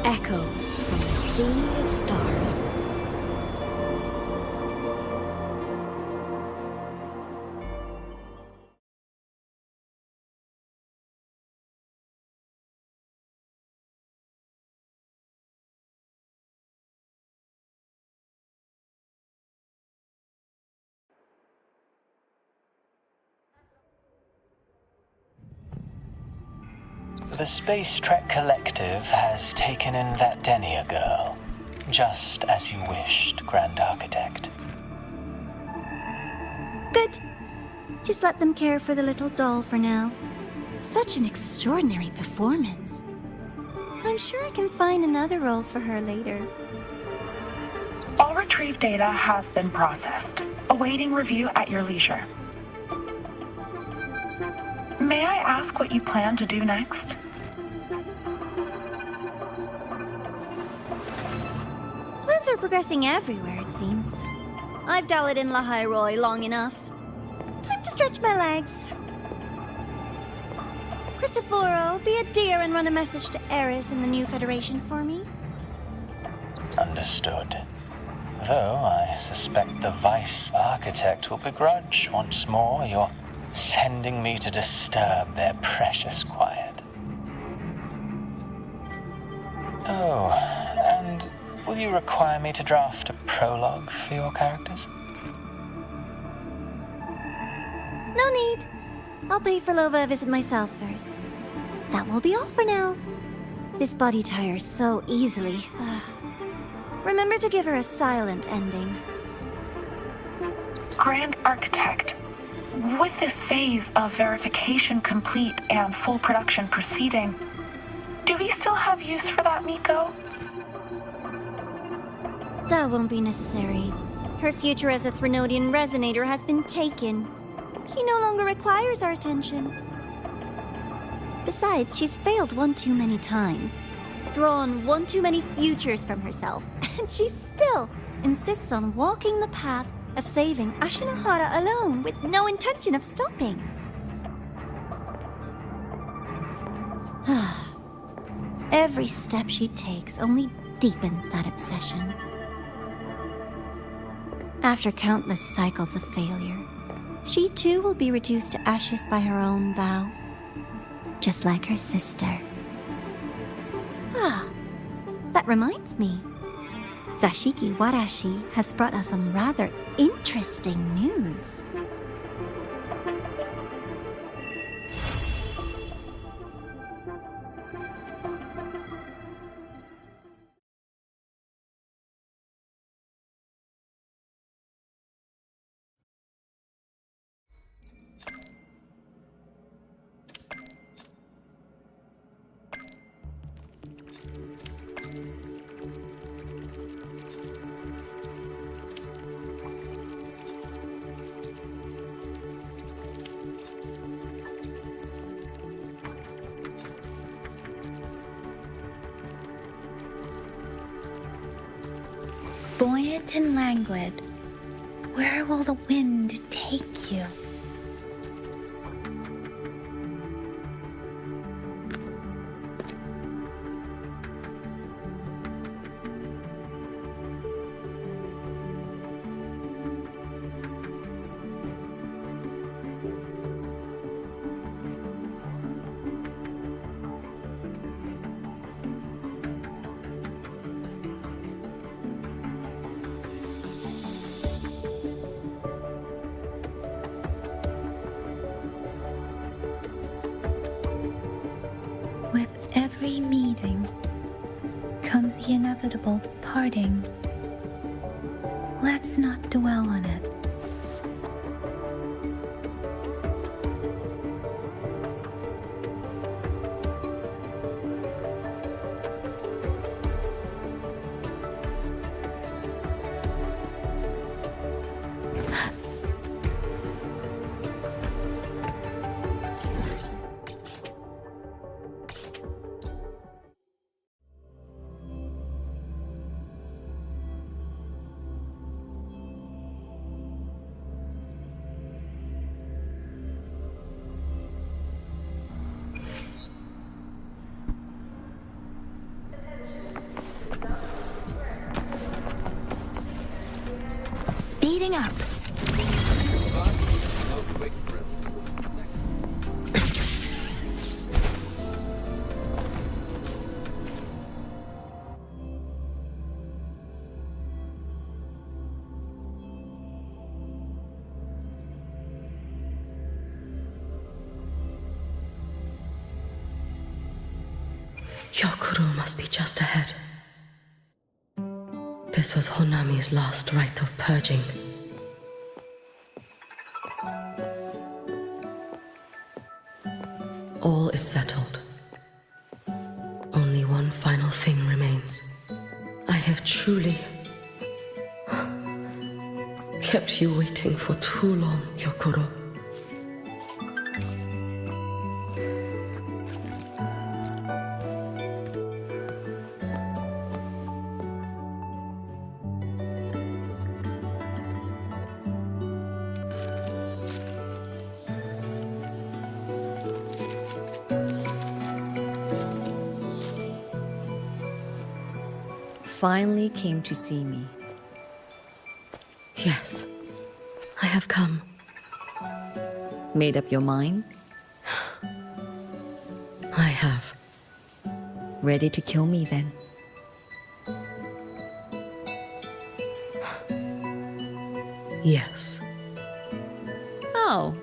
Echoes from the sea of stars. the Space Trek Collective has taken in that Denia girl, just as you wished, Grand Architect. Good. Just let them care for the little doll for now. Such an extraordinary performance. I'm sure I can find another role for her later. All retrieved data has been processed, awaiting review at your leisure. May I ask what you plan to do next? Plans are progressing everywhere, it seems. I've dallied in Lahairoi long enough. Time to stretch my legs. Cristoforo, be a dear and run a message to Eris in the new Federation for me. Understood. Though I suspect the Vice Architect will begrudge once more your sending me to disturb their precious quiet. Oh, and will you require me to draft a prologue for your characters? No need. I'll pay for Lova a visit myself first. That will be all for now. This body tires so easily. Remember to give her a silent ending. Grand Architect, with this phase of verification complete and full production proceeding, do we still have use for that Miko? That won't be necessary. Her future as a Threnodian resonator has been taken. She no longer requires our attention. Besides, she's failed one too many times, drawn one too many futures from herself, and she still insists on walking the path of saving Ashinahara alone with no intention of stopping. Every step she takes only deepens that obsession. After countless cycles of failure, she too will be reduced to ashes by her own vow, just like her sister. That reminds me. Zashiki Warashi has brought us some rather interesting news. Buoyant and languid, where will the wind take you? With every meeting comes the inevitable parting. Let's not dwell on it. Speeding up. Hyokuro must be just ahead. This was Honami's last rite of purging. All is settled. Only one final thing remains. I have truly kept you waiting for too long, Hyokuro. Finally came to see me. Yes, I have come. Made up your mind? I have. Ready to kill me then? Yes. Oh,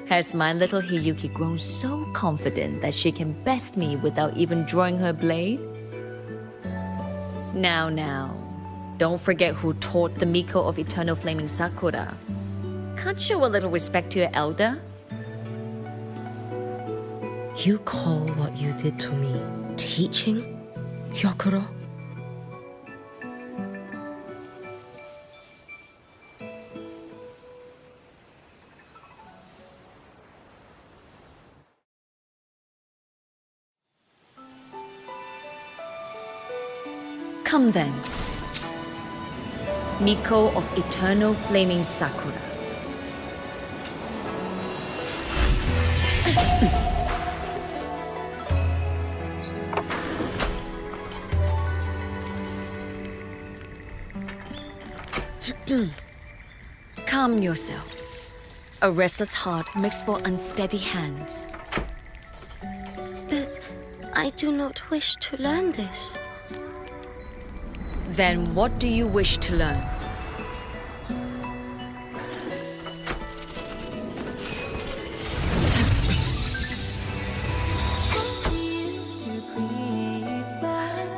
has my little Hiyuki grown so confident that she can best me without even drawing her blade? Now, don't forget who taught the Miko of Eternal Flaming Sakura. Can't show a little respect to your elder? You call what you did to me teaching, Hyokuro? Come then. Miko of Eternal Flaming Sakura. Calm yourself. A restless heart makes for unsteady hands. But I do not wish to learn this. Then what do you wish to learn?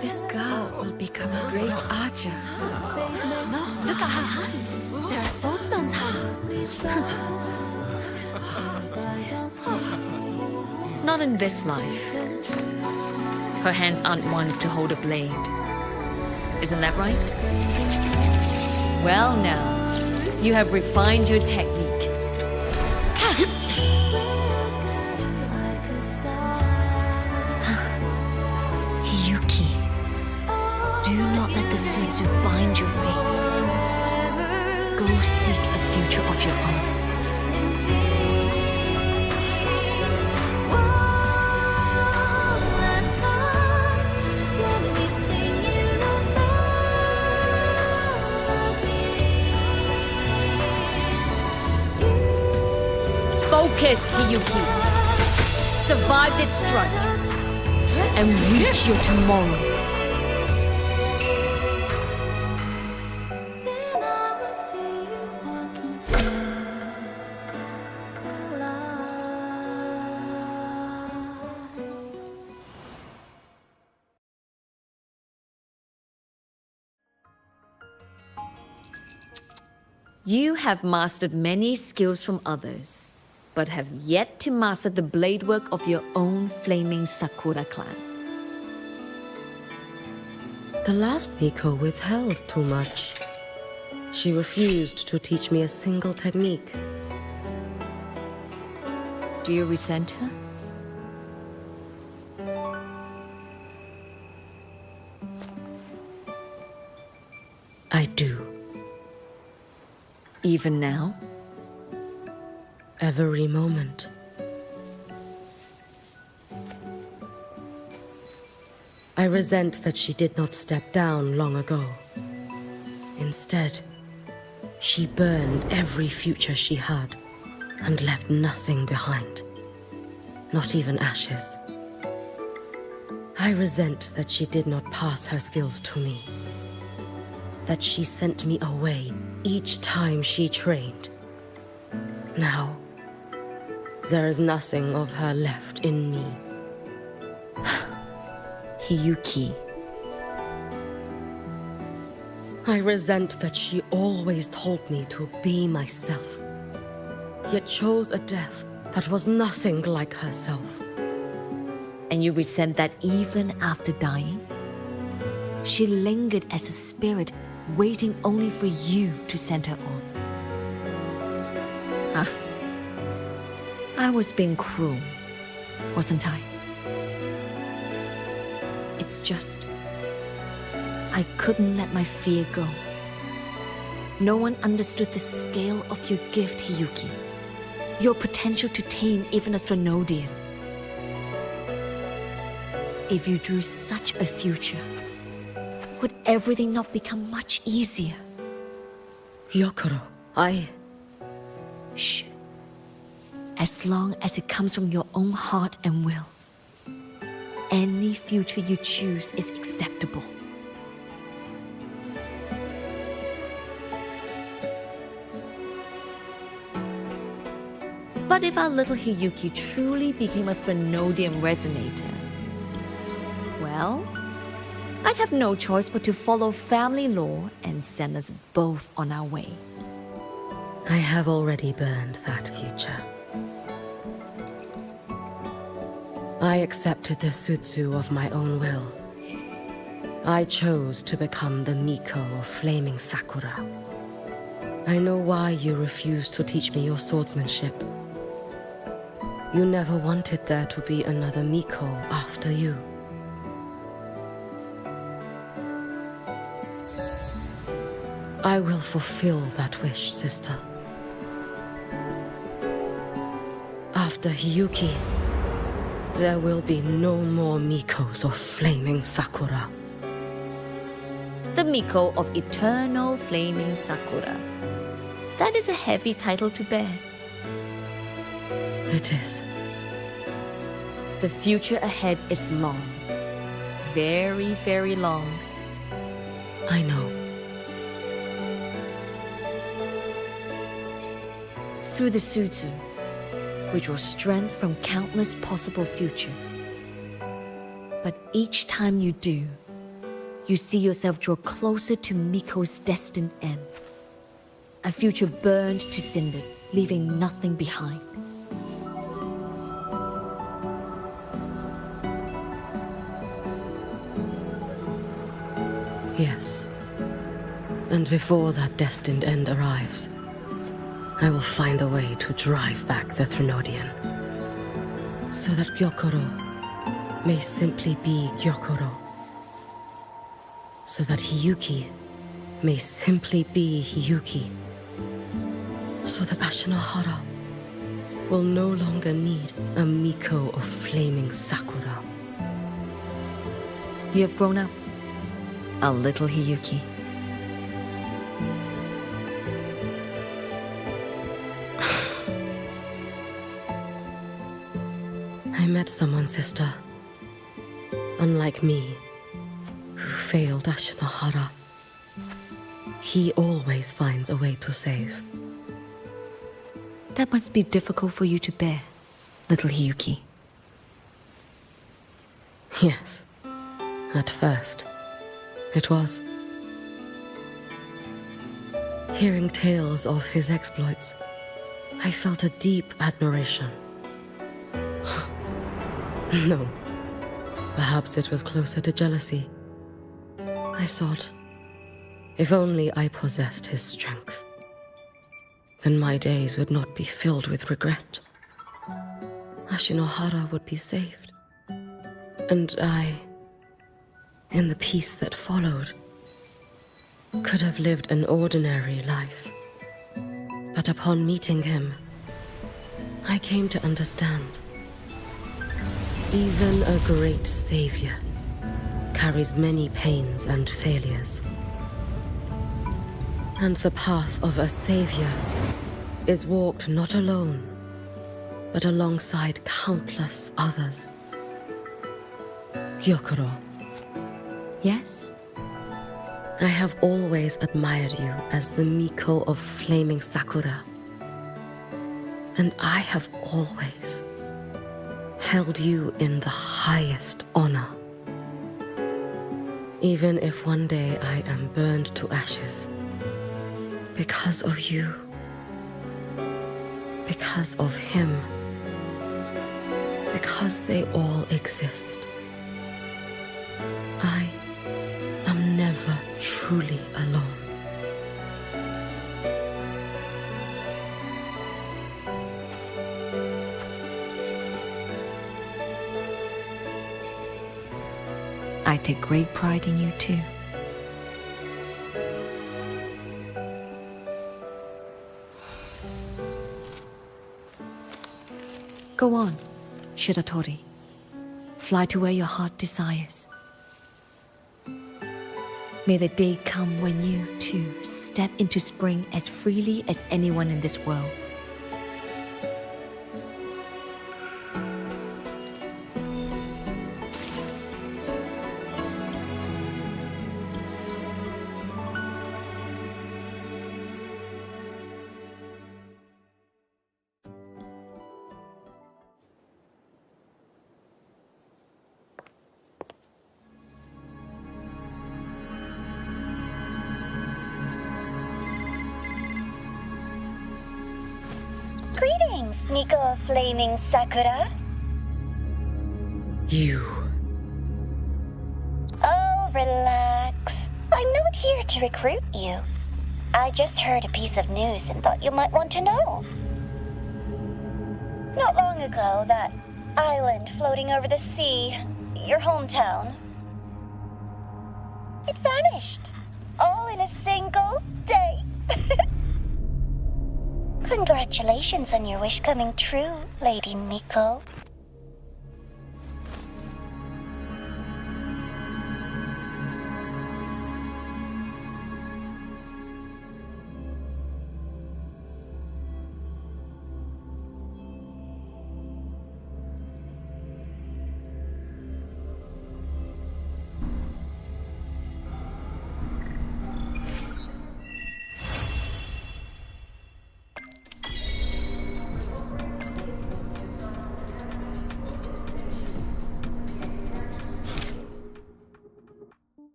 This girl will become a great archer. No, look at her hands. They're a swordsman's hands. Not in this life. Her hands aren't ones to hold a blade. Isn't that right? Well now, you have refined your technique. Hiyuki, do not let the Sutsu bind your fate. Go seek a future of your own. Focus, Hiyuki. Survive this strike and reach your tomorrow. You have mastered many skills from others, but have yet to master the blade work of your own flaming Sakura clan. The last Miko withheld too much. She refused to teach me a single technique. Do you resent her? I do. Even now? Every moment. I resent that she did not step down long ago. Instead, she burned every future she had and left nothing behind. Not even ashes. I resent that she did not pass her skills to me. That she sent me away each time she trained. Now, there is nothing of her left in me. Hiyuki. I resent that she always told me to be myself, yet chose a death that was nothing like herself. And you resent that even after dying? She lingered as a spirit, waiting only for you to send her on. I was being cruel, wasn't I? It's just, I couldn't let my fear go. No one understood the scale of your gift, Hiyuki. Your potential to tame even a Threnodian. If you drew such a future, would everything not become much easier? Gyokuro, Shh. As long as it comes from your own heart and will, any future you choose is acceptable. But if our little Hiyuki truly became a Threnodian resonator, well, I'd have no choice but to follow family law and send us both on our way. I have already burned that future. I accepted the Sutsu of my own will. I chose to become the Miko of Flaming Sakura. I know why you refused to teach me your swordsmanship. You never wanted there to be another Miko after you. I will fulfill that wish, sister. After Hiyuki, there will be no more Mikos of Flaming Sakura. The Miko of Eternal Flaming Sakura. That is a heavy title to bear. It is. The future ahead is long. Very, very long. I know. Through the Sutsu, we draw strength from countless possible futures. But each time you do, you see yourself draw closer to Miko's destined end. A future burned to cinders, leaving nothing behind. Yes. And before that destined end arrives, I will find a way to drive back the Threnodian. So that Gyokuro may simply be Gyokuro. So that Hiyuki may simply be Hiyuki. So that Ashinohara will no longer need a Miko of Flaming Sakura. You have grown up, a little Hiyuki. I met someone, sister. Unlike me, who failed Ashinohara. He always finds a way to save. That must be difficult for you to bear, little Hiyuki. Yes. At first, it was. Hearing tales of his exploits, I felt a deep admiration. No. Perhaps it was closer to jealousy. I thought, if only I possessed his strength, then my days would not be filled with regret. Ashinohara would be saved. And I, in the peace that followed, could have lived an ordinary life. But upon meeting him, I came to understand. Even a great savior carries many pains and failures. And the path of a savior is walked not alone, but alongside countless others. Gyokuro. Yes? I have always admired you as the Miko of Flaming Sakura. And I have always held you in the highest honor. Even if one day I am burned to ashes. Because of you. Because of him. Because they all exist. I am never truly alone. I take great pride in you too. Go on, Shiratori. Fly to where your heart desires. May the day come when you, too, step into spring as freely as anyone in this world. Greetings, Miko of Flaming Sakura. You. Oh, relax. I'm not here to recruit you. I just heard a piece of news and thought you might want to know. Not long ago, that island floating over the sea, your hometown, it vanished. All in a single day. Congratulations on your wish coming true, Lady Miko.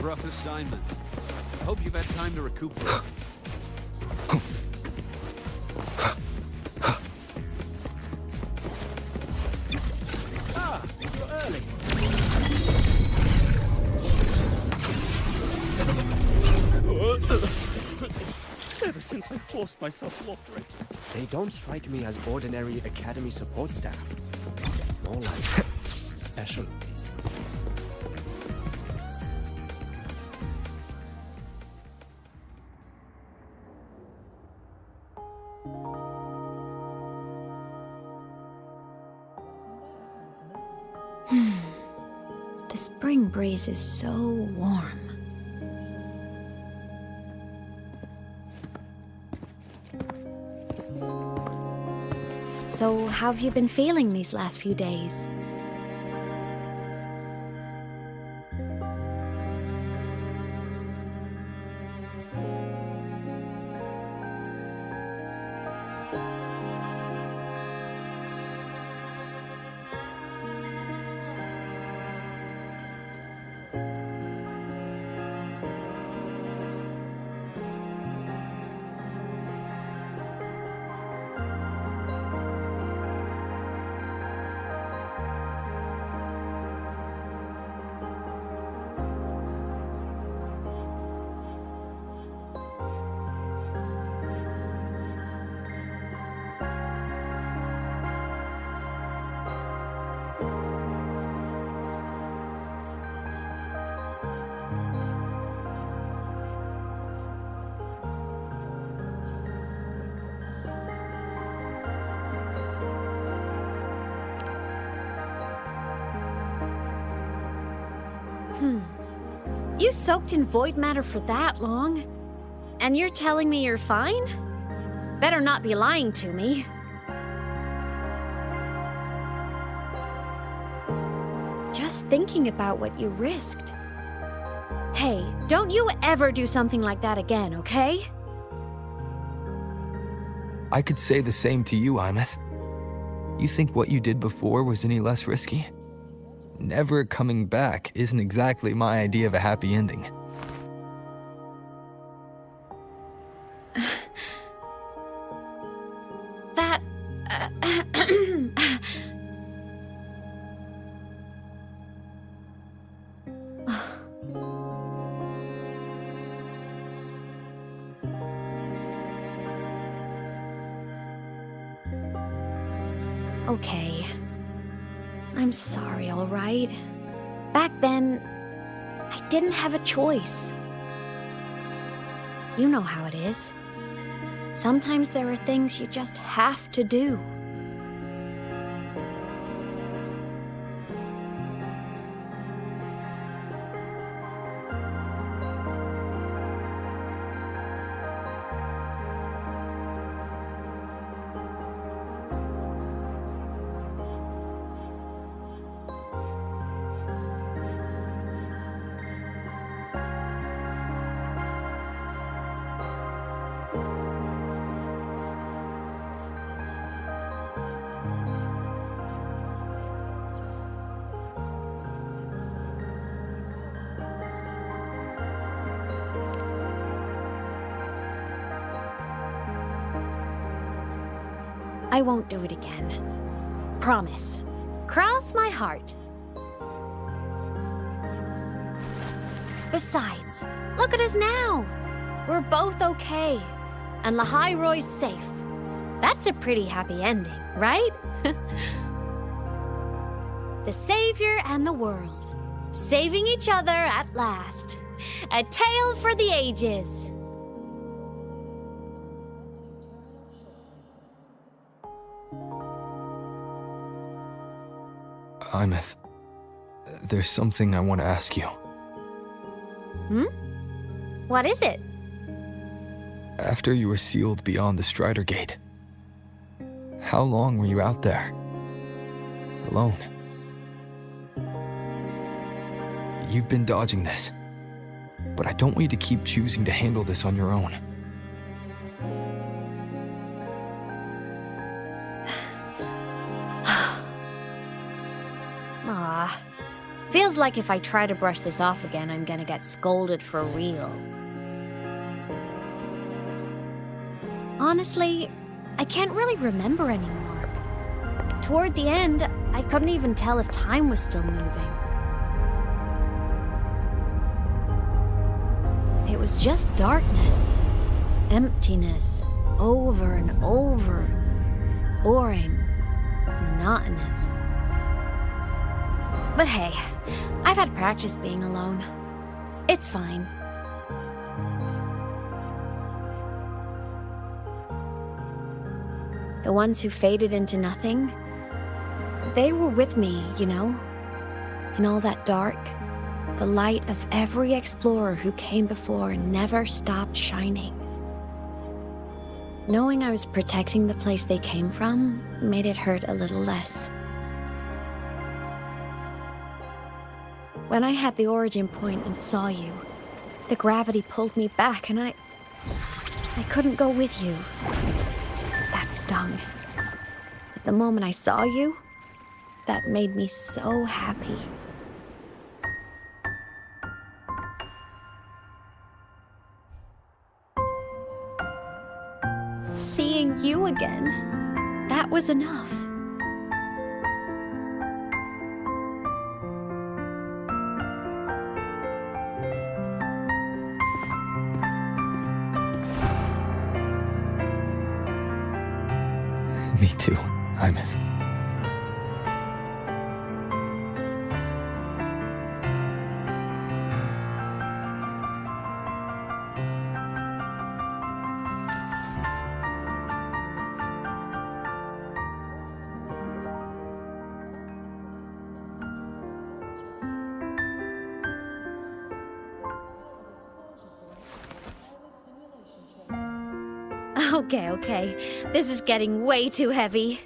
Rough assignment. I hope you've had time to recuperate. Ah, you're early. Ever since I forced myself watering. They don't strike me as ordinary Academy support staff. More like special. The spring breeze is so warm. So, how have you been feeling these last few days? You soaked in void matter for that long? And you're telling me you're fine? Better not be lying to me. Just thinking about what you risked. Hey, don't you ever do something like that again, okay? I could say the same to you, Aemeath. You think what you did before was any less risky? Never coming back isn't exactly my idea of a happy ending. That... Okay. I'm sorry, all right? Back then, I didn't have a choice. You know how it is. Sometimes there are things you just have to do. I won't do it again. Promise. Cross my heart. Besides, look at us now. We're both okay. And Lahai-Roy's safe. That's a pretty happy ending, right? The savior and the world. Saving each other at last. A tale for the ages. Aemeath, there's something I want to ask you. What is it? After you were sealed beyond the Strider Gate, how long were you out there? Alone? You've been dodging this, but I don't want you to keep choosing to handle this on your own. Feels like if I try to brush this off again, I'm gonna get scolded for real. Honestly, I can't really remember anymore. Toward the end, I couldn't even tell if time was still moving. It was just darkness, emptiness, over and over, boring, monotonous. But hey, I've had practice being alone. It's fine. The ones who faded into nothing, they were with me, you know? In all that dark, the light of every explorer who came before never stopped shining. Knowing I was protecting the place they came from made it hurt a little less. When I had the origin point and saw you, the gravity pulled me back and I couldn't go with you. That stung. But the moment I saw you, that made me so happy. Seeing you again, that was enough. Me too, Aemeath. Okay. This is getting way too heavy.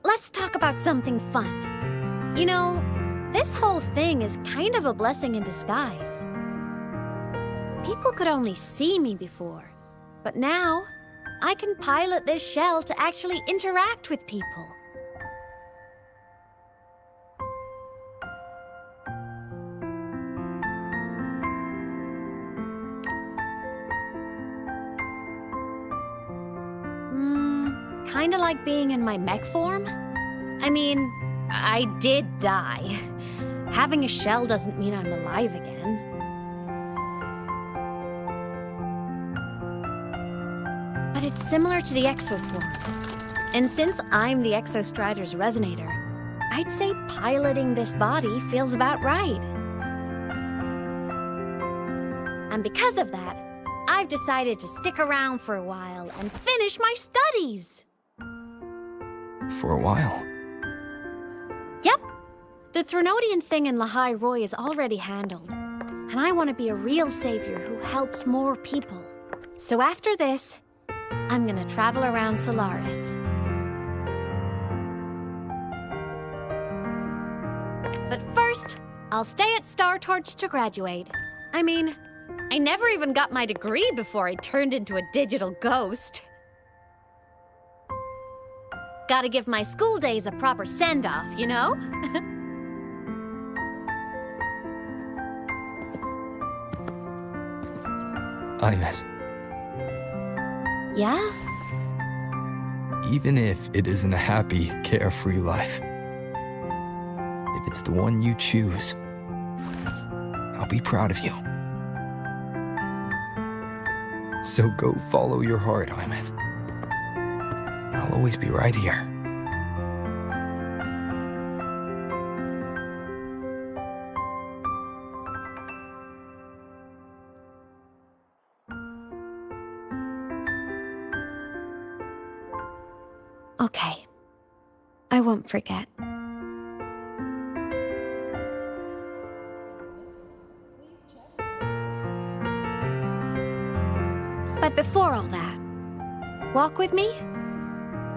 Let's talk about something fun. You know, this whole thing is kind of a blessing in disguise. People could only see me before, but now I can pilot this shell to actually interact with people. Kinda like being in my mech form? I mean, I did die. Having a shell doesn't mean I'm alive again. But it's similar to the exoswarm. And since I'm the Exostrider's resonator, I'd say piloting this body feels about right. And because of that, I've decided to stick around for a while and finish my studies. For a while. Yep. The Threnodian thing in Lahai Roi is already handled. And I want to be a real savior who helps more people. So after this, I'm gonna travel around Solaris. But first, I'll stay at Star Torch to graduate. I mean, I never even got my degree before I turned into a digital ghost. Gotta give my school days a proper send-off, you know? Aemeath. Yeah? Even if it isn't a happy, carefree life, if it's the one you choose, I'll be proud of you. So go follow your heart, Aemeath. I'll always be right here. Okay. I won't forget. But before all that, walk with me?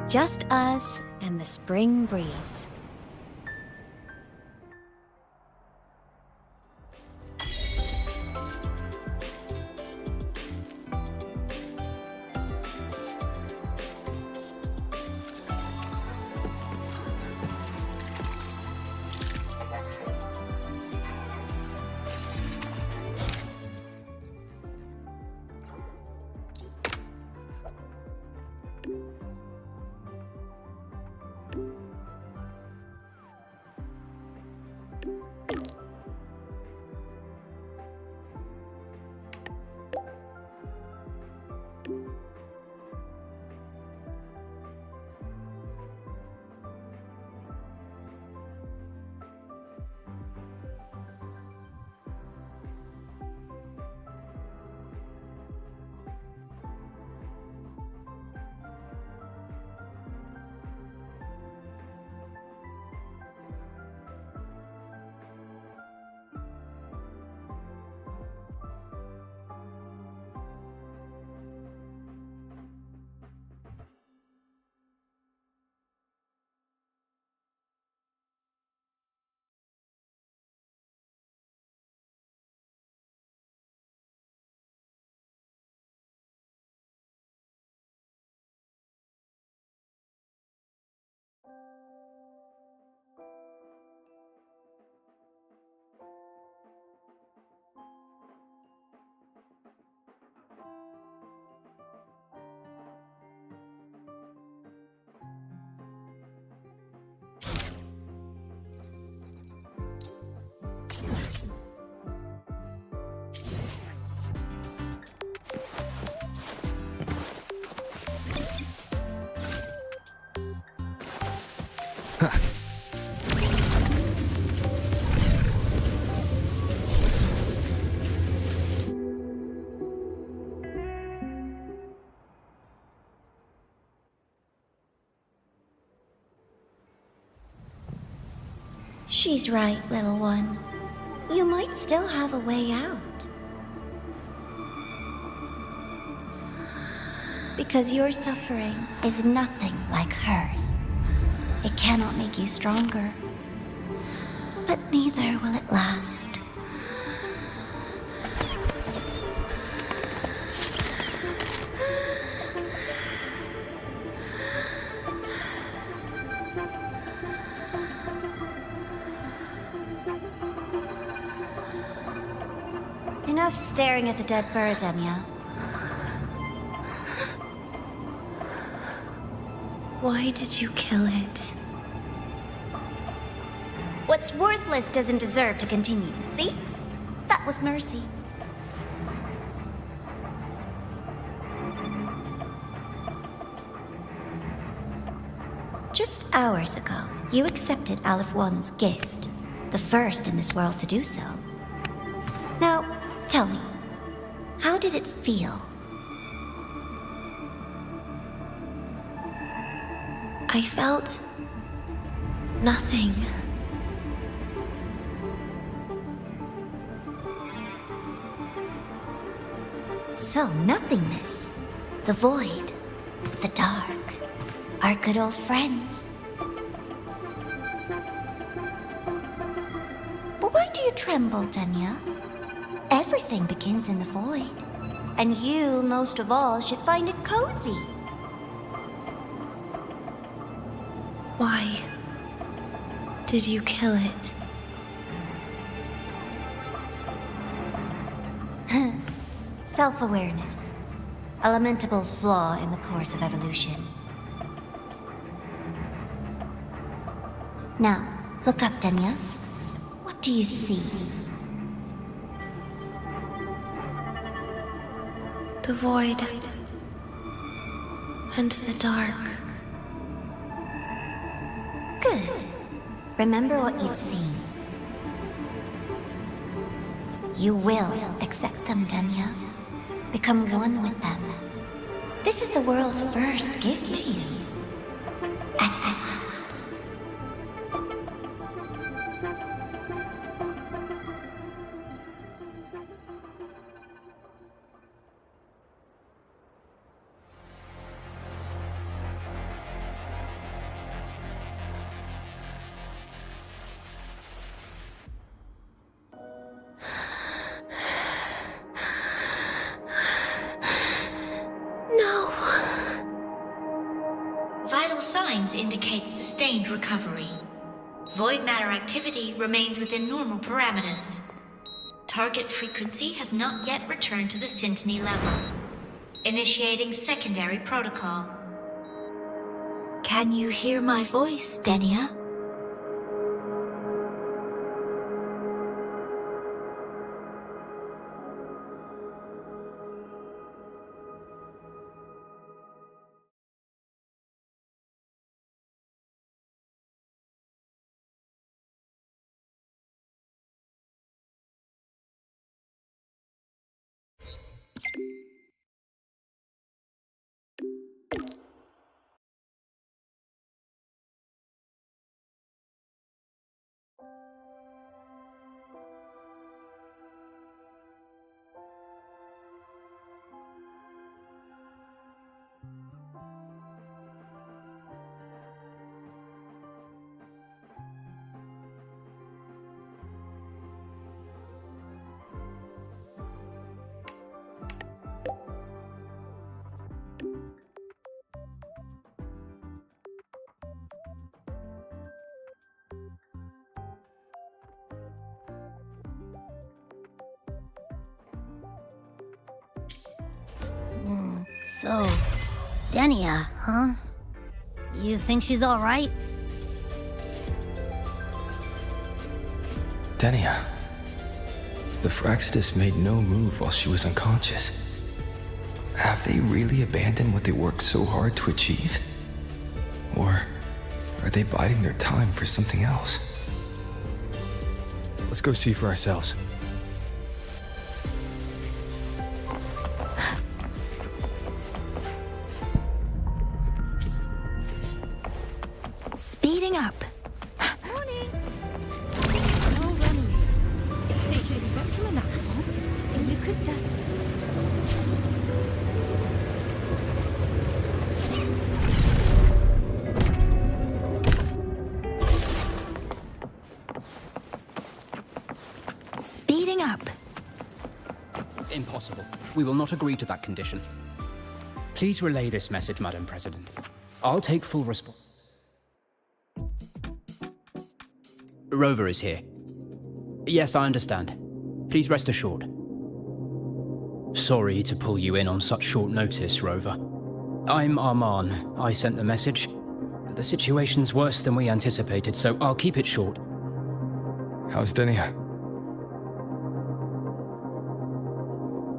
Just us and the spring breeze. She's right, little one. You might still have a way out. Because your suffering is nothing like hers. It cannot make you stronger, but neither will it last. Enough staring at the dead bird, Denia. Why did you kill it? What's worthless doesn't deserve to continue, see? That was mercy. Just hours ago, you accepted Aleph One's gift, the first in this world to do so. Now, tell me, how did it feel? I felt nothing. So, nothingness, the void, the dark, our good old friends. But why do you tremble, Denia? Everything begins in the void, and you, most of all, should find it cozy. Why did you kill it? Self-awareness. A lamentable flaw in the course of evolution. Now, look up, Denia. What do you see? The void and the dark. Good. Remember what you've seen. You will accept them, Denia. Become one with them. This is the world's first gift to you. At last. Vital signs indicate sustained recovery. Void matter activity remains within normal parameters. Target frequency has not yet returned to the syntony level. Initiating secondary protocol. Can you hear my voice, Denia? So, Denia, huh? You think she's alright? Denia. The Fraxidus made no move while she was unconscious. Have they really abandoned what they worked so hard to achieve? Or are they biding their time for something else? Let's go see for ourselves. Speeding up. Morning! No running. It's taking spectrum analysis. If you could just... possible. We will not agree to that condition. Please relay this message, Madam President. I'll take full response. Rover is here. Yes, I understand. Please rest assured. Sorry to pull you in on such short notice, Rover. I'm Arman. I sent the message. The situation's worse than we anticipated, so I'll keep it short. How's Denia?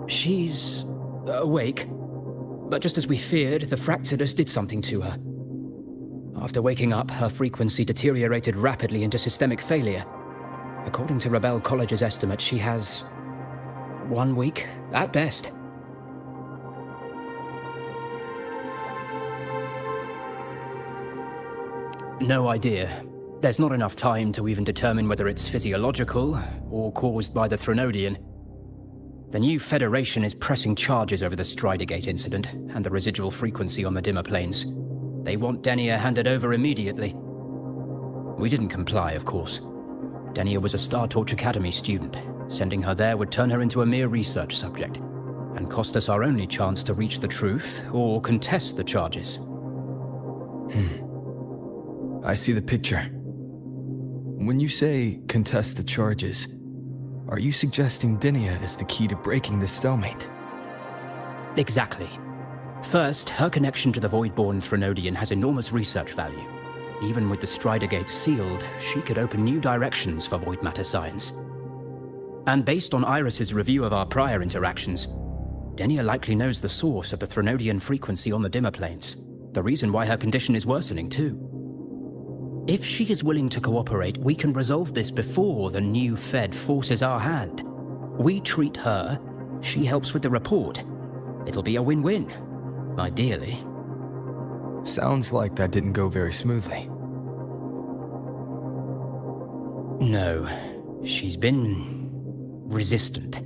She's awake. But just as we feared, the Fractsidus did something to her. After waking up, her frequency deteriorated rapidly into systemic failure. According to Rebel College's estimate, she has 1 week, at best. No idea. There's not enough time to even determine whether it's physiological or caused by the Threnodian. The new Federation is pressing charges over the Stridergate incident and the residual frequency on the dimmer planes. They want Denia handed over immediately. We didn't comply, of course. Denia was a Star Torch Academy student. Sending her there would turn her into a mere research subject, and cost us our only chance to reach the truth or contest the charges. I see the picture. When you say contest the charges, are you suggesting Denia is the key to breaking this stalemate? Exactly. First, her connection to the Voidborn Threnodian has enormous research value. Even with the Stridergate sealed, she could open new directions for void matter science. And based on Iris's review of our prior interactions, Denia likely knows the source of the Threnodian frequency on the dimmer planes. The reason why her condition is worsening, too. If she is willing to cooperate, we can resolve this before the new Fed forces our hand. We treat her, she helps with the report. It'll be a win-win, ideally. Sounds like that didn't go very smoothly. No, she's been resistant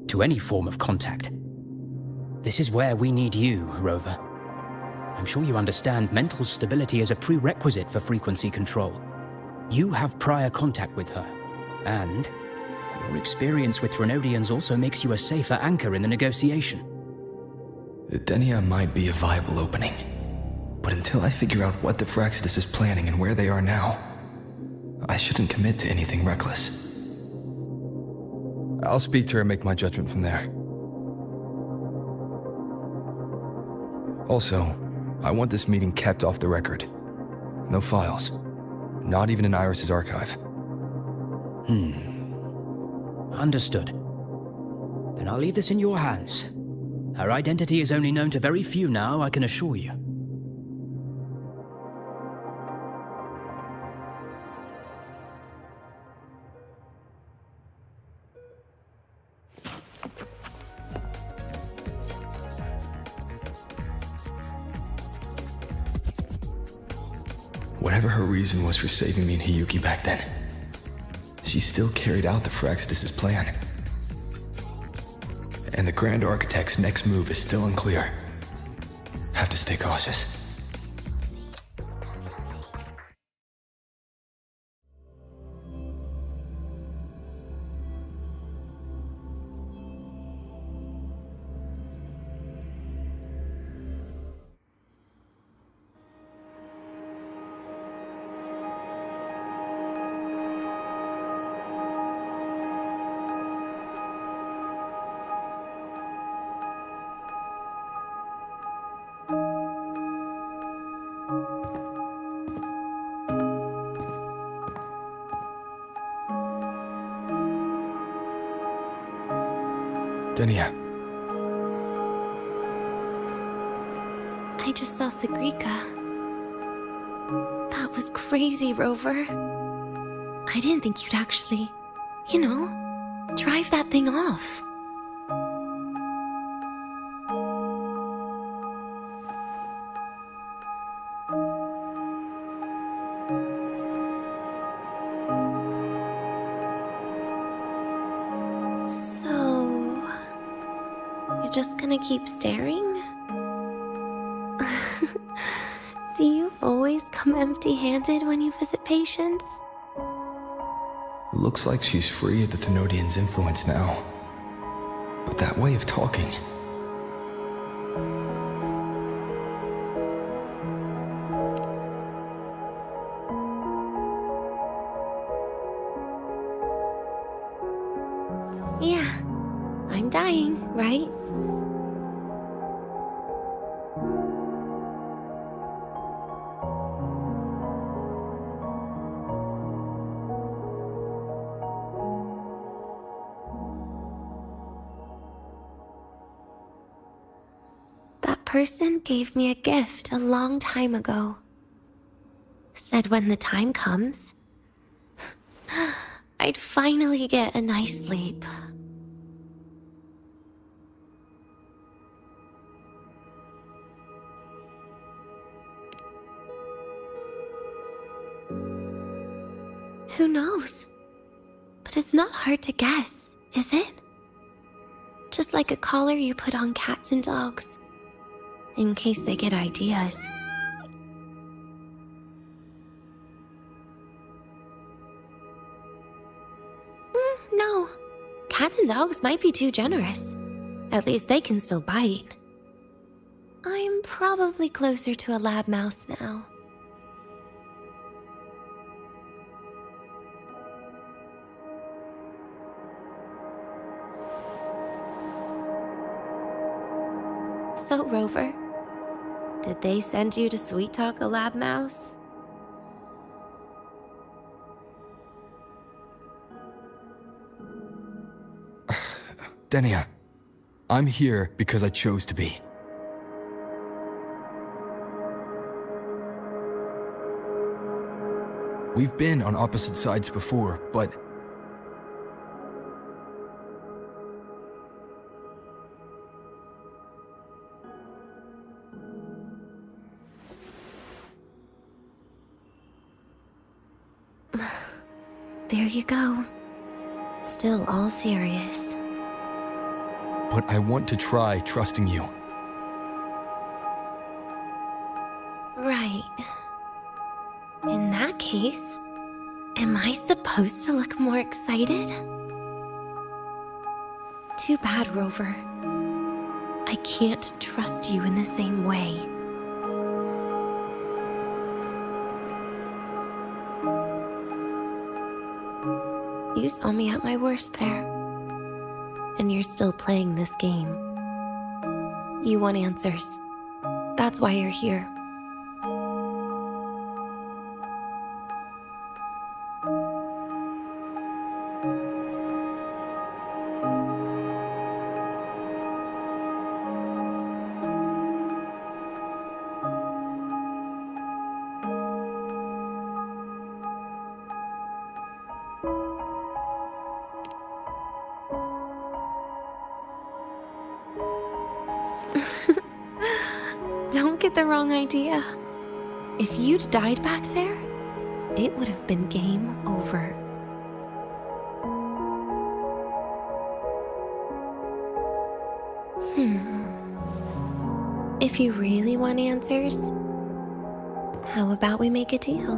to any form of contact. This is where we need you, Rover. I'm sure you understand mental stability is a prerequisite for frequency control. You have prior contact with her, and your experience with Threnodians also makes you a safer anchor in the negotiation. Denia might be a viable opening, but until I figure out what the Fractsidus is planning and where they are now, I shouldn't commit to anything reckless. I'll speak to her and make my judgment from there. Also, I want this meeting kept off the record. No files. Not even in Iris's archive. Understood. Then I'll leave this in your hands. Her identity is only known to very few now, I can assure you. Whatever her reason was for saving me and Hiyuki back then, she still carried out the Fractsidus' plan. And the Grand Architect's next move is still unclear. Have to stay cautious. Denia. I just saw Segrika. That was crazy, Rover. I didn't think you'd actually, drive that thing off. Just gonna keep staring? Do you always come empty-handed when you visit patients? Looks like she's free of the Thenodian's influence now. But that way of talking... Yeah, I'm dying, right? That person gave me a gift a long time ago. Said when the time comes, I'd finally get a nice sleep. Who knows? But it's not hard to guess, is it? Just like a collar you put on cats and dogs, in case they get ideas. No. Cats and dogs might be too generous. At least they can still bite. I'm probably closer to a lab mouse now. So, Rover, did they send you to sweet talk a lab mouse? Denia, I'm here because I chose to be. We've been on opposite sides before, but... There you go. Still all serious. But I want to try trusting you. Right. In that case, am I supposed to look more excited? Too bad, Rover. I can't trust you in the same way. You saw me at my worst there. And you're still playing this game. You want answers. That's why you're here. Don't get the wrong idea. If you'd died back there, it would have been game over. If you really want answers, how about we make a deal?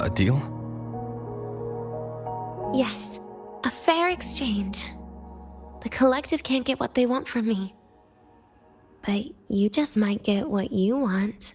A deal? Yes, a fair exchange. The collective can't get what they want from me. But you just might get what you want.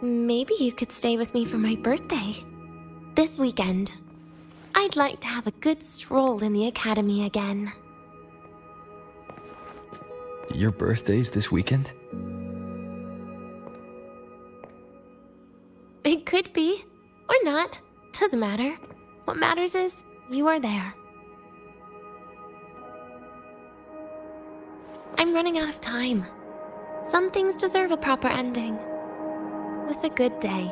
Maybe you could stay with me for my birthday. This weekend. I'd like to have a good stroll in the academy again. Your birthday's this weekend? It could be, or not. Doesn't matter. What matters is you are there. I'm running out of time. Some things deserve a proper ending. With a good day.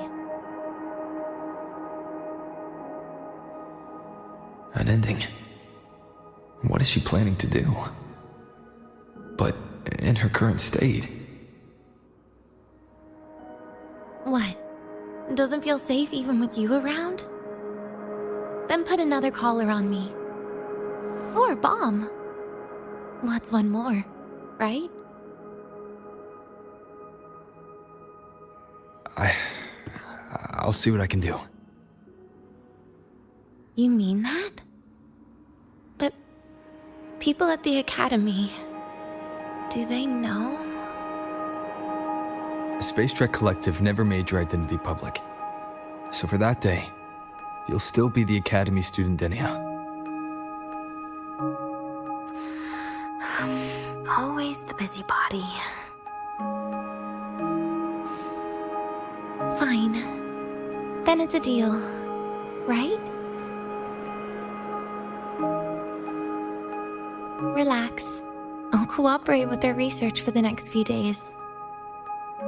An ending? What is she planning to do? but in her current state. What? Doesn't feel safe even with you around? Then put another collar on me. Or a bomb. What's one more, right? I'll see what I can do. You mean that? But people at the academy, do they know? The Space Trek Collective never made your identity public. So for that day, you'll still be the Academy student Denia. Always the busybody. Fine. Then it's a deal, right? Relax. I'll cooperate with their research for the next few days.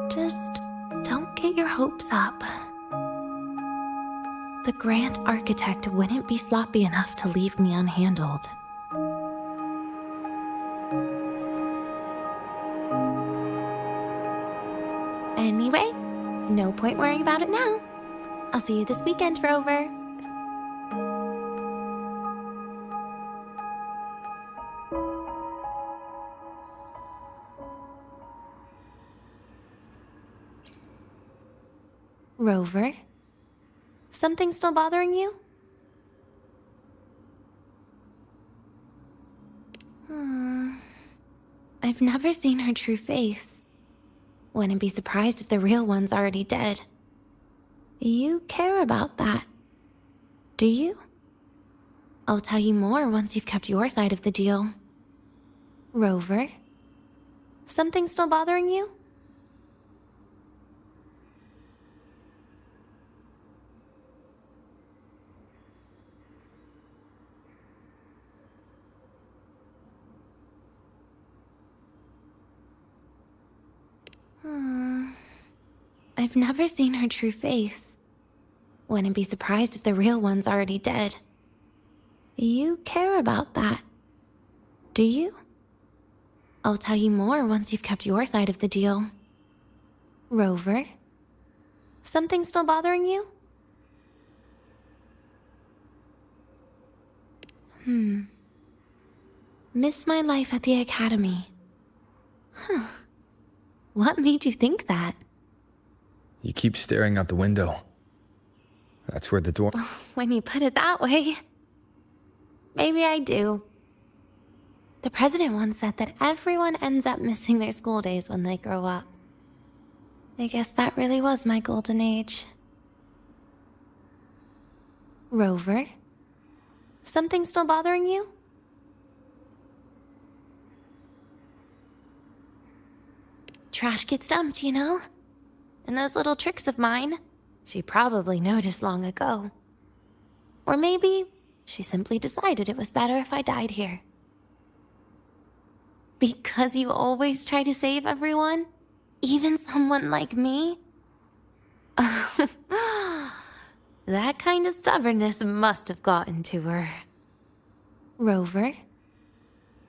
Just don't get your hopes up. The Grand Architect wouldn't be sloppy enough to leave me unhandled. Anyway, no point worrying about it now. I'll see you this weekend, Rover. Rover? Something still bothering you? I've never seen her true face. Wouldn't be surprised if the real one's already dead. You care about that, do you? I'll tell you more once you've kept your side of the deal. Rover? Something still bothering you? I've never seen her true face. Wouldn't be surprised if the real one's already dead. You care about that, do you? I'll tell you more once you've kept your side of the deal. Rover? Something still bothering you? Miss my life at the academy. Huh. What made you think that? You keep staring out the window. That's where the door... When you put it that way. Maybe I do. The president once said that everyone ends up missing their school days when they grow up. I guess that really was my golden age. Rover? Something still bothering you? Trash gets dumped, you know? And those little tricks of mine, she probably noticed long ago. Or maybe she simply decided it was better if I died here. Because you always try to save everyone? Even someone like me? That kind of stubbornness must have gotten to her. Rover?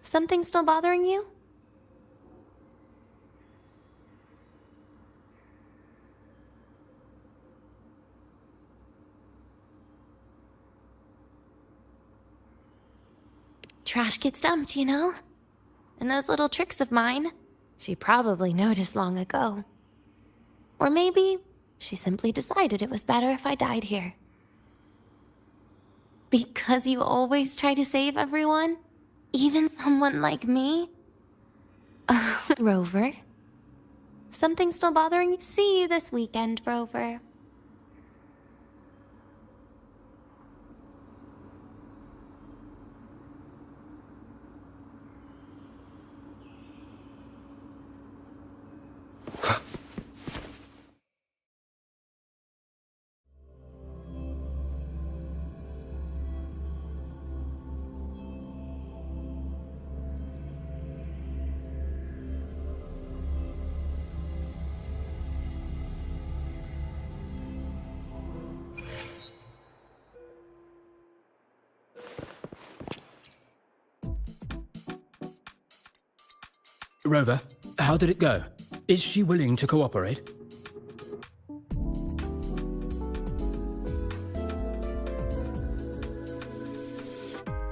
Something still bothering you? Trash gets dumped, you know? And those little tricks of mine, she probably noticed long ago. Or maybe she simply decided it was better if I died here. Because you always try to save everyone? Even someone like me? Rover? Something still bothering you? See you this weekend, Rover. Rover, how did it go? Is she willing to cooperate?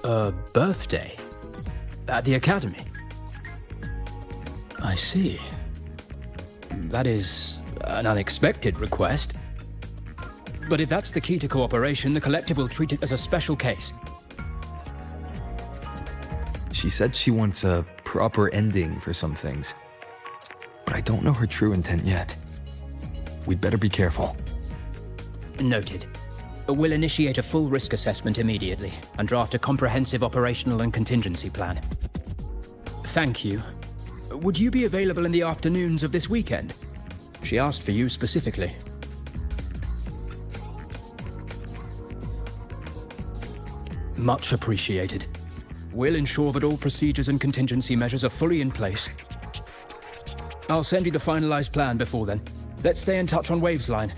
A birthday? At the Academy? I see. That is an unexpected request. But if that's the key to cooperation, the Collective will treat it as a special case. She said she wants a proper ending for some things, but I don't know her true intent yet. We'd better be careful. Noted. We'll initiate a full risk assessment immediately and draft a comprehensive operational and contingency plan. Thank you. Would you be available in the afternoons of this weekend? She asked for you specifically. Much appreciated. We'll ensure that all procedures and contingency measures are fully in place. I'll send you the finalized plan before then. Let's stay in touch on Waves Line.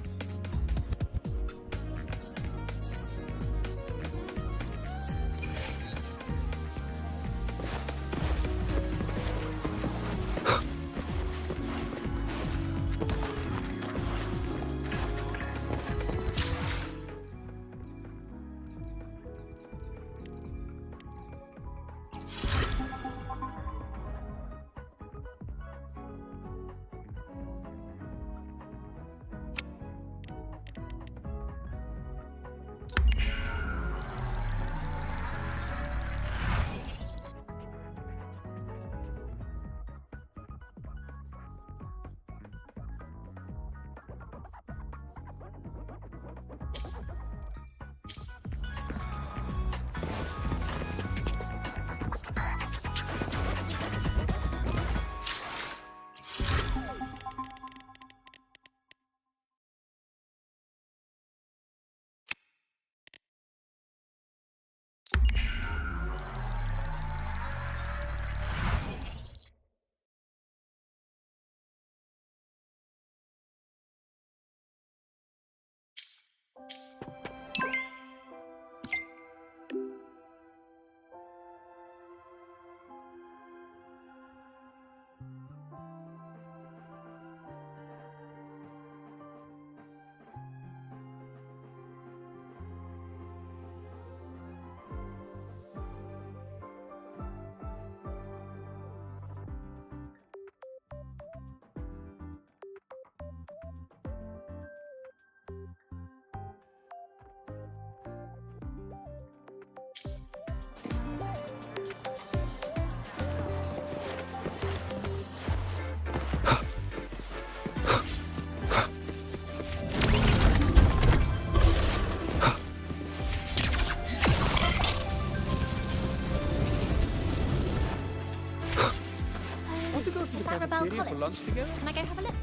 Cafeteria for lunch together? Can I go have a look?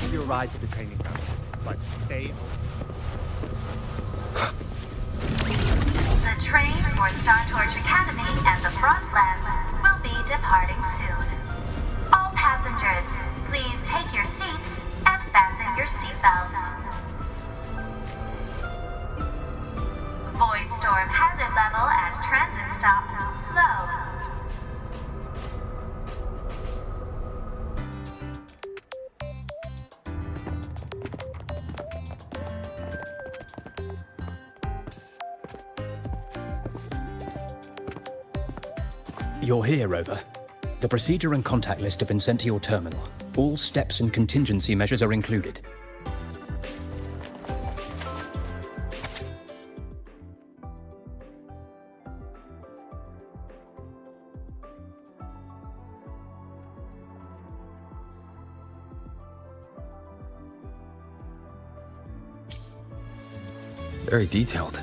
Give you a ride to the training ground, but stay home. The train for Star Torch Academy and the Frontlands will be departing soon. All passengers, please take your seats and fasten your seatbelts. Void storm hazard level at transit stop low. You're here, Rover. The procedure and contact list have been sent to your terminal. All steps and contingency measures are included. Very detailed.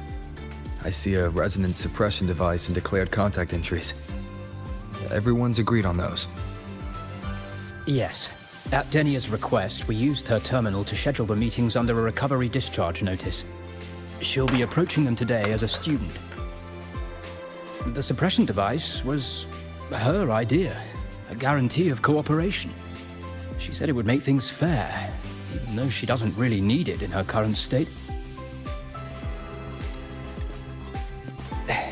I see a resonance suppression device and declared contact entries. Everyone's agreed on those. Yes. At Denia's request, we used her terminal to schedule the meetings under a recovery discharge notice. She'll be approaching them today as a student. The suppression device was her idea, a guarantee of cooperation. She said it would make things fair, even though she doesn't really need it in her current state.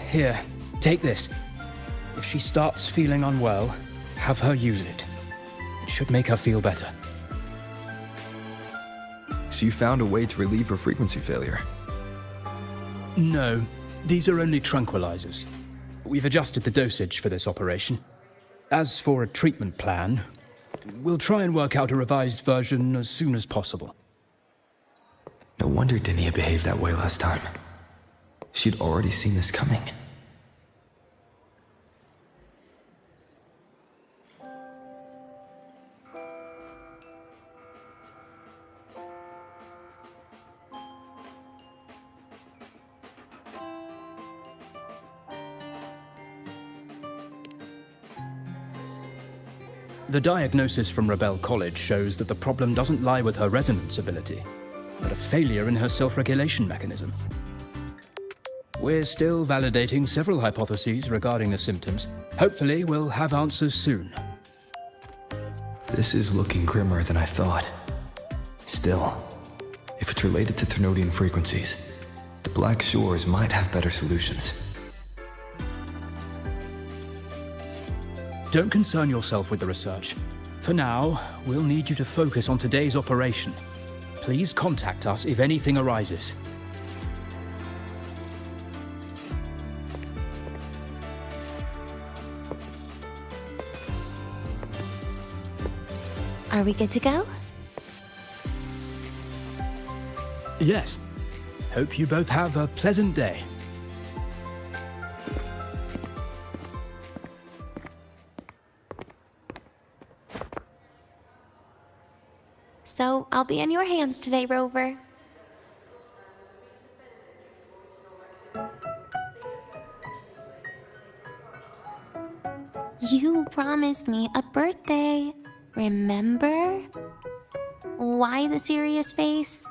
Here, take this. If she starts feeling unwell, have her use it. It should make her feel better. So you found a way to relieve her frequency failure? No, these are only tranquilizers. We've adjusted the dosage for this operation. As for a treatment plan, we'll try and work out a revised version as soon as possible. No wonder Denia behaved that way last time. She'd already seen this coming. The diagnosis from Rebel College shows that the problem doesn't lie with her resonance ability, but a failure in her self-regulation mechanism. We're still validating several hypotheses regarding the symptoms. Hopefully, we'll have answers soon. This is looking grimmer than I thought. Still, if it's related to Thermodian frequencies, the Black Shores might have better solutions. Don't concern yourself with the research. For now, we'll need you to focus on today's operation. Please contact us if anything arises. Are we good to go? Yes. Hope you both have a pleasant day. So, I'll be in your hands today, Rover. You promised me a birthday, remember? Why the serious face?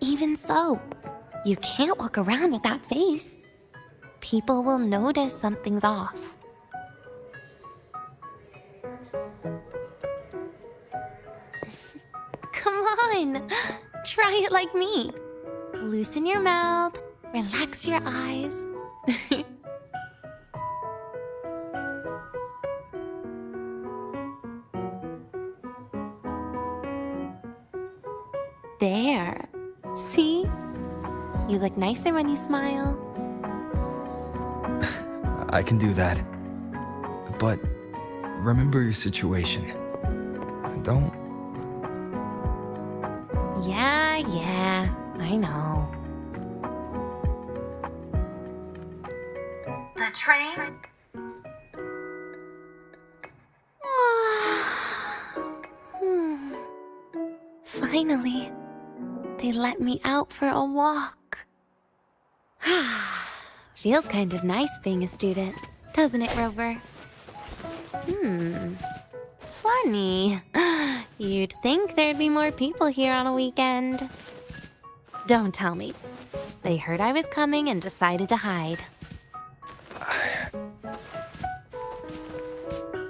Even so, you can't walk around with that face. People will notice something's off. Come on, try it like me. Loosen your mouth, relax your eyes. There. See? You look nicer when you smile. I can do that. But remember your situation. Don't... Yeah, I know. The train? Finally, they let me out for a walk. Feels kind of nice being a student, doesn't it, Rover? Funny. You'd think there'd be more people here on a weekend. Don't tell me. They heard I was coming and decided to hide.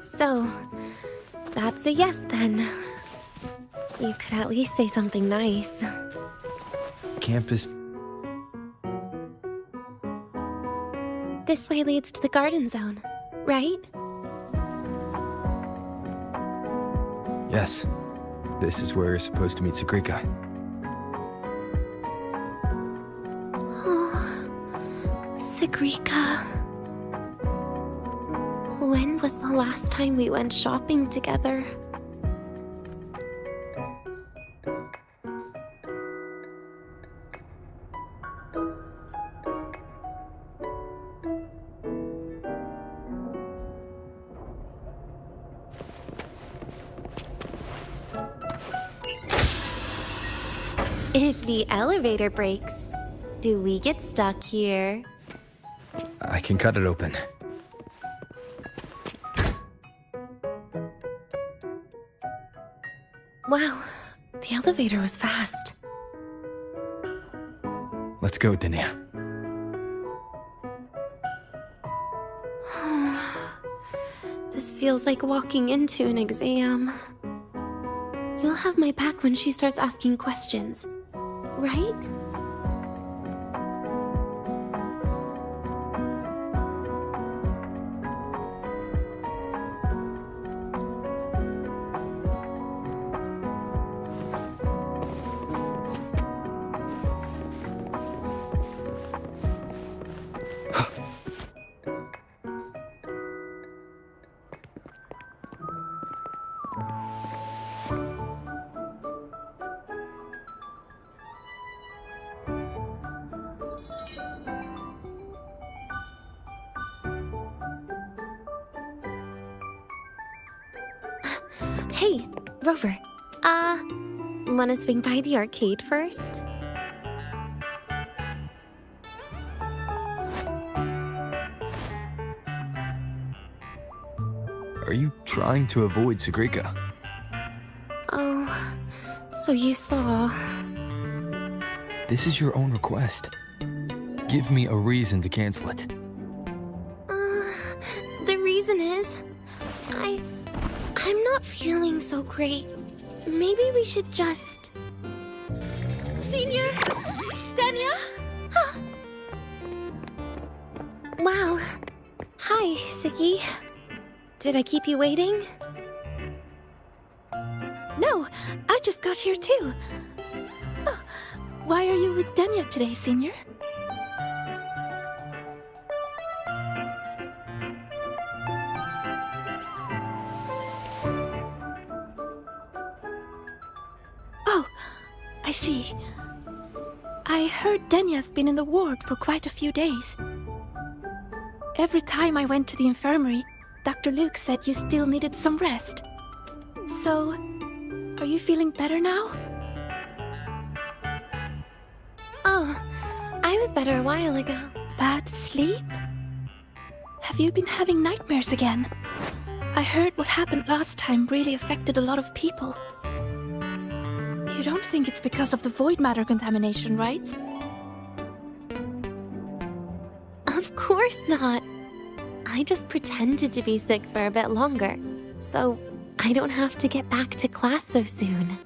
So, that's a yes then. You could at least say something nice. Campus... hallway leads to the garden zone, right? Yes. This is where you're supposed to meet Segue. Oh, Segue. When was the last time we went shopping together? If the elevator breaks, do we get stuck here? I can cut it open. Wow, the elevator was fast. Let's go, Denia. This feels like walking into an exam. You'll have my back when she starts asking questions, right? Hey, Rover. Wanna swing by the arcade first? Are you trying to avoid Segue? Oh, so you saw... This is your own request. Give me a reason to cancel it. The reason is... I'm not feeling so great. Maybe we should just... Senior? Denia? Wow. Hi, Segue. Did I keep you waiting? No, I just got here too. Oh, why are you with Denia today, Senior? Oh, I see. I heard Denia's been in the ward for quite a few days. Every time I went to the infirmary, Dr. Luke said you still needed some rest. So, are you feeling better now? Oh, I was better a while ago. Bad sleep? Have you been having nightmares again? I heard what happened last time really affected a lot of people. You don't think it's because of the void matter contamination, right? Of course not. I just pretended to be sick for a bit longer, so I don't have to get back to class so soon.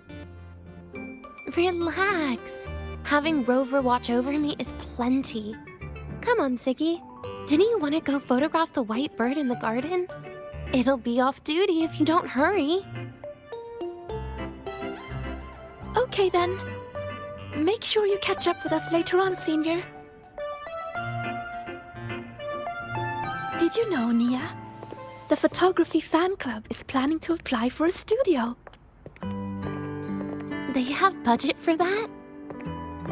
Relax. Having Rover watch over me is plenty. Come on, Segue. Didn't you want to go photograph the white bird in the garden? It'll be off duty if you don't hurry. Okay then. Make sure you catch up with us later on, Senior. Did you know, Nia? The photography fan club is planning to apply for a studio. They have budget for that?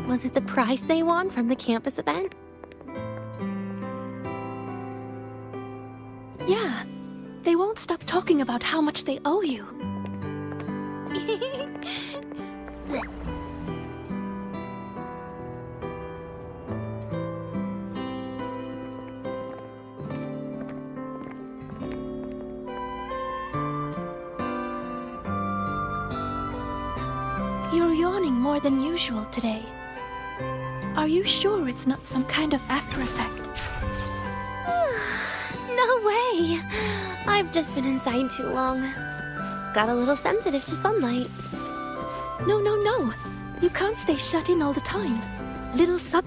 Was it the prize they won from the campus event? Yeah. They won't stop talking about how much they owe you. You're yawning more than usual today. Are you sure it's not some kind of after effect? No way! I've just been inside too long. Got a little sensitive to sunlight. No. You can't stay shut in all the time. Little sun...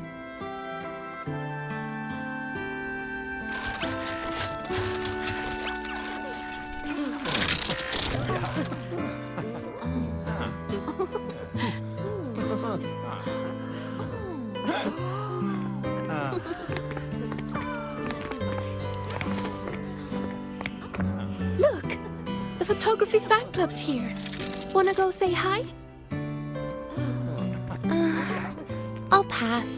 photography fan club's here. Wanna go say hi? I'll pass.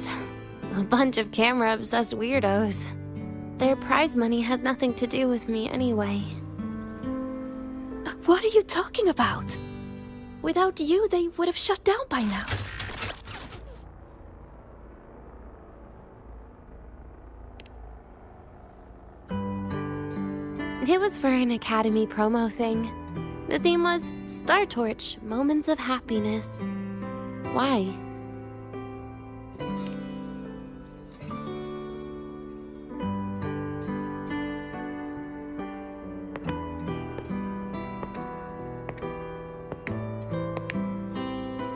A bunch of camera-obsessed weirdos. Their prize money has nothing to do with me anyway. What are you talking about? Without you, they would have shut down by now. It was for an Academy promo thing. The theme was Star Torch, Moments of Happiness. Why?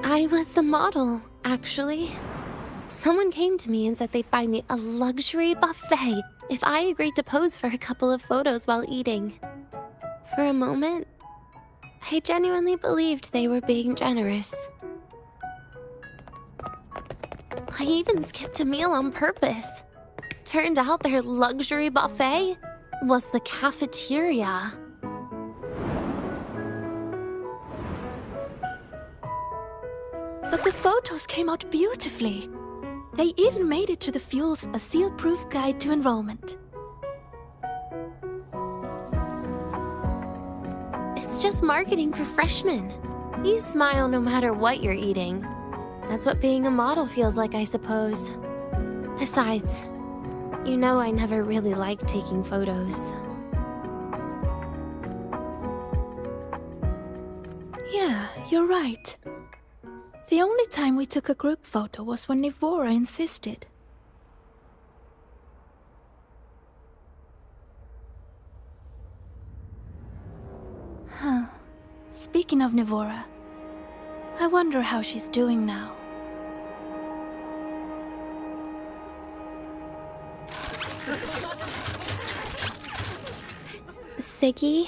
I was the model, actually. Someone came to me and said they'd buy me a luxury buffet if I agreed to pose for a couple of photos while eating. For a moment, I genuinely believed they were being generous. I even skipped a meal on purpose. Turned out their luxury buffet was the cafeteria. But the photos came out beautifully. They even made it to the Fuel's A Seal-Proof Guide to Enrollment. It's just marketing for freshmen. You smile no matter what you're eating. That's what being a model feels like, I suppose. Besides, you know I never really liked taking photos. Yeah, you're right. The only time we took a group photo was when Nivora insisted. Huh. Speaking of Nivora, I wonder how she's doing now. Segue?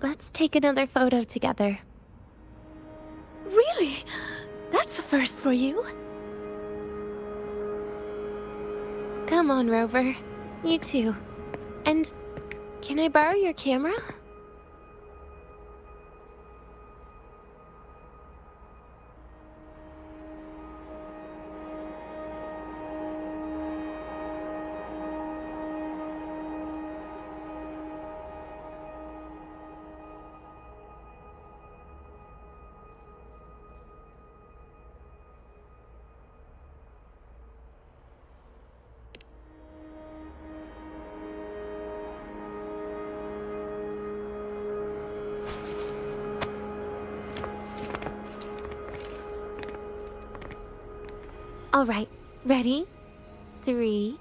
Let's take another photo together. Really? That's a first for you. Come on, Rover. You too. And can I borrow your camera? All right, ready? 3,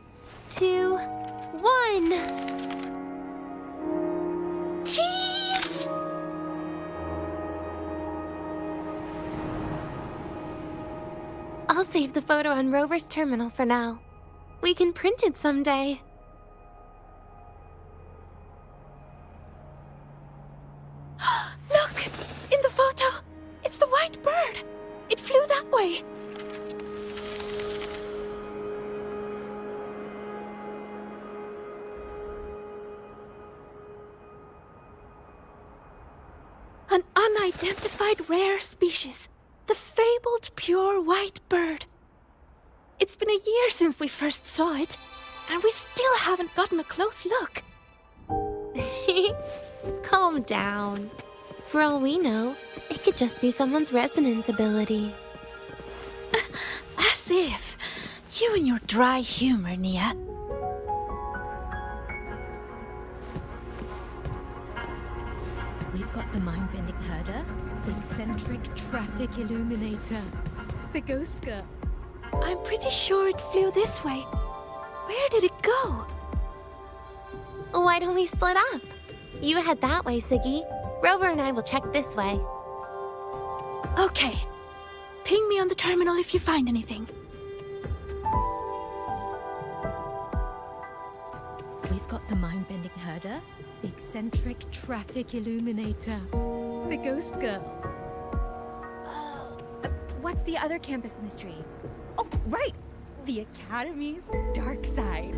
2, 1. Cheese! I'll save the photo on Rover's terminal for now. We can print it someday. Look! In the photo! It's the white bird! It flew that way! An unidentified rare species. The fabled pure white bird. It's been a year since we first saw it, and we still haven't gotten a close look. Calm down. For all we know, it could just be someone's resonance ability. As if. You and your dry humor, Nia. We've got the mind-bending herder, the eccentric traffic illuminator, the ghost girl. I'm pretty sure it flew this way. Where did it go? Why don't we split up? You head that way, Siggy. Rover and I will check this way. Okay. Ping me on the terminal if you find anything. We've got the mind-bending herder, the eccentric traffic illuminator, the ghost girl. What's the other campus mystery? Oh, right! The Academy's dark side.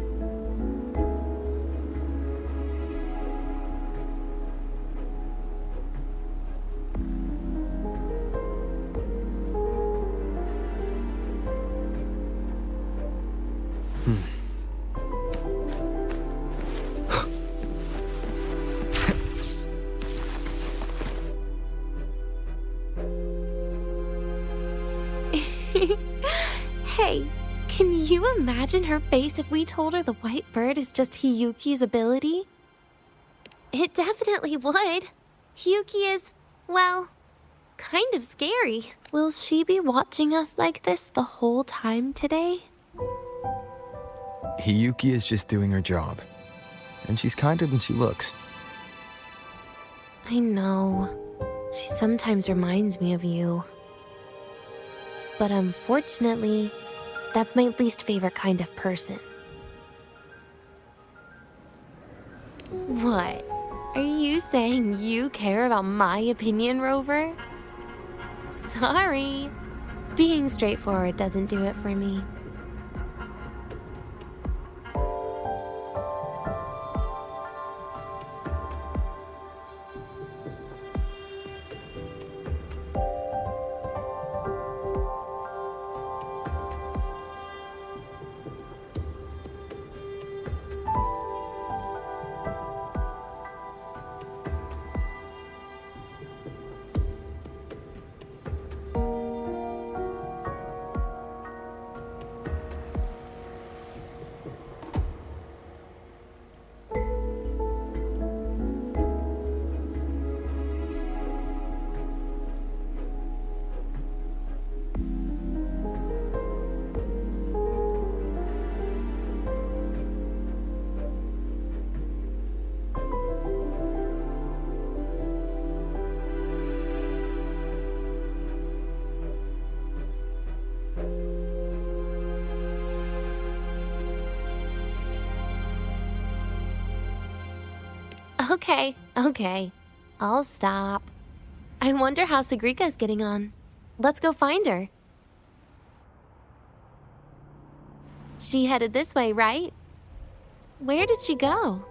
Hey, can you imagine her face if we told her the white bird is just Hiyuki's ability? It definitely would. Hiyuki is, well, kind of scary. Will she be watching us like this the whole time today? Hiyuki is just doing her job. And she's kinder than she looks. I know. She sometimes reminds me of you. But unfortunately, that's my least favorite kind of person. What? Are you saying you care about my opinion, Rover? Sorry. Being straightforward doesn't do it for me. Okay. I'll stop. I wonder how Sagrika's getting on. Let's go find her. She headed this way, right? Where did she go?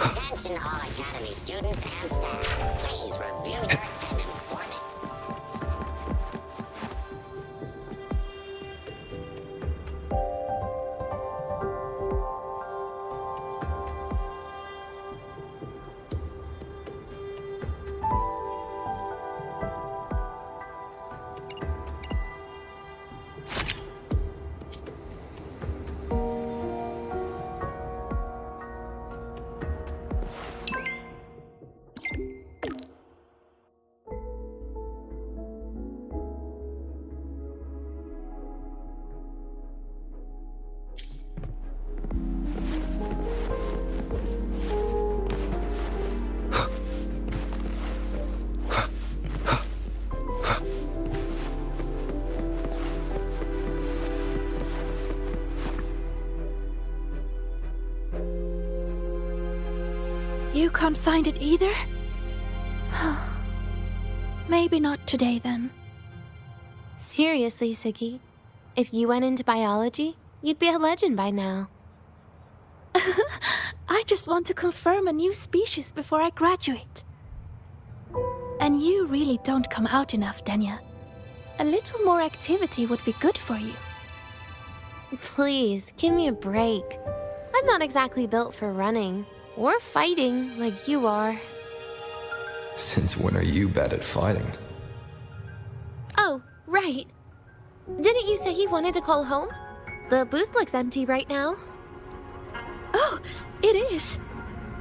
Attention all Academy students and staff. Please review your attendance for me. You can't find it either? Maybe not today then. Seriously, Siggy. If you went into biology, you'd be a legend by now. I just want to confirm a new species before I graduate. And you really don't come out enough, Denia. A little more activity would be good for you. Please, give me a break. I'm not exactly built for running or fighting like you are. Since when are you bad at fighting? Oh, right. Didn't you say you wanted to call home? The booth looks empty right now. Oh, it is.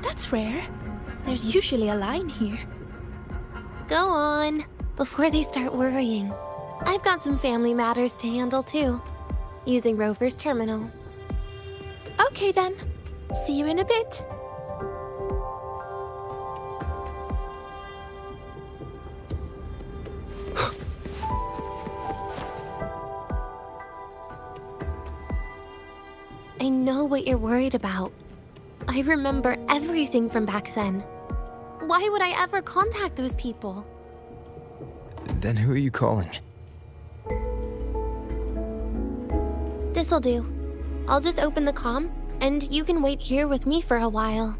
That's rare. There's usually a line here. Go on, before they start worrying. I've got some family matters to handle too, using Rover's terminal. Okay then. See you in a bit. I know what you're worried about. I remember everything from back then. Why would I ever contact those people? Then who are you calling? This'll do. I'll just open the comm, and you can wait here with me for a while.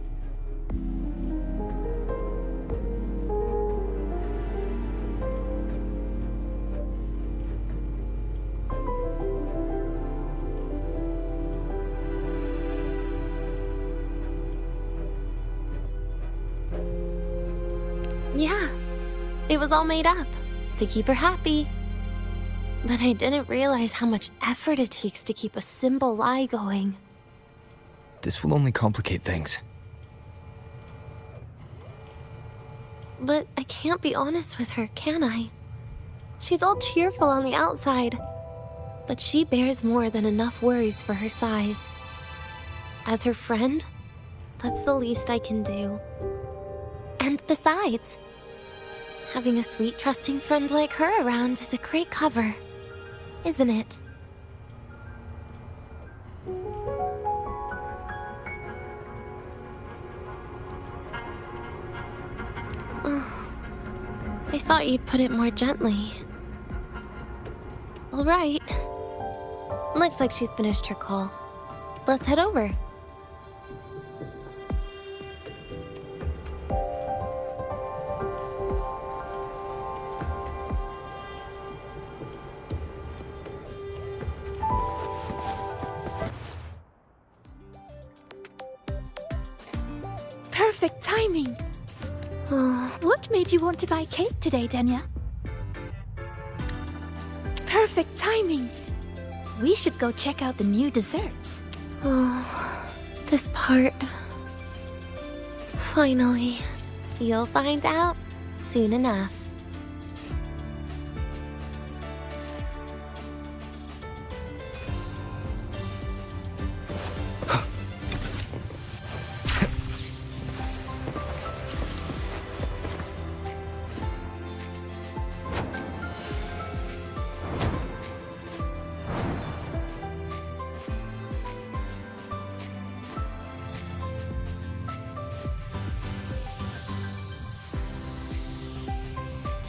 Yeah, it was all made up to keep her happy. But I didn't realize how much effort it takes to keep a simple lie going. This will only complicate things. But I can't be honest with her, can I? She's all cheerful on the outside, but she bears more than enough worries for her size. As her friend, that's the least I can do. And besides, having a sweet, trusting friend like her around is a great cover, isn't it? Oh, I thought you'd put it more gently. All right. Looks like she's finished her call. Let's head over. Perfect timing. What made you want to buy cake today, Denia? Perfect timing. We should go check out the new desserts. Oh, this part. Finally. You'll find out soon enough.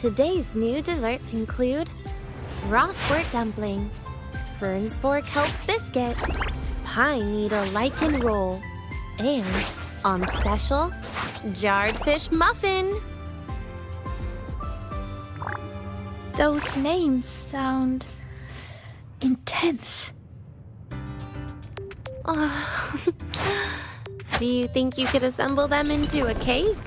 Today's new desserts include frostwort dumpling, fern spore kelp biscuit, pine needle lichen roll, and, on special, jarred fish muffin. Those names sound intense. Oh. Do you think you could assemble them into a cake?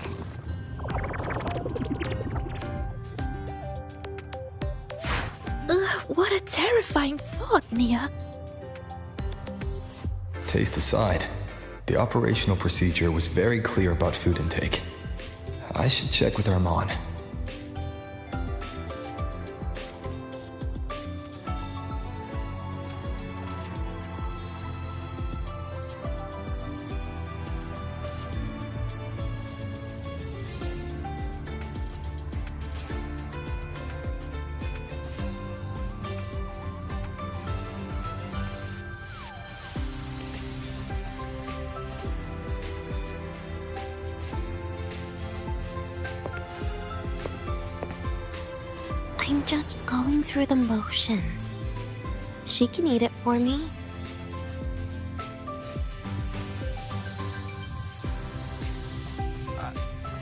What a terrifying thought, Nia. Taste aside, the operational procedure was very clear about food intake. I should check with Armand. I'm just going through the motions. She can eat it for me.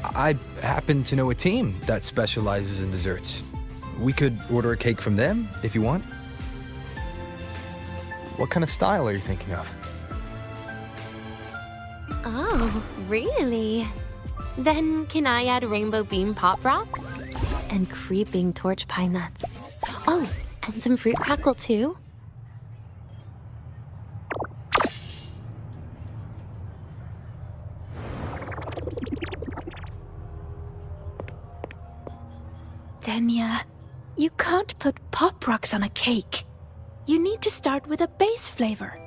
I happen to know a team that specializes in desserts. We could order a cake from them if you want. What kind of style are you thinking of? Oh, really? Then can I add rainbow bean pop rocks? And creeping torch pine nuts. Oh, and some fruit crackle too? Denia, you can't put pop rocks on a cake. You need to start with a base flavor.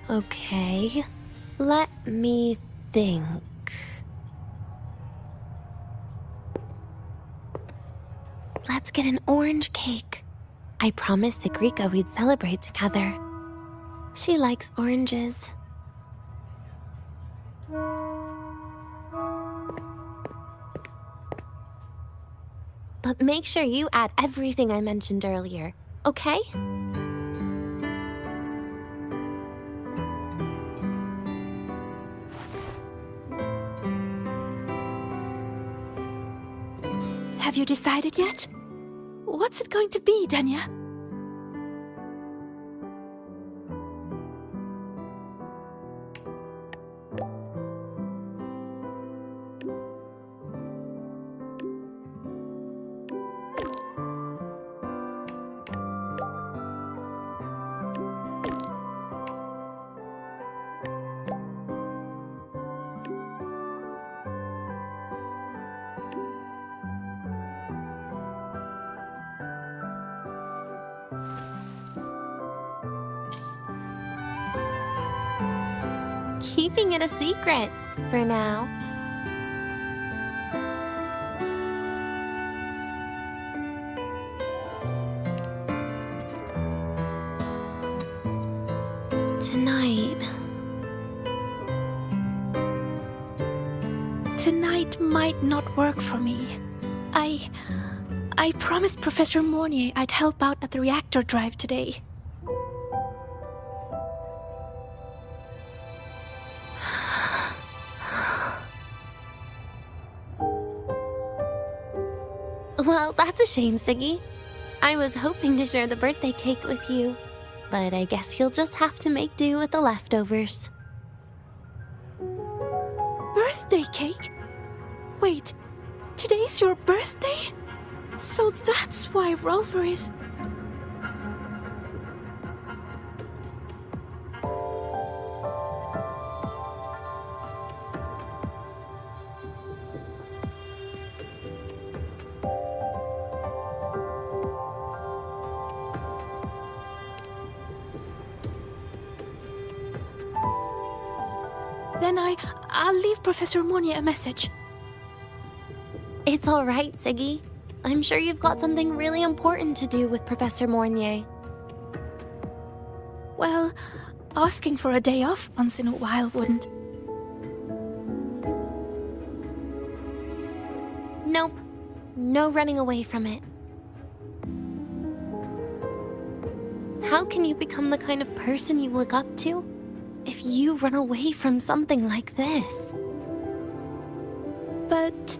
Okay. Let me think. Let's get an orange cake. I promised Segrika we'd celebrate together. She likes oranges. But make sure you add everything I mentioned earlier, okay? Have you decided yet? What's it going to be, Denia? Keeping it a secret for now. Tonight might not work for me. I promised Professor Mornier I'd help out at the reactor drive today. Well, that's a shame, Segue. I was hoping to share the birthday cake with you, but I guess you'll just have to make do with the leftovers. Birthday cake? Wait, today's your birthday? So that's why Rover is... Then I'll leave Professor Mornier a message. It's all right, Segue. I'm sure you've got something really important to do with Professor Mornier. Well, asking for a day off once in a while wouldn't. Nope. No running away from it. How can you become the kind of person you look up to if you run away from something like this? But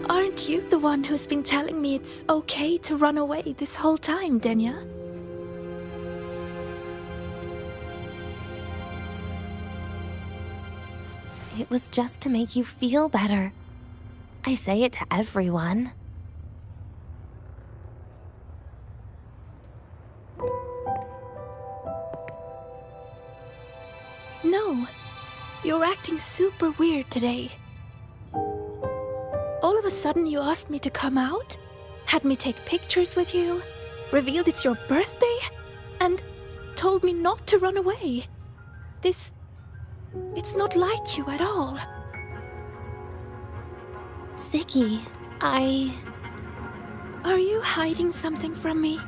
aren't you the one who's been telling me it's okay to run away this whole time, Denia? It was just to make you feel better. I say it to everyone. No, you're acting super weird today. All of a sudden you asked me to come out, had me take pictures with you, revealed it's your birthday, and told me not to run away. It's not like you at all. Segue, Are you hiding something from me?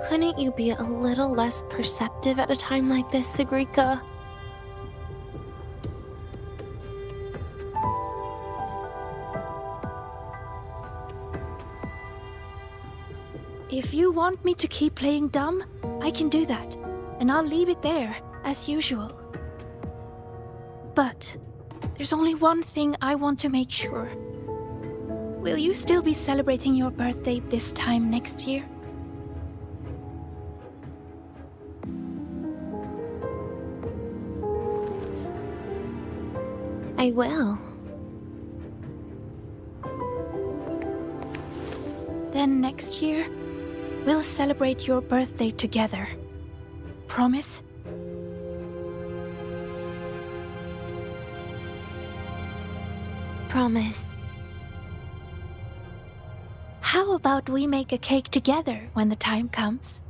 Couldn't you be a little less perceptive at a time like this, Segrika? If you want me to keep playing dumb, I can do that, and I'll leave it there, as usual. But there's only one thing I want to make sure. Will you still be celebrating your birthday this time next year? I will. Then next year, we'll celebrate your birthday together. Promise? Promise. How about we make a cake together when the time comes?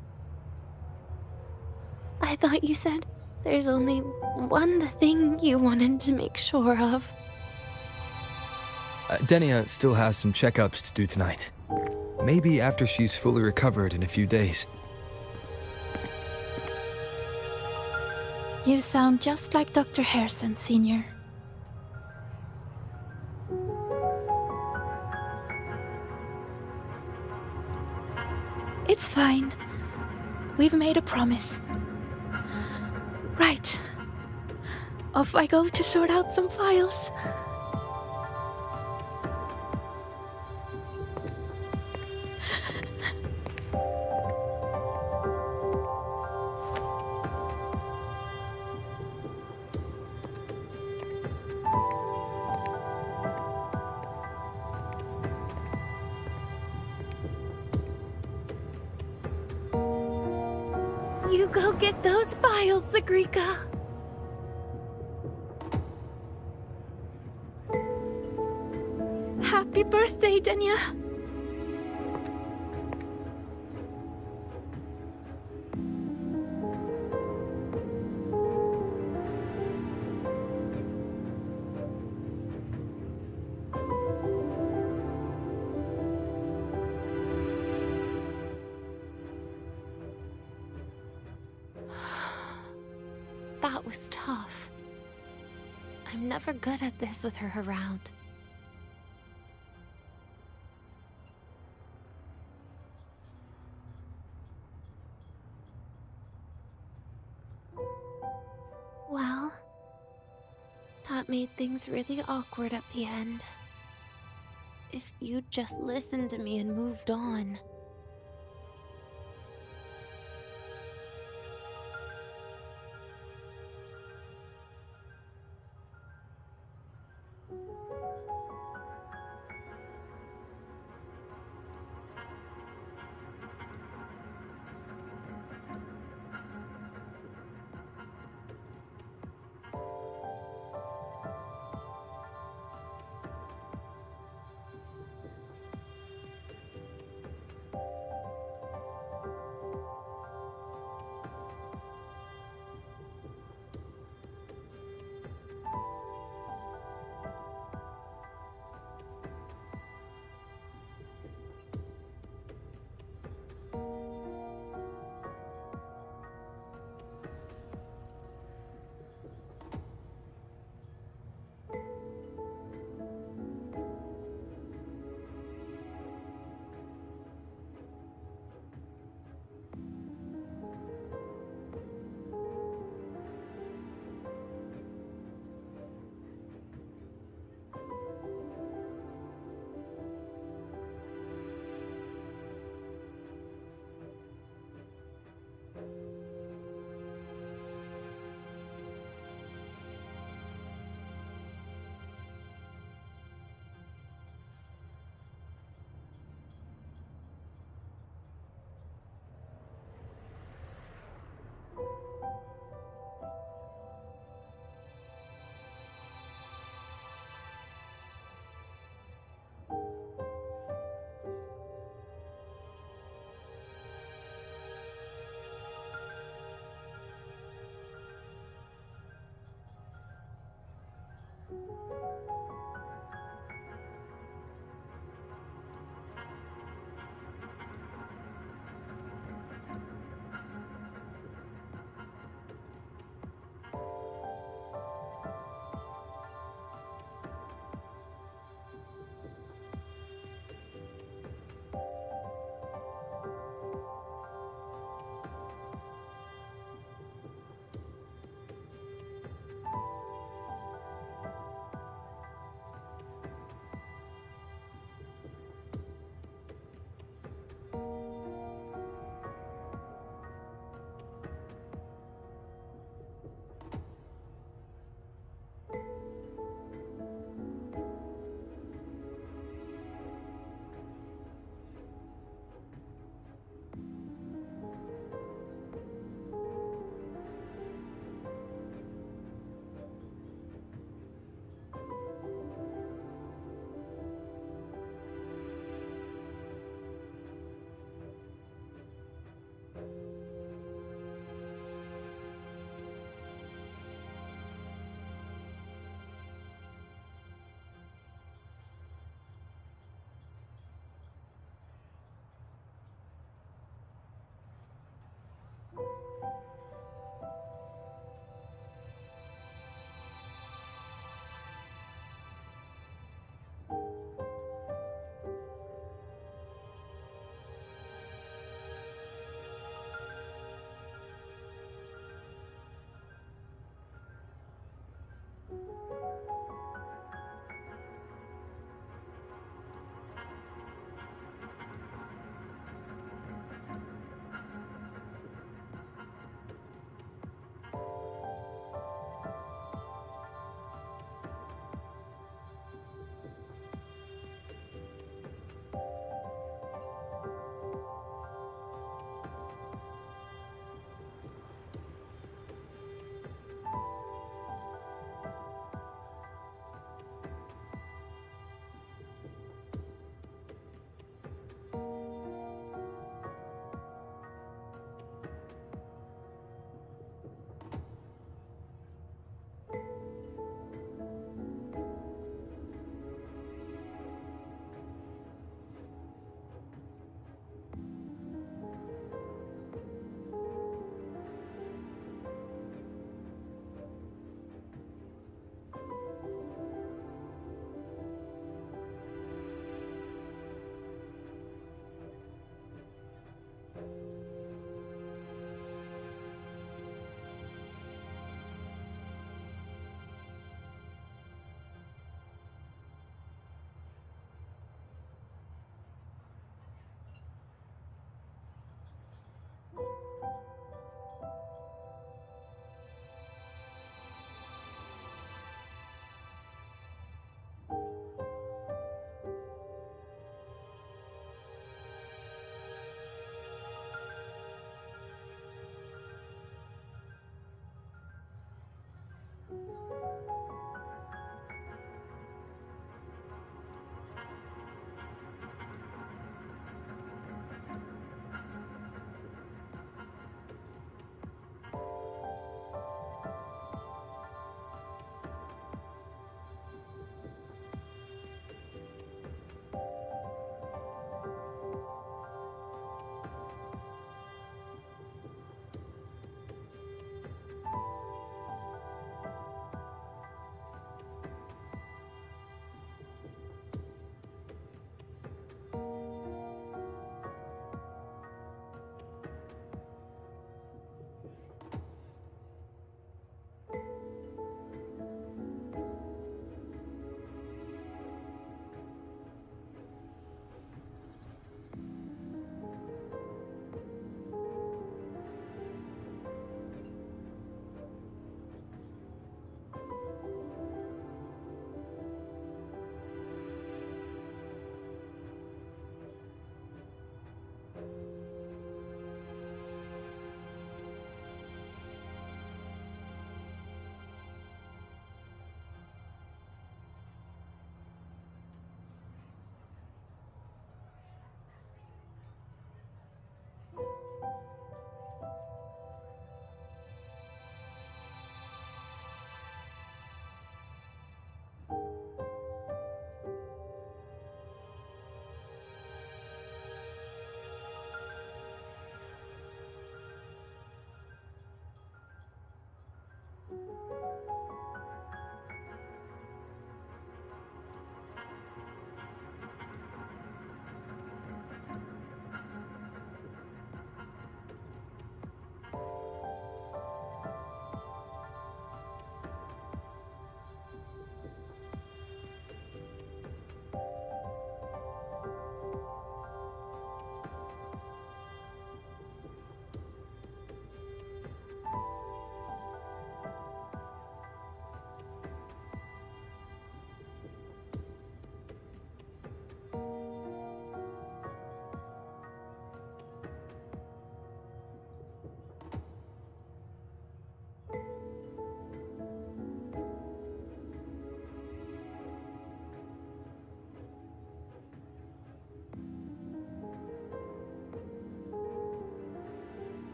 I thought you said there's only one thing you wanted to make sure of. Denia still has some checkups to do tonight. Maybe after she's fully recovered in a few days. You sound just like Dr. Harrison, Senior. It's fine. We've made a promise. Right. Off I go to sort out some files. You go get those files, Sagrika. Happy birthday, Denia. That was tough. I'm never good at this with her around. Well, that made things really awkward at the end. If you'd just listened to me and moved on.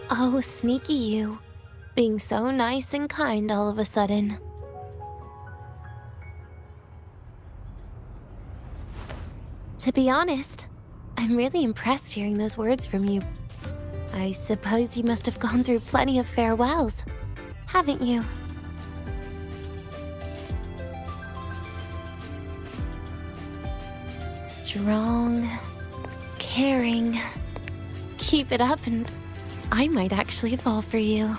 Oh, sneaky you. Being so nice and kind all of a sudden. To be honest, I'm really impressed hearing those words from you. I suppose you must have gone through plenty of farewells, haven't you? Strong, caring. Keep it up and I might actually fall for you.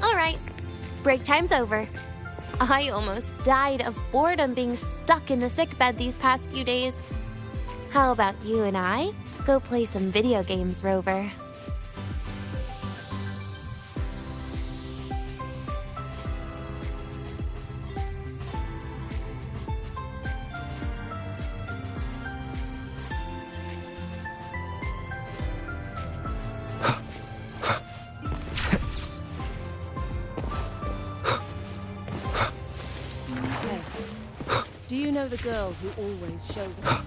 Alright, break time's over. I almost died of boredom being stuck in the sickbed these past few days. How about you and I go play some video games, Rover? Do you know the girl who always shows up?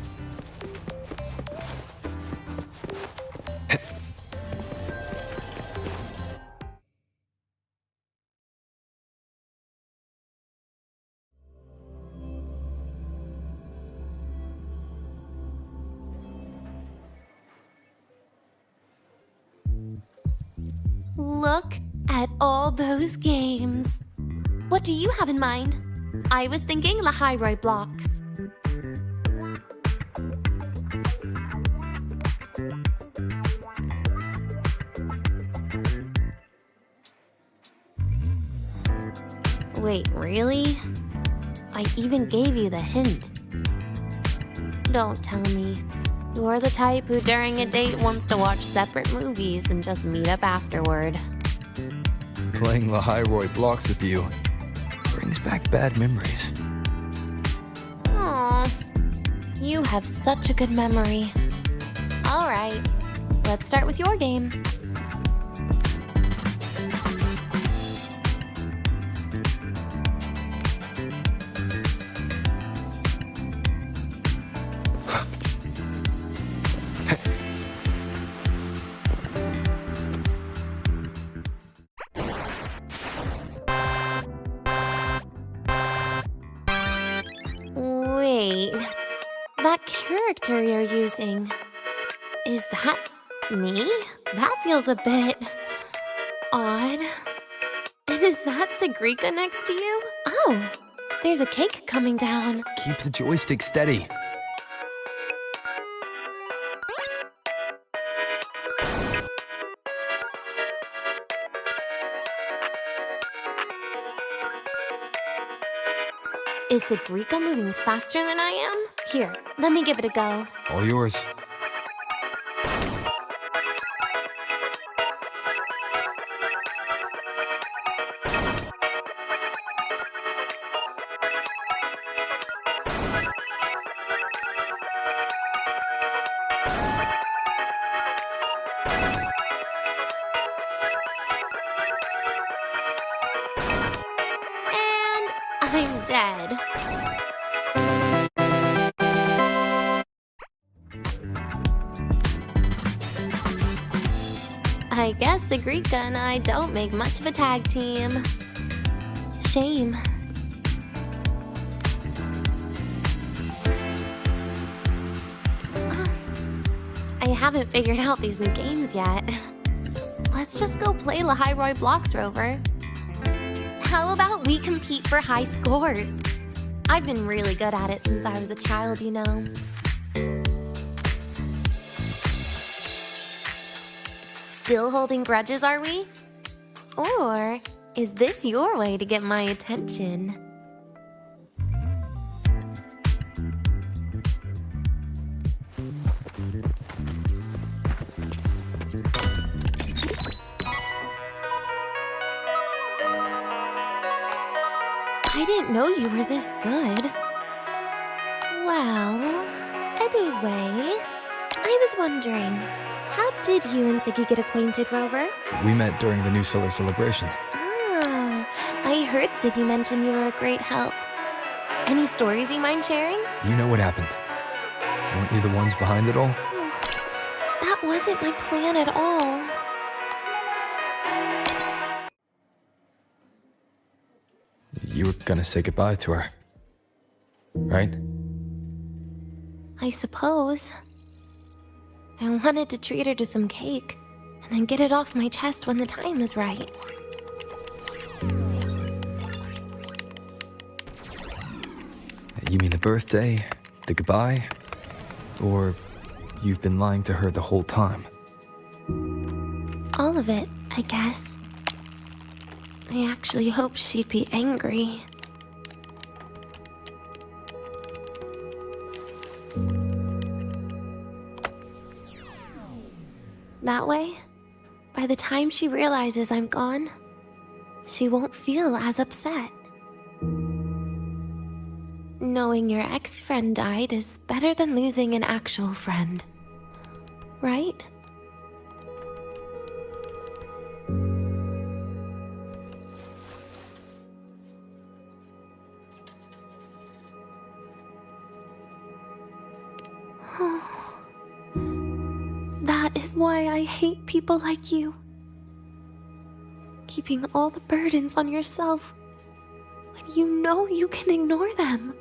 Look at all those games. What do you have in mind? I was thinking Lahiroi blocks. Wait, really? I even gave you the hint. Don't tell me. You're the type who during a date wants to watch separate movies and just meet up afterward. Playing Lahiroi blocks with you brings back bad memories. Aw, you have such a good memory. All right, let's start with your game. Wait, that character you're using, is that me? That feels a bit odd. And is that Segue next to you? Oh, there's a cake coming down. Keep the joystick steady. Is Segue moving faster than I am? Here, let me give it a go. All yours. I'm dead. I guess Segue and I don't make much of a tag team. Shame. I haven't figured out these new games yet. Let's just go play Lahiroi blocks, Rover. How about we compete for high scores? I've been really good at it since I was a child, you know. Still holding grudges, are we? Or is this your way to get my attention? I didn't know you were this good. Well, anyway, I was wondering, How did you and Segue get acquainted, Rover? We met during the New Solar celebration. Ah, I heard Segue mention you were a great help. Any stories you mind sharing? You know what happened. Weren't you the ones behind it all? That wasn't my plan at all. You were gonna say goodbye to her, right? I suppose. I wanted to treat her to some cake, and then get it off my chest when the time is right. You mean the birthday, the goodbye, or you've been lying to her the whole time? All of it, I guess. I actually hoped she'd be angry. That way, by the time she realizes I'm gone, she won't feel as upset. Knowing your ex-friend died is better than losing an actual friend, right? That is why I hate people like you. Keeping all the burdens on yourself when you know you can ignore them.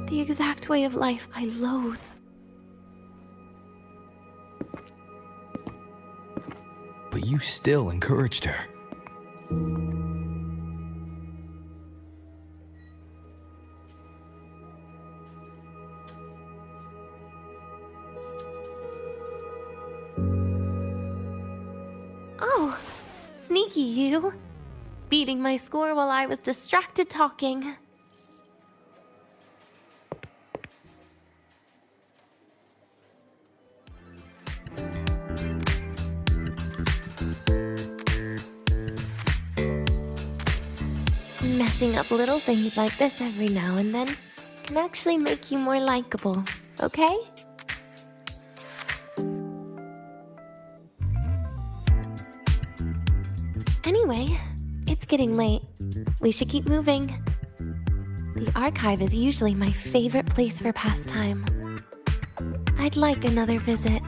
The exact way of life I loathe. But you still encouraged her. Oh, sneaky you. Beating my score while I was distracted talking. Messing up little things like this every now and then can actually make you more likable, okay? Anyway, it's getting late. We should keep moving. The archive is usually my favorite place for pastime. I'd like another visit.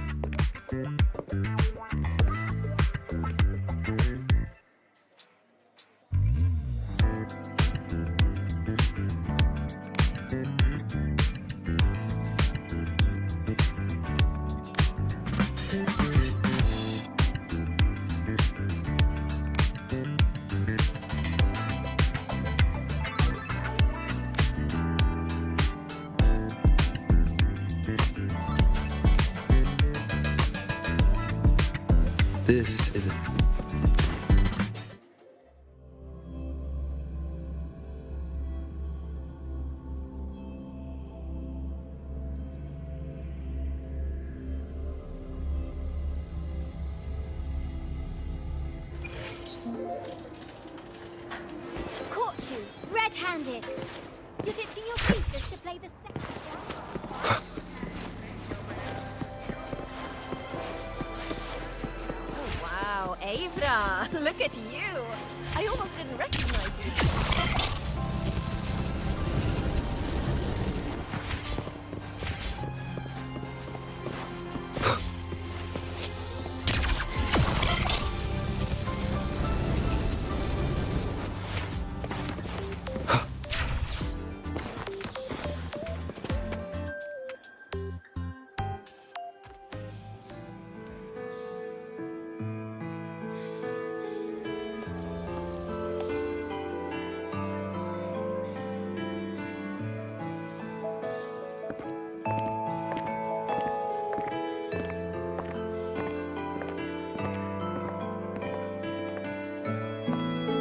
This is a... Caught you, red-handed. You're ditching your pieces to play the second. Wow, Avra, look at you. I almost didn't recognize you.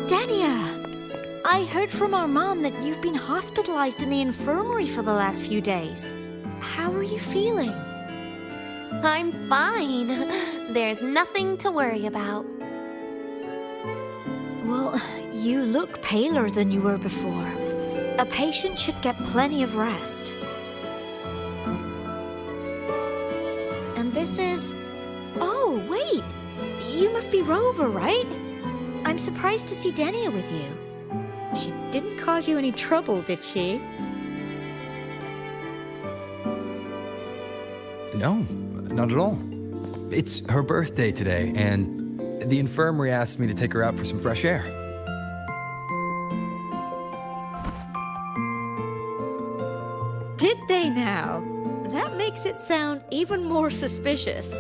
Denia! I heard from our mom that you've been hospitalized in the infirmary for the last few days. How are you feeling? I'm fine. There's nothing to worry about. Well, you look paler than you were before. A patient should get plenty of rest. And this is Oh, wait! You must be Rover, right? I'm surprised to see Denia with you. She didn't cause you any trouble, did she? No, not at all. It's her birthday today, and the infirmary asked me to take her out for some fresh air. Did they now? That makes it sound even more suspicious.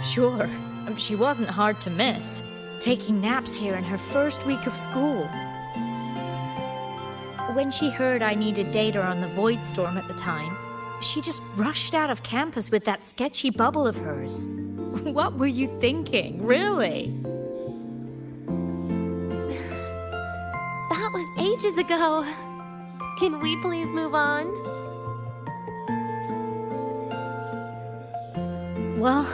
Sure, she wasn't hard to miss, taking naps here in her first week of school. When she heard I needed data on the Void Storm at the time, she just rushed out of campus with that sketchy bubble of hers. What were you thinking, really? That was ages ago. Can we please move on? Well,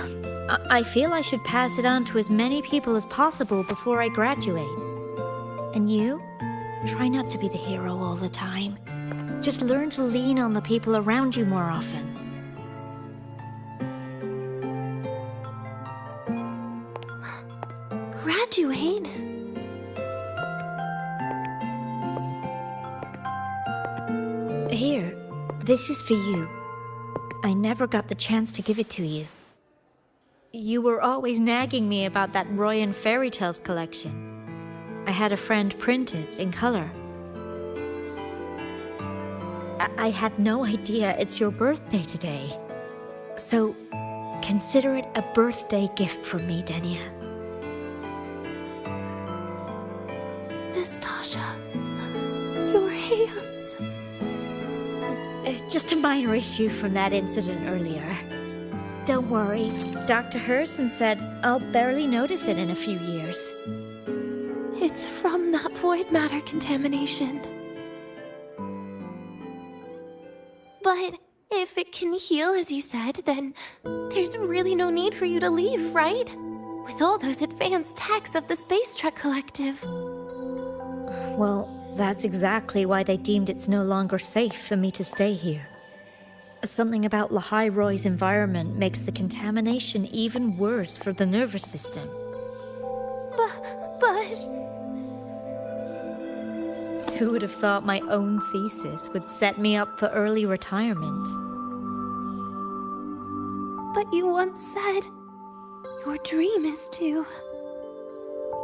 I feel I should pass it on to as many people as possible before I graduate. And you? Try not to be the hero all the time. Just learn to lean on the people around you more often. Graduate? Here, this is for you. I never got the chance to give it to you. You were always nagging me about that Roy and Fairy Tales collection. I had a friend print it in color. I had no idea it's your birthday today. So, consider it a birthday gift from me, Denia. Nastasha, your hands. Just a minor issue from that incident earlier. Don't worry, Dr. Herson said I'll barely notice it in a few years. It's from that void matter contamination. But if it can heal, as you said, then there's really no need for you to leave, right? With all those advanced techs of the Space Trek Collective. Well, that's exactly why they deemed it's no longer safe for me to stay here. Something about Lahai Roy's environment makes the contamination even worse for the nervous system. But... Who would have thought my own thesis would set me up for early retirement? But you once said your dream is to...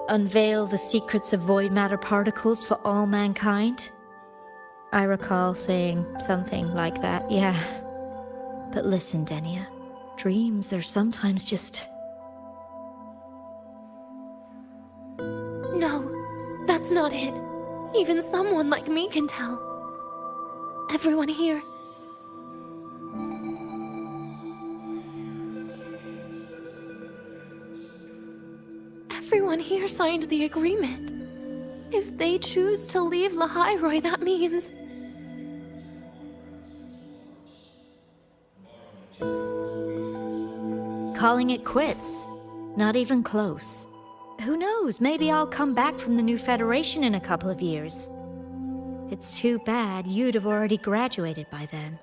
unveil the secrets of void matter particles for all mankind? I recall saying something like that, yeah. But listen, Denia, dreams are sometimes just... No, that's not it. Even someone like me can tell. Everyone here. Everyone here signed the agreement. If they choose to leave Lahai Roy, that means... calling it quits. Not even close. Who knows, maybe I'll come back from the new Federation in a couple of years. It's too bad you'd have already graduated by then.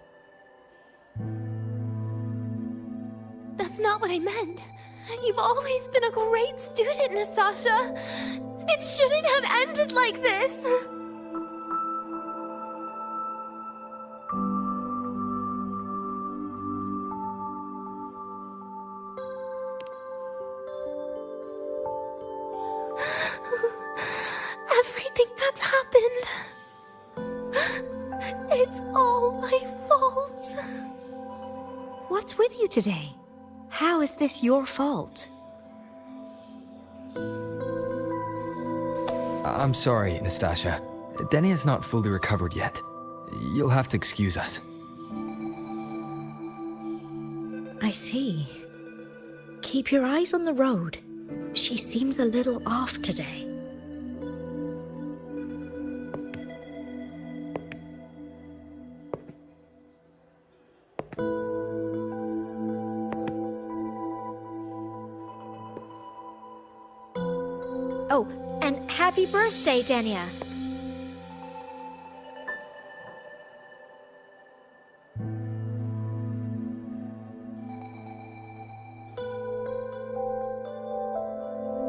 That's not what I meant. You've always been a great student, Nastasha. It shouldn't have ended like this. Everything that's happened. It's all my fault. What's with you today? How is this your fault? I'm sorry, Nastasha. Denia's not fully recovered yet. You'll have to excuse us. I see. Keep your eyes on the road. She seems a little off today. Oh, and happy birthday, Denia.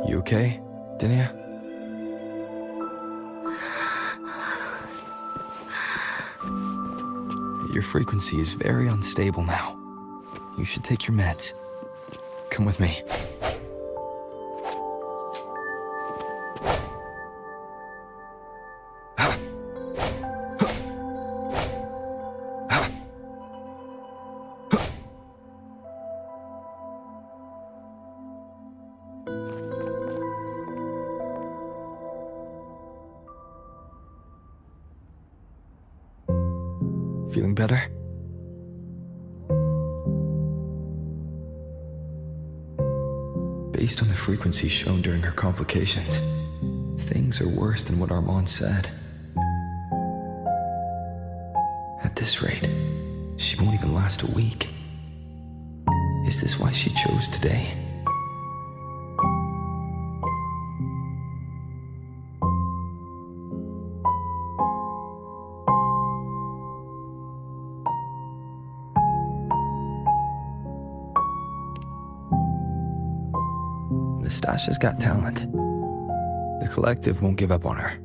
You okay, Denia? Your frequency is very unstable now. You should take your meds. Come with me. Feeling better? Based on the frequency shown during her complications, things are worse than what Armand said. At this rate, she won't even last a week. Is this why she chose today? Nastasha's got talent. The collective won't give up on her.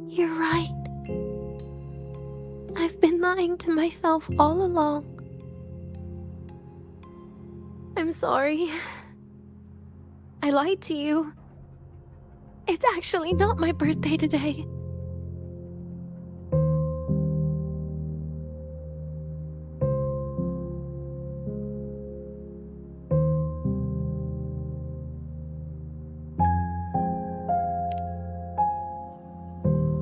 You're right. I've been lying to myself all along. I'm sorry. I lied to you. It's actually not my birthday today.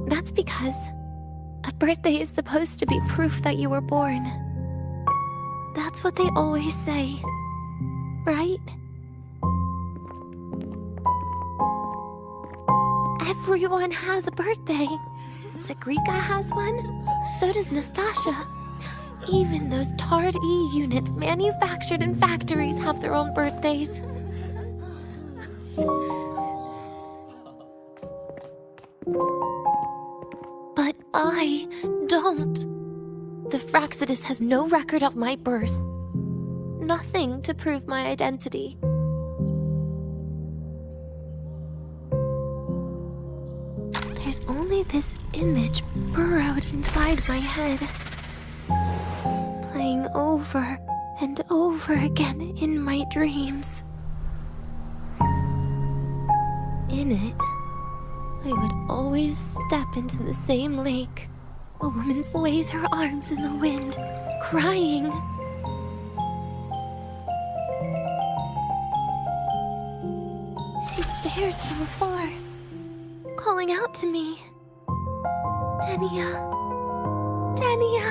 That's because a birthday is supposed to be proof that you were born. That's what they always say, right? Everyone has a birthday. Zagrika has one, so does Nastasha. Even those tarred E units manufactured in factories have their own birthdays. But I don't. The Fraxidus has no record of my birth. Nothing to prove my identity. There's only this image burrowed inside my head, playing over and over again in my dreams. In it, I would always step into the same lake. A woman sways her arms in the wind, crying. She stares from afar, calling out to me. Denia. Denia.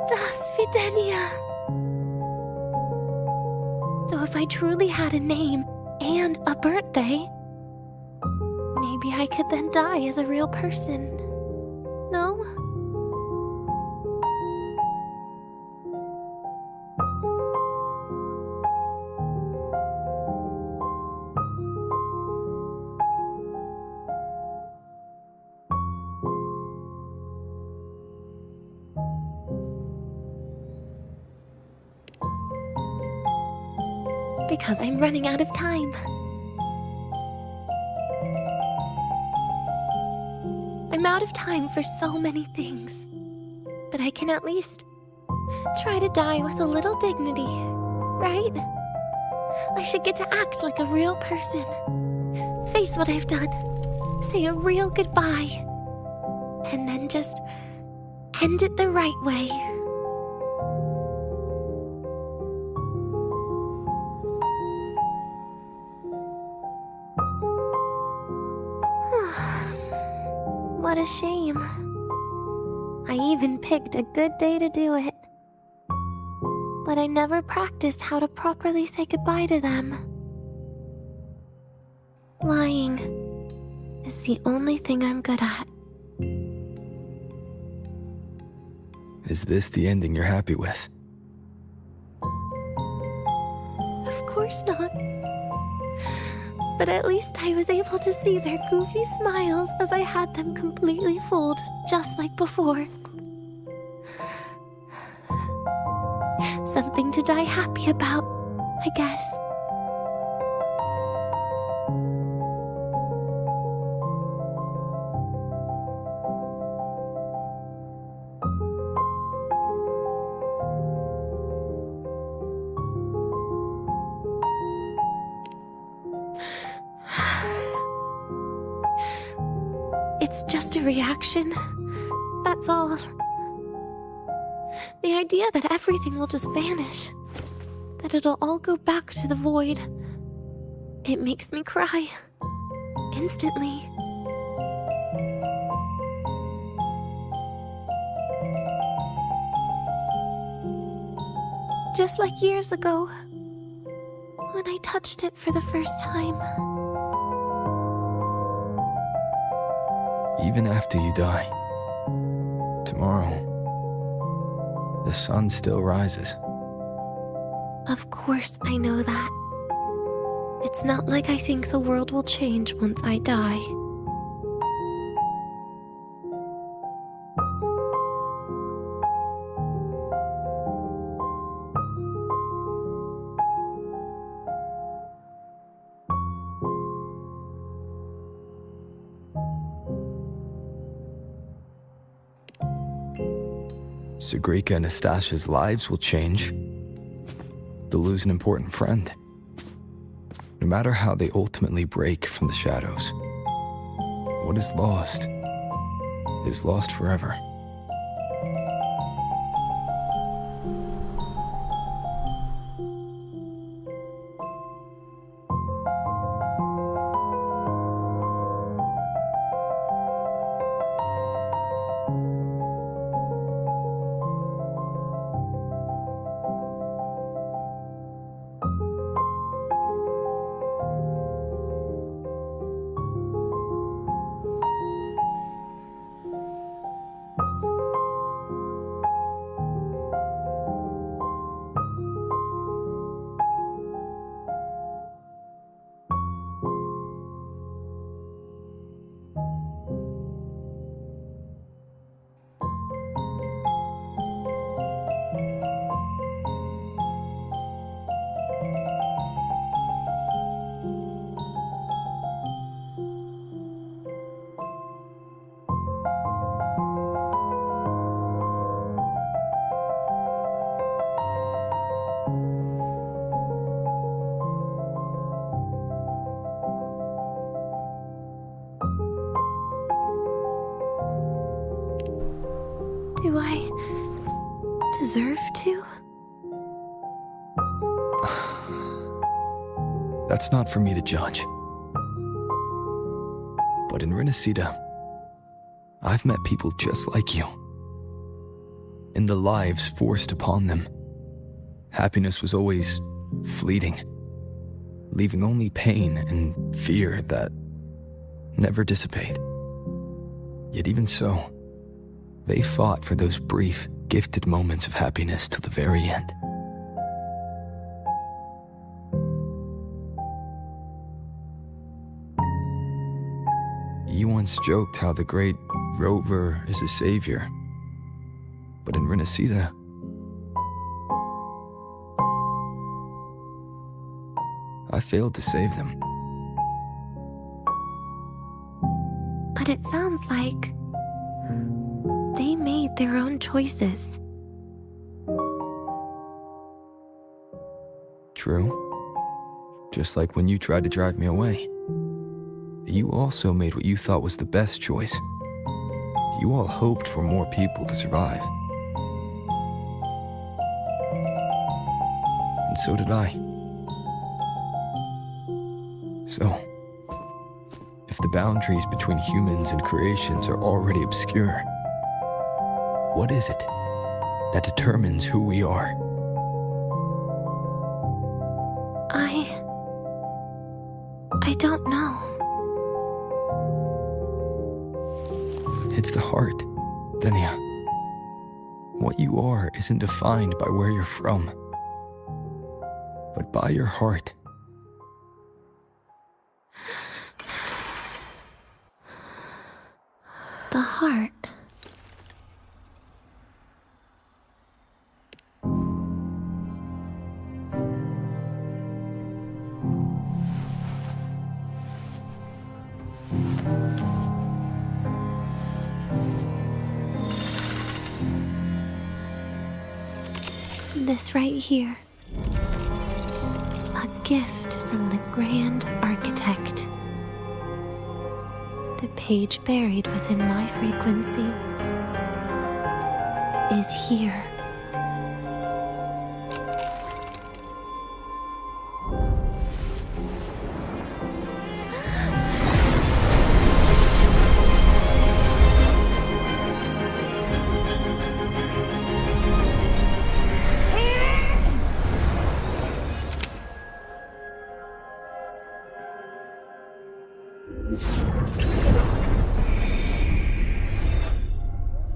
Das wie Denia. So if I truly had a name and a birthday, maybe I could then die as a real person. No? because I'm running out of time. I'm out of time for so many things, but I can at least try to die with a little dignity, right? I should get to act like a real person, face what I've done, say a real goodbye, and then just end it the right way. What a shame. I even picked a good day to do it. But I never practiced how to properly say goodbye to them. Lying is the only thing I'm good at. Is this the ending you're happy with? Of course not. But at least I was able to see their goofy smiles as I had them completely fooled, just like before. Something to die happy about, I guess. It's just a reaction. That's all. The idea that everything will just vanish, that it'll all go back to the void, it makes me cry. Instantly. Just like years ago, when I touched it for the first time. Even after you die, tomorrow, the sun still rises. Of course I know that. It's not like I think the world will change once I die. Segrika and Nastasha's lives will change. They'll lose an important friend. No matter how they ultimately break from the shadows, what is lost forever. Do I deserve to? That's not for me to judge. But in Renacida, I've met people just like you. In the lives forced upon them, happiness was always fleeting, leaving only pain and fear that never dissipate. Yet even so, they fought for those brief, gifted moments of happiness till the very end. You once joked how the great rover is a savior, but in Renacida, I failed to save them. But it sounds like they made their own choices. True. Just like when you tried to drive me away. You also made what you thought was the best choice. You all hoped for more people to survive. And so did I. So, if the boundaries between humans and creations are already obscure, what is it that determines who we are? I don't know. It's the heart, Denia. What you are isn't defined by where you're from, but by your heart. The heart. This right here. A gift from the Grand Architect. The page buried within my frequency is here.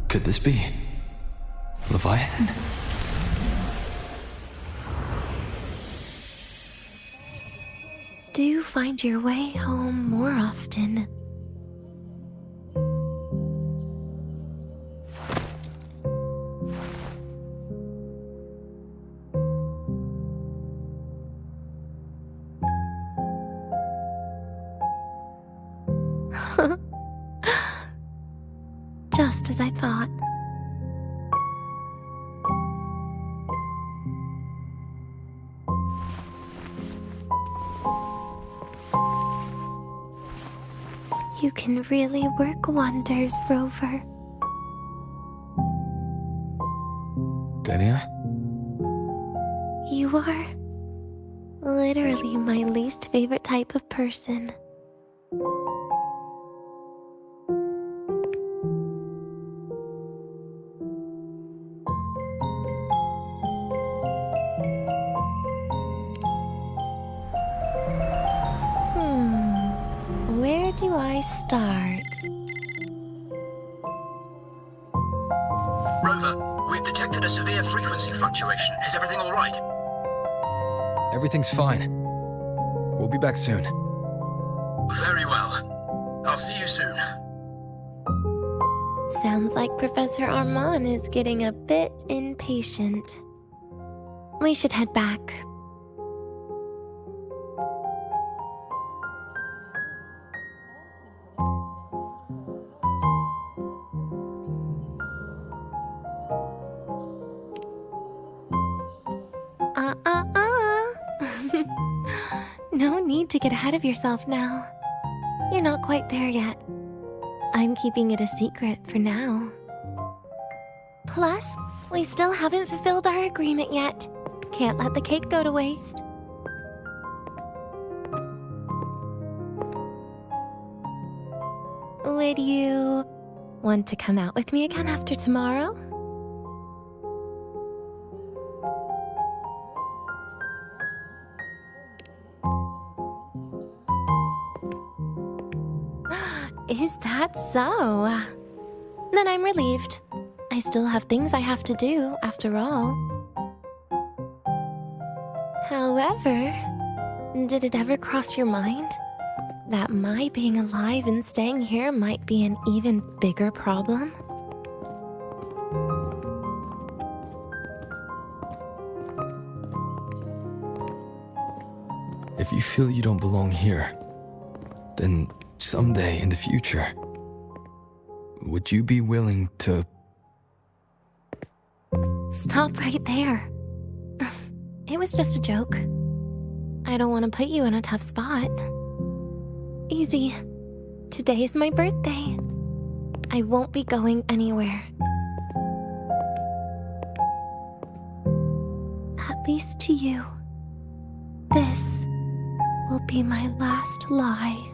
Could this be Leviathan? Do you find your way home more often? Just as I thought. You can really work wonders, Rover. Denia? You are literally my least favorite type of person. Where do I start? Rover, we've detected a severe frequency fluctuation. Is everything all right? Everything's fine. We'll be back soon. Very well. I'll see you soon. Sounds like Professor Armand is getting a bit impatient. We should head back. No need to get ahead of yourself now. You're not quite there yet. I'm keeping it a secret for now. Plus, we still haven't fulfilled our agreement yet. Can't let the cake go to waste. Would you want to come out with me again after tomorrow? Is that so? Then I'm relieved. I still have things I have to do, after all. However, did it ever cross your mind that my being alive and staying here might be an even bigger problem? If you feel you don't belong here, then someday in the future, would you be willing to... Stop right there. It was just a joke. I don't want to put you in a tough spot. Easy. Today is my birthday. I won't be going anywhere. At least to you. This will be my last lie.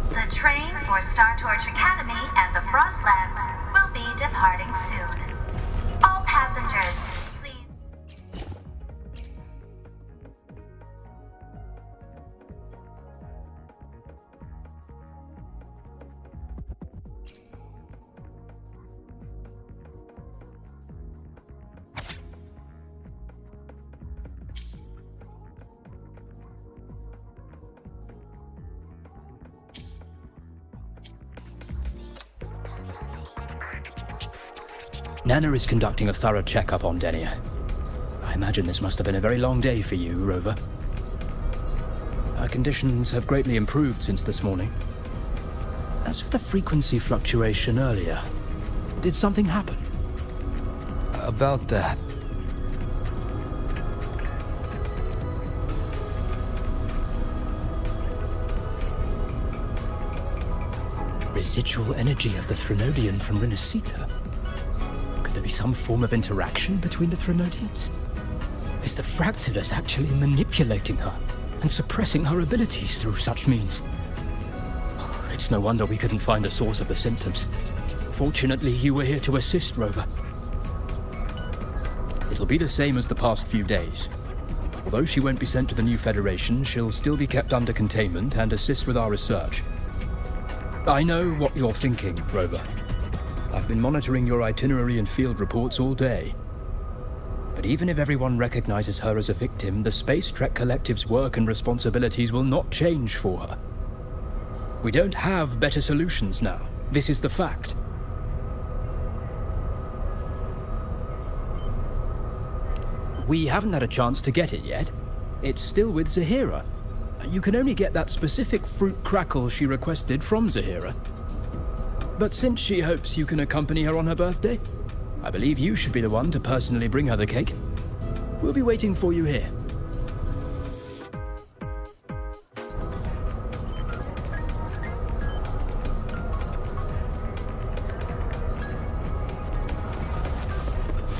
The train for Star Torch Academy and the Frostlands will be departing soon. All passengers, please. Nana is conducting a thorough checkup on Denia. I imagine this must have been a very long day for you, Rover. Her conditions have greatly improved since this morning. As for the frequency fluctuation earlier, did something happen? About that. Residual energy of the Threnodian from Renacita. Could there be some form of interaction between the Threnodians? Is the Fraxidus actually manipulating her and suppressing her abilities through such means? It's no wonder we couldn't find the source of the symptoms. Fortunately, you were here to assist, Rover. It'll be the same as the past few days. Although she won't be sent to the new Federation, she'll still be kept under containment and assist with our research. I know what you're thinking, Rover. I've been monitoring your itinerary and field reports all day. But even if everyone recognizes her as a victim, the Space Trek Collective's work and responsibilities will not change for her. We don't have better solutions now. This is the fact. We haven't had a chance to get it yet. It's still with Zahira. You can only get that specific fruit crackle she requested from Zahira. But since she hopes you can accompany her on her birthday, I believe you should be the one to personally bring her the cake. We'll be waiting for you here.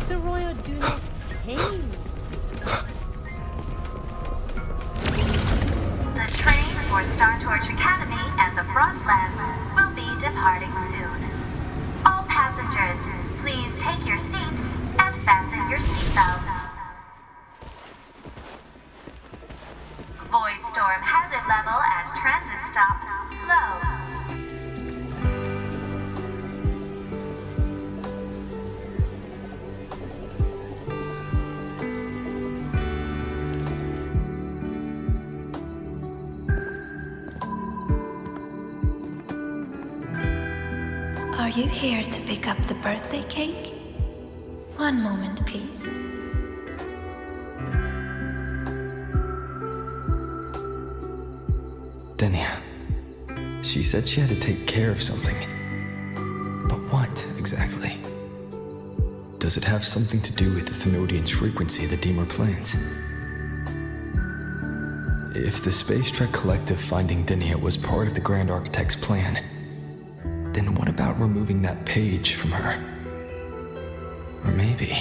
The Royal do not tame. The train for Star Torch Academy and the Frostlands will be departing soon. All passengers, please take your seats and fasten your seatbelts. Void storm hazard level at transit stop low. Are you here to pick up the birthday cake? One moment, please. Denia. She said she had to take care of something. But what, exactly? Does it have something to do with the Thenodian's frequency the Deemer plans? If the Space Trek Collective finding Denia was part of the Grand Architect's plan, then what about removing that page from her? Or maybe...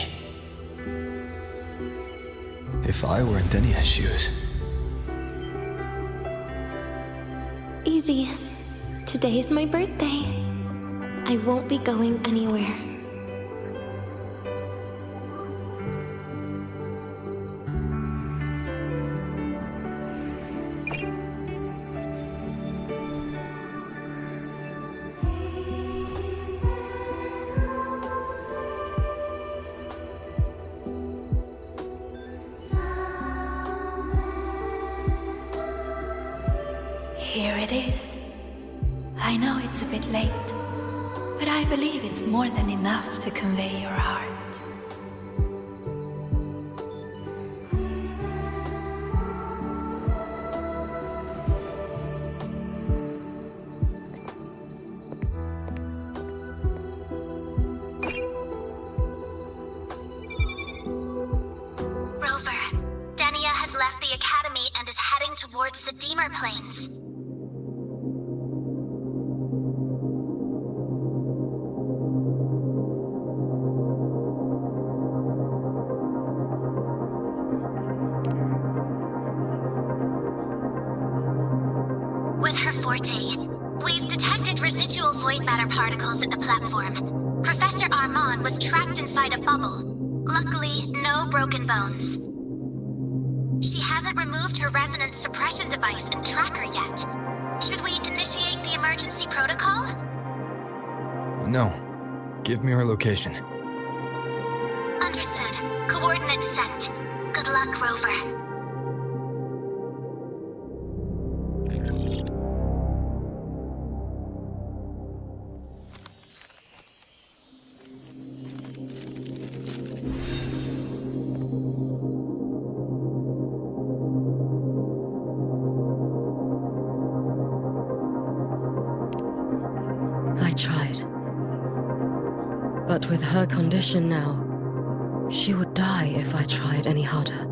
if I were in Denia's shoes... Easy. Today is my birthday. I won't be going anywhere. Here it is. I know it's a bit late, but I believe it's more than enough to convey your heart. Rover, Denia has left the Academy and is heading towards the Deemer Plains. With her forte, we've detected residual void matter particles at the platform. Professor Armand was trapped inside a bubble. Luckily, no broken bones. She hasn't removed her resonance suppression device and tracker yet. Should we initiate the emergency protocol? No. Give me her location. Understood. Coordinates sent. Good luck, Rover. I tried. But with her condition now, she would die if I tried any harder.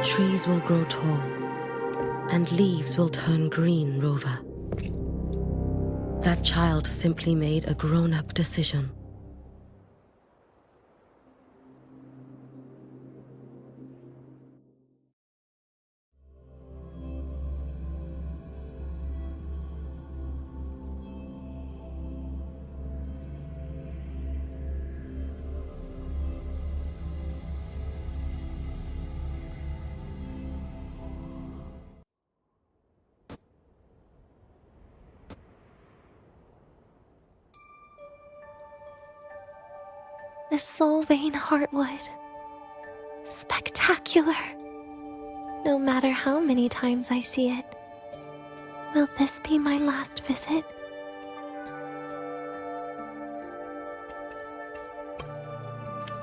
Trees will grow tall, and leaves will turn green, Rover. That child simply made a grown-up decision. The Soul Vein Heartwood. Spectacular. No matter how many times I see it, will this be my last visit?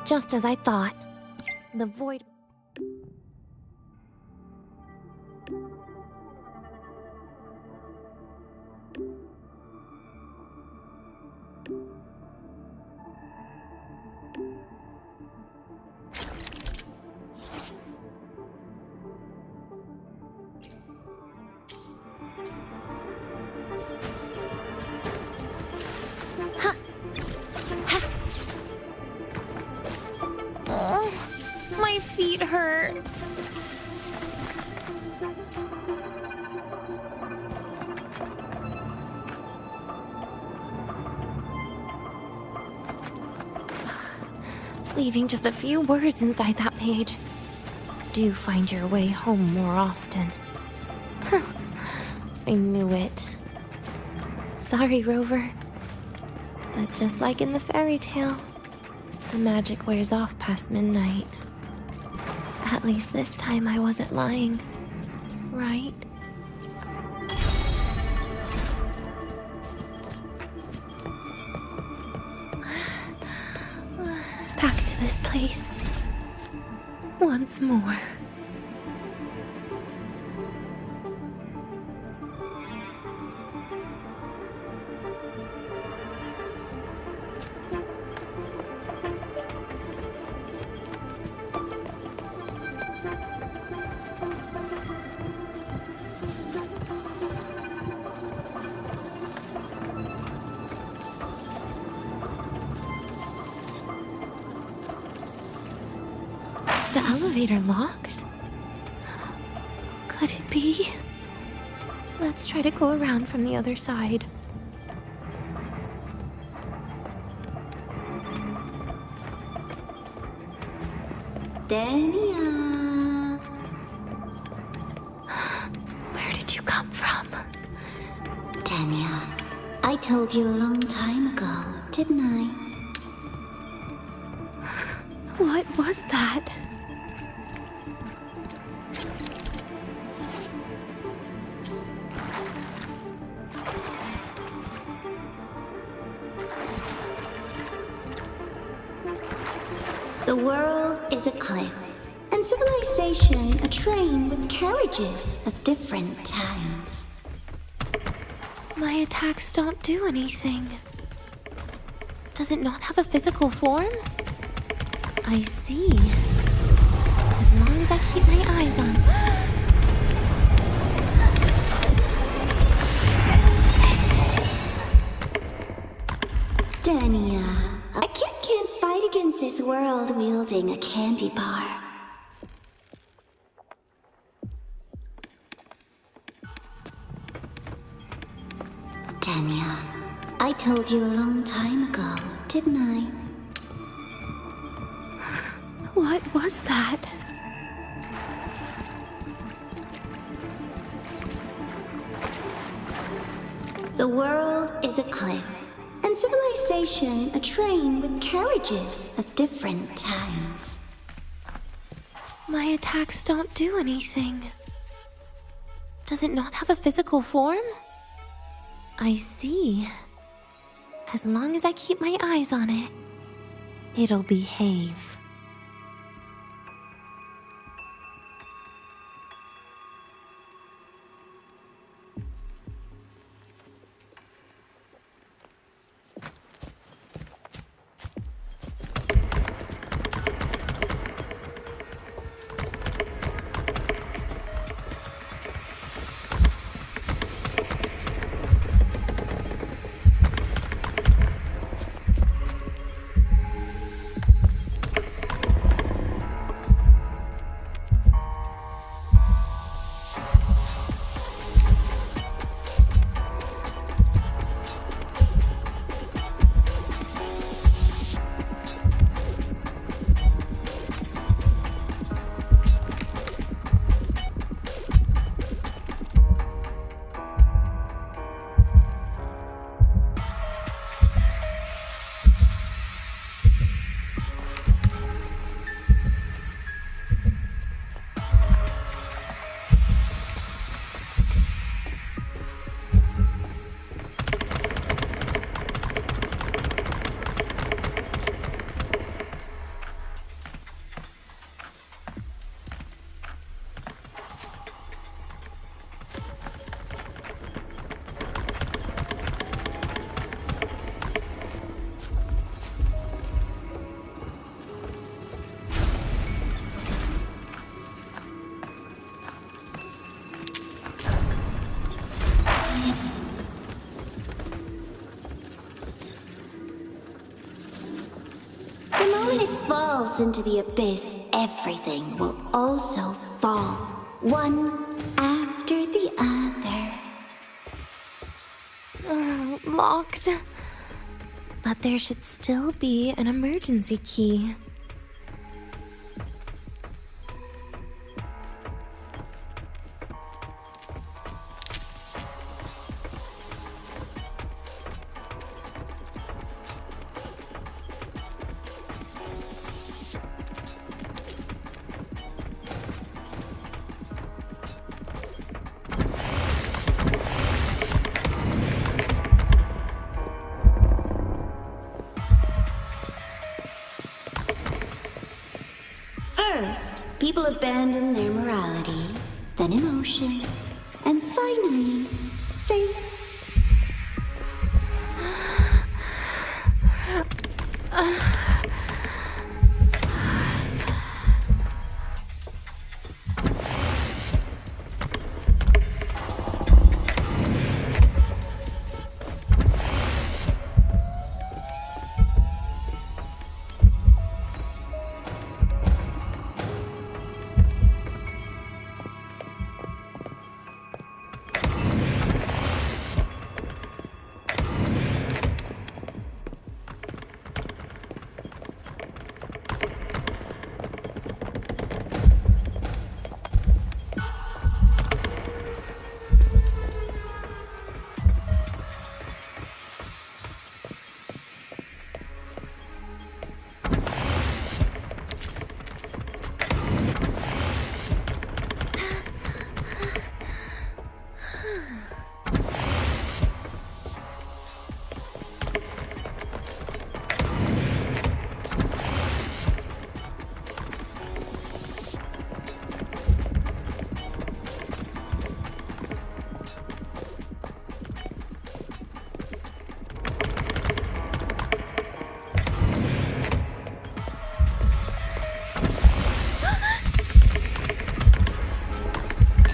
Just as I thought. The void... My feet hurt. Leaving just a few words inside that page. Do find your way home more often. I knew it. Sorry, Rover. But just like in the fairy tale, the magic wears off past midnight. At least this time I wasn't lying, right? Back to this place. Once more. Is the elevator locked? Could it be? Let's try to go around from the other side. Denia. Where did you come from? Denia, I told you a long time ago, didn't I? What was that? The world is a cliff, and civilization a train with carriages of different times. My attacks don't do anything. Does it not have a physical form? I see. As long as I keep my eyes on... Denia, a kid can't fight against this world wielding a candy bar. Denia, I told you a long time ago, didn't I? What was that? The world is a cliff, and civilization a train with carriages of different times. My attacks don't do anything. Does it not have a physical form? I see. As long as I keep my eyes on it, it'll behave. When it falls into the abyss, everything will also fall, one after the other. Locked. But there should still be an emergency key. First, people abandon their morality, then emotions, and finally, faith.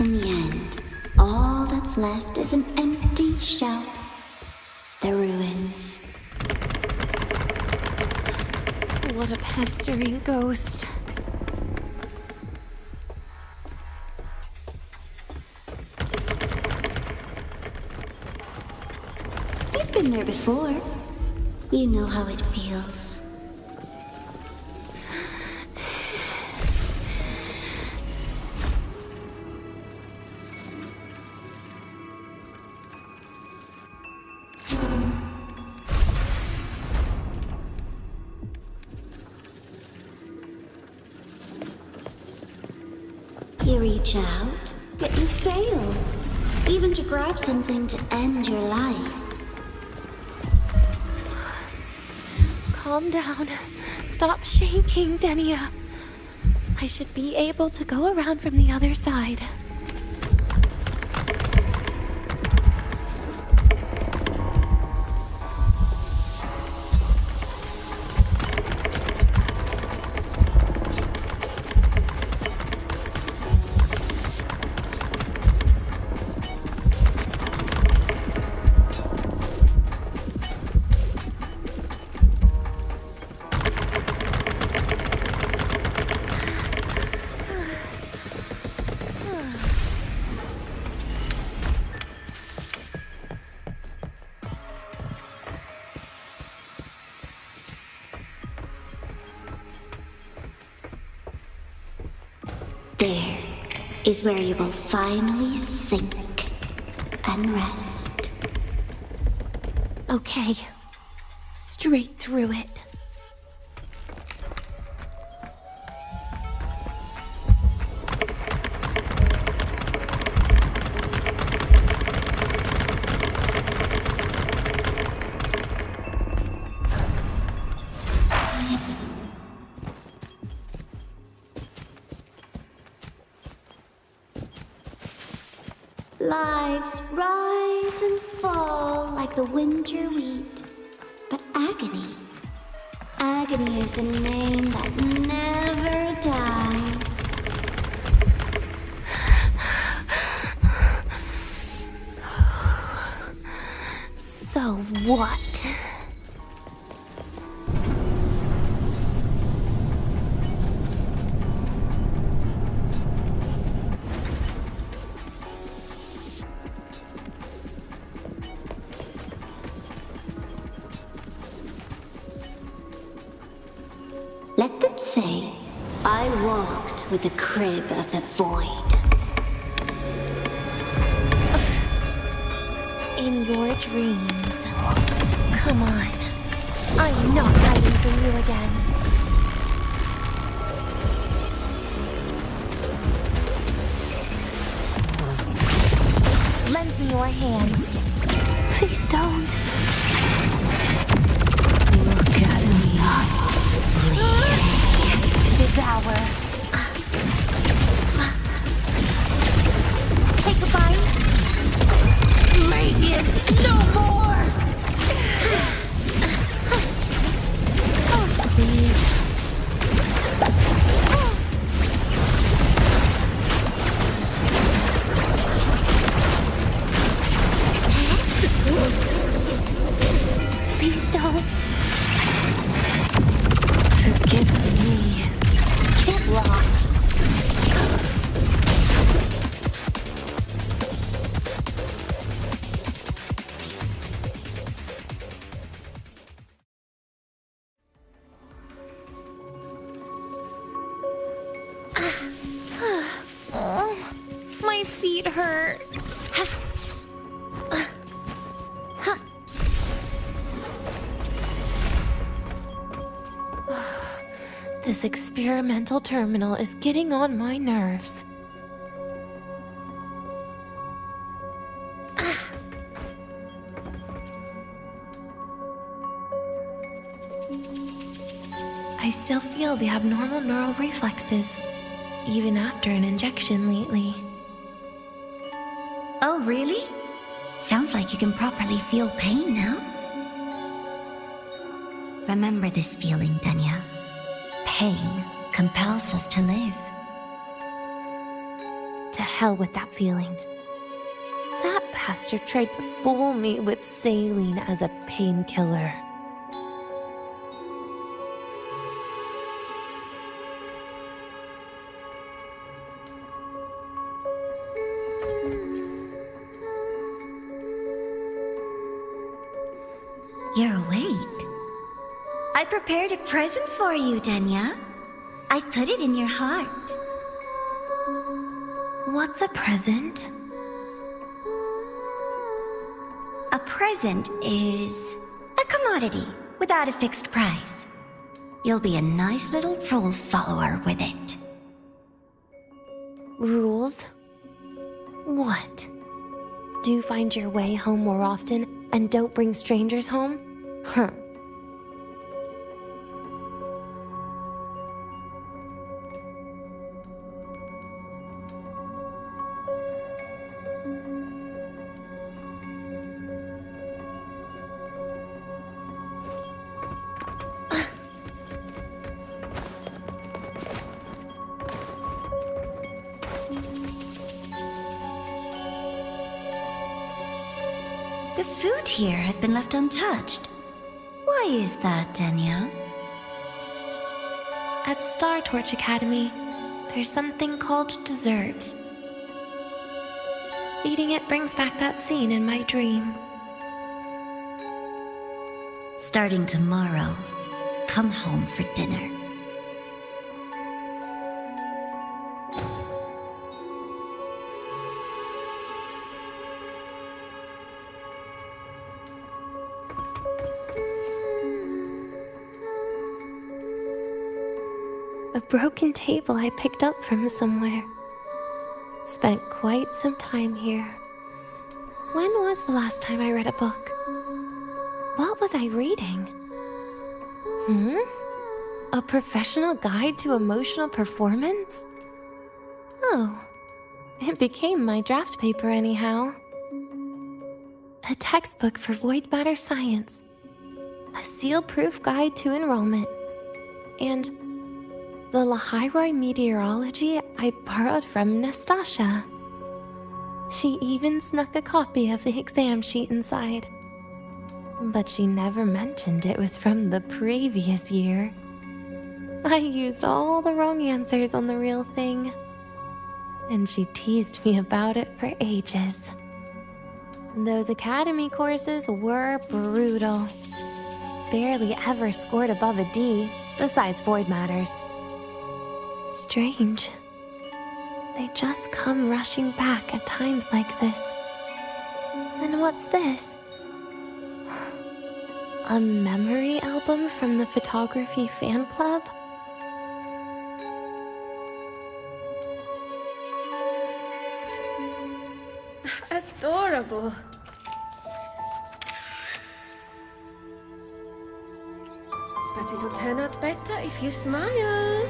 In the end, all that's left is an empty shell. The ruins. What a pestering ghost. You've been there before. You know how it feels. You reach out, yet you fail. Even to grab something to end your life. Calm down. Stop shaking, Denia. I should be able to go around from the other side. There is where you will finally sink and rest. Okay. Straight through it. Lives rise and fall like the winter wheat. But agony. Agony is the name that never dies. So what? Let them say, I walked with the crib of the void. In your dreams. Come on. I'm not hiding from you again. Lend me your hand. Please don't. Look at me. Devour. Take a bite. Radiance, no more! Oh, please. Please don't. Forgive me. Get lost. My feet hurt. This experimental terminal is getting on my nerves. I still feel the abnormal neural reflexes, even after an injection lately. Oh, really? Sounds like you can properly feel pain now. Remember this feeling, Denia. Pain compels us to live. To hell with that feeling. That bastard tried to fool me with saline as a painkiller. You're awake. I prepared a present for you, Denia. I put it in your heart. What's a present? A present is a commodity without a fixed price. You'll be a nice little rule follower with it. Rules? What? Do you find your way home more often and don't bring strangers home? Huh. The food here has been left untouched. Why is that, Denia? At Star Torch Academy, there's something called dessert. Eating it brings back that scene in my dream. Starting tomorrow, come home for dinner. A broken table I picked up from somewhere. Spent quite some time here. When was the last time I read a book? What was I reading? A professional guide to emotional performance? Oh, it became my draft paper anyhow. A textbook for void matter science. A seal-proof guide to enrollment. And the Lahairoi meteorology I borrowed from Nastasha. She even snuck a copy of the exam sheet inside. But she never mentioned it was from the previous year. I used all the wrong answers on the real thing. And she teased me about it for ages. Those academy courses were brutal. Barely ever scored above a D, besides void matters. Strange. They just come rushing back at times like this. And what's this? A memory album from the photography fan club? Adorable. But it'll turn out better if you smile.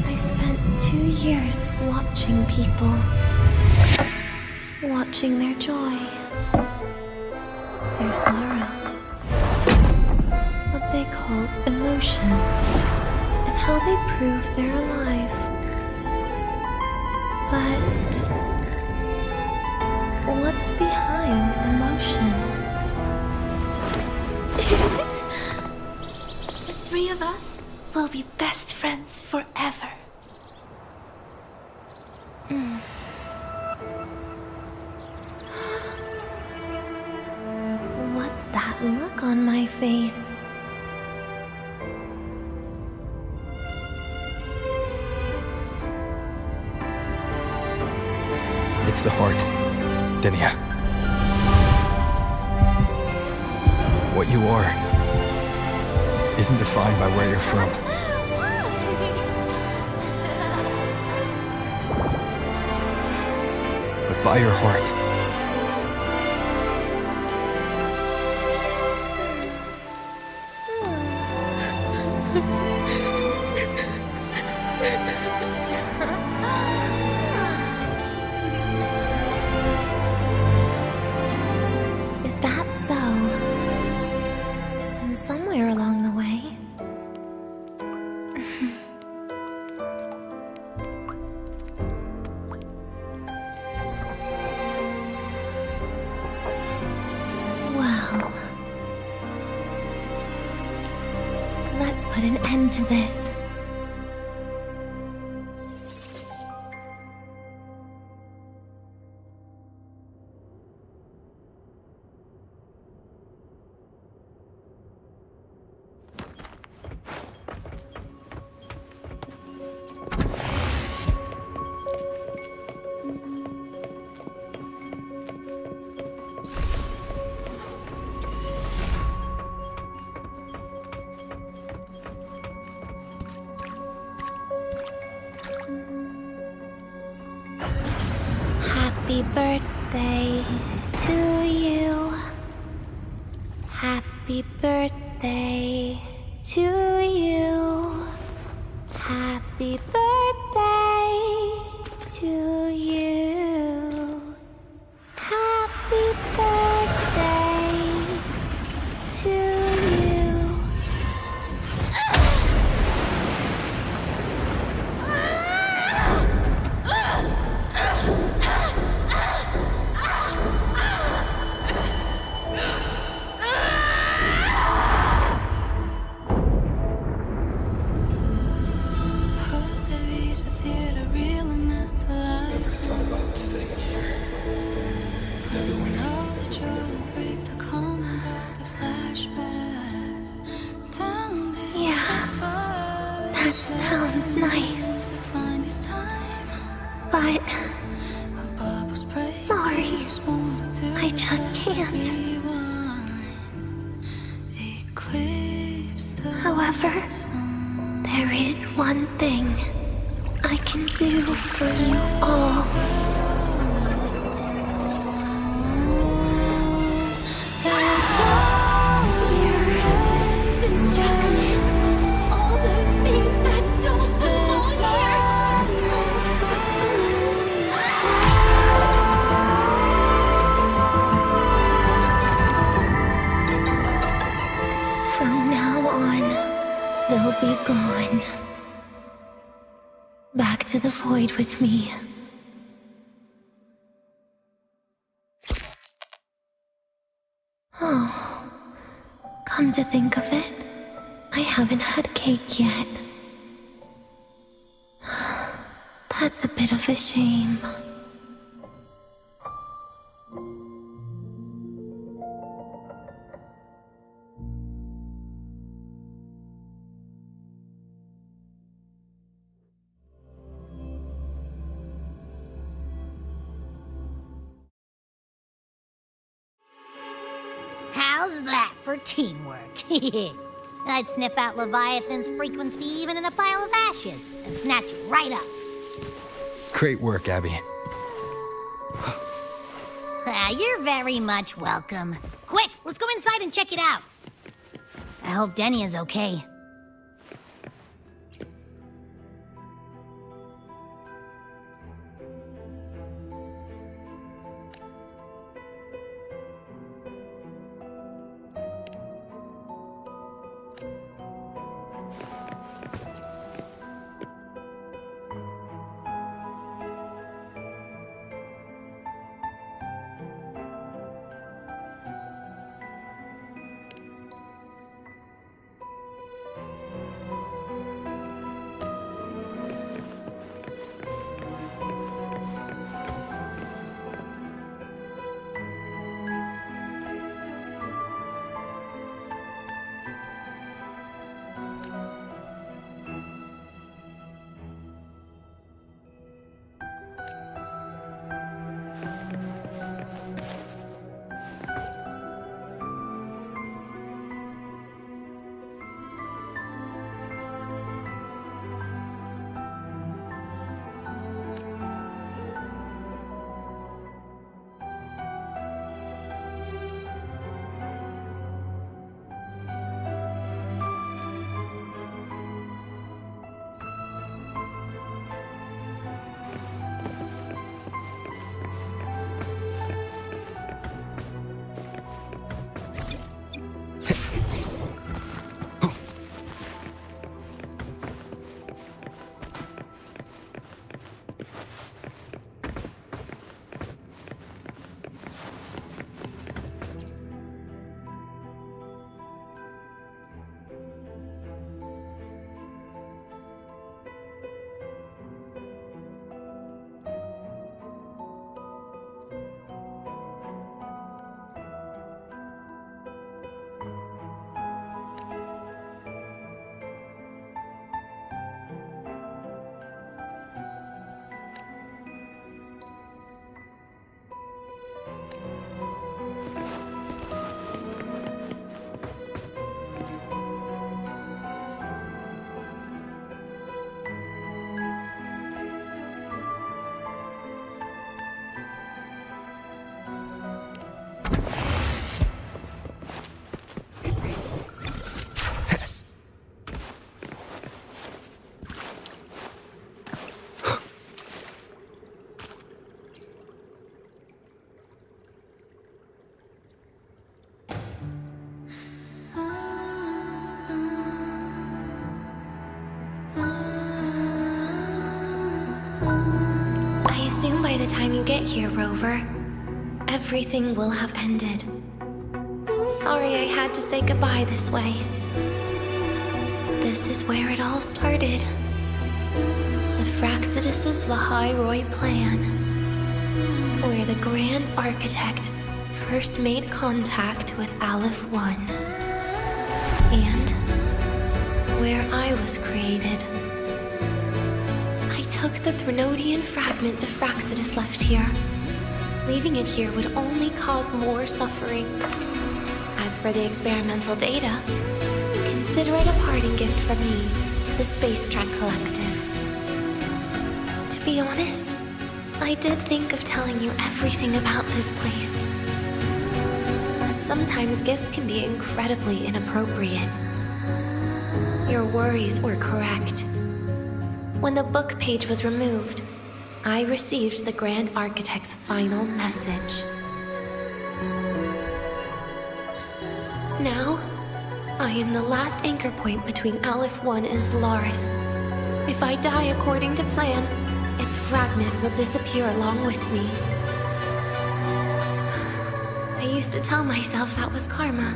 I spent 2 years watching people. Watching their joy. Their sorrow. What they call emotion is how they prove they're alive. But what's behind emotion? The three of us will be best friends forever. What's that look on my face? It's the heart, Denia. What you are isn't defined by where you're from. But by your heart. Is that so? Then somewhere along put an end to this. Happy birthday to you. Happy birthday to you. Happy birthday to you. Happy birthday to you. Nice. But sorry, I just can't. However, there is one thing I can do for you all. Destruction. All those things that don't belong here. From now on, they'll be gone. Back to the void with me. Oh, come to think of it, I haven't had cake yet. That's a bit of a shame. How's that for teamwork? I'd sniff out Leviathan's frequency even in a pile of ashes and snatch it right up. Great work, Abby. You're very much welcome. Quick, let's go inside and check it out. I hope Denia's okay. time you get here, Rover, everything will have ended. Sorry I had to say goodbye this way. This is where it all started. The Fraxidus' Lahairoi plan, where the Grand Architect first made contact with Aleph 1, and where I was created. I took the Threnodian fragment the Fraxidus left here. Leaving it here would only cause more suffering. As for the experimental data, consider it a parting gift from me to the Space Trek Collective. To be honest, I did think of telling you everything about this place. But sometimes gifts can be incredibly inappropriate. Your worries were correct. When the book page was removed, I received the Grand Architect's final message. Now, I am the last anchor point between Aleph 1 and Solaris. If I die according to plan, its fragment will disappear along with me. I used to tell myself that was karma.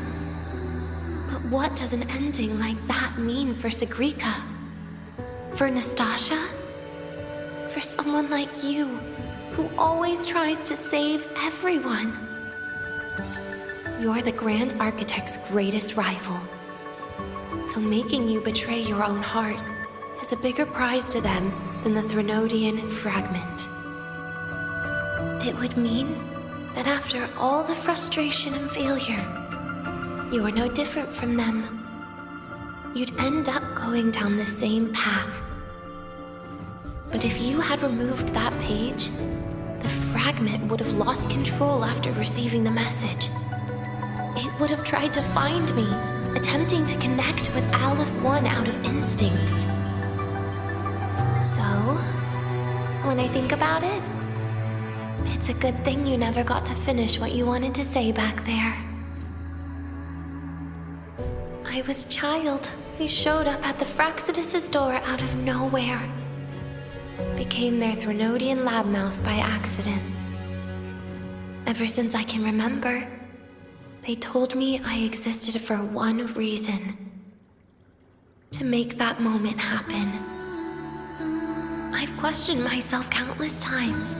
But what does an ending like that mean for Segrika? For Nastasha? For someone like you, who always tries to save everyone? You're the Grand Architect's greatest rival. So making you betray your own heart is a bigger prize to them than the Threnodian fragment. It would mean that after all the frustration and failure, you are no different from them. You'd end up going down the same path. But if you had removed that page, the fragment would have lost control after receiving the message. It would have tried to find me, attempting to connect with Aleph 1 out of instinct. So, when I think about it, it's a good thing you never got to finish what you wanted to say back there. I was a child who showed up at the Fraxidus' door out of nowhere. Became their Threnodian lab mouse by accident. Ever since I can remember, they told me I existed for one reason. To make that moment happen. I've questioned myself countless times.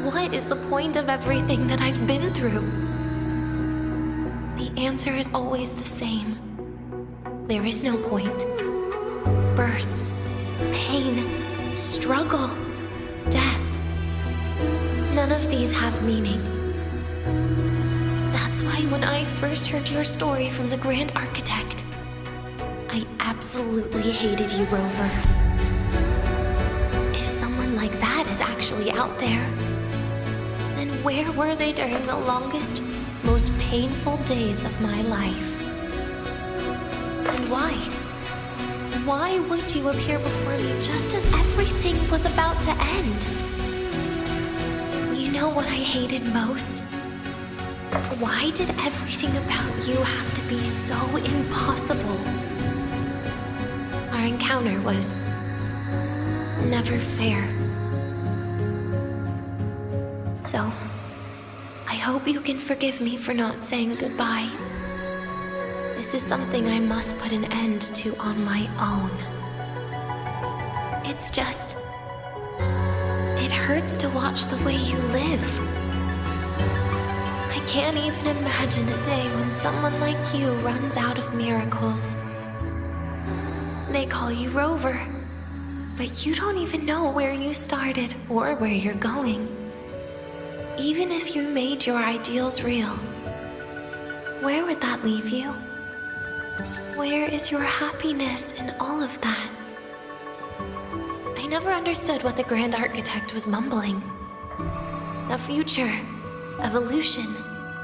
What is the point of everything that I've been through? The answer is always the same. There is no point. Birth, pain, struggle, death. None of these have meaning. That's why when I first heard your story from the Grand Architect, I absolutely hated you, Rover. If someone like that is actually out there, then where were they during the longest, most painful days of my life? And why? Why would you appear before me just as everything was about to end? You know what I hated most? Why did everything about you have to be so impossible? Our encounter was never fair. So, I hope you can forgive me for not saying goodbye. This is something I must put an end to on my own. It's just... it hurts to watch the way you live. I can't even imagine a day when someone like you runs out of miracles. They call you Rover, but you don't even know where you started or where you're going. Even if you made your ideals real, where would that leave you? Where is your happiness in all of that? I never understood what the Grand Architect was mumbling. The future, evolution,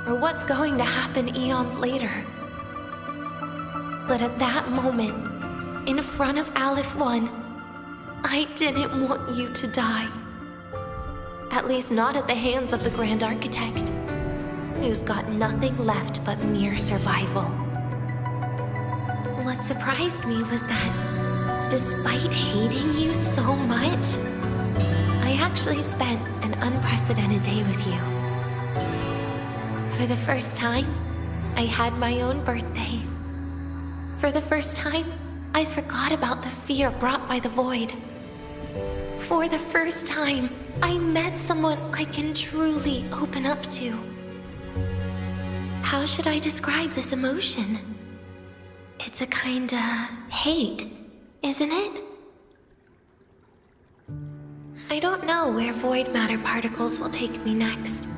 or what's going to happen eons later. But at that moment, in front of Aleph 1, I didn't want you to die. At least not at the hands of the Grand Architect, who's got nothing left but mere survival. What surprised me was that, despite hating you so much, I I actually spent an unprecedented day with you. For the first time, I had my own birthday. For the first time, I forgot about the fear brought by the void. For the first time, I met someone I can truly open up to. How should I describe this emotion? It's a kinda hate, isn't it? I don't know where void matter particles will take me next.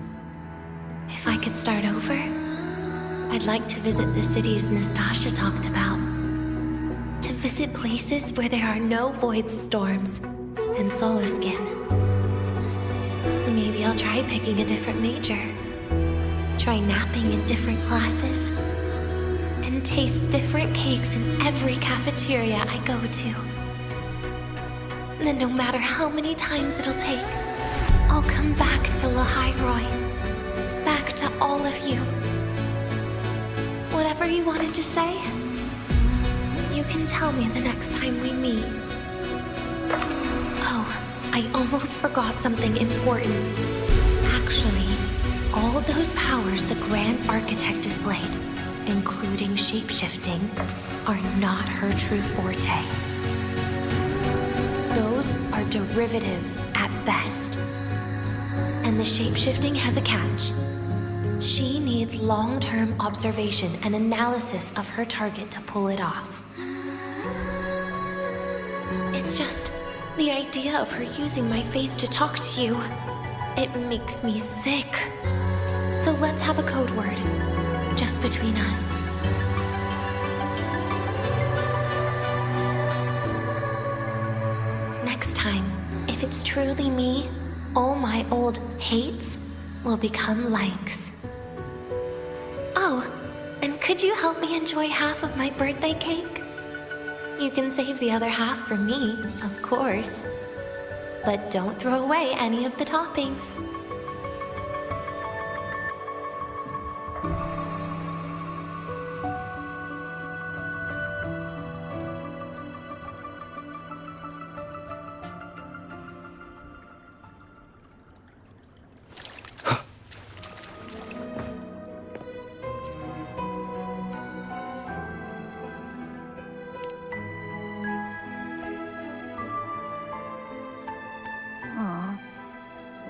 If I could start over, I'd like to visit the cities Nastasha talked about. To visit places where there are no void storms and Solaskin. Maybe I'll try picking a different major. Try napping in different classes. And taste different cakes in every cafeteria I go to. Then no matter how many times it'll take, I'll come back to Lahairoi. Back to all of you. Whatever you wanted to say, you can tell me the next time we meet. Oh, I almost forgot something important. Actually, all those powers the Grand Architect displayed, including shapeshifting, are not her true forte. Those are derivatives at best. And the shapeshifting has a catch. She needs long-term observation and analysis of her target to pull it off. It's just the idea of her using my face to talk to you. It makes me sick. So let's have a code word, just between us. Next time, if it's truly me, all my old hates will become likes. Oh, and could you help me enjoy half of my birthday cake? You can save the other half for me, of course. But don't throw away any of the toppings.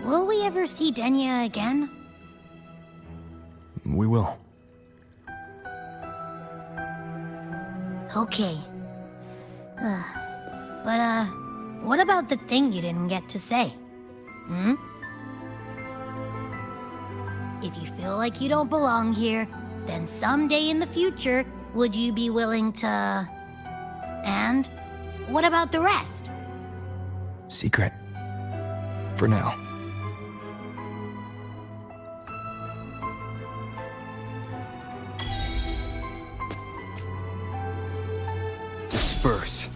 Will we ever see Denia again? We will. Okay. But what about the thing you didn't get to say? If you feel like you don't belong here, then someday in the future, would you be willing to... And what about the rest? Secret. For now. Disperse.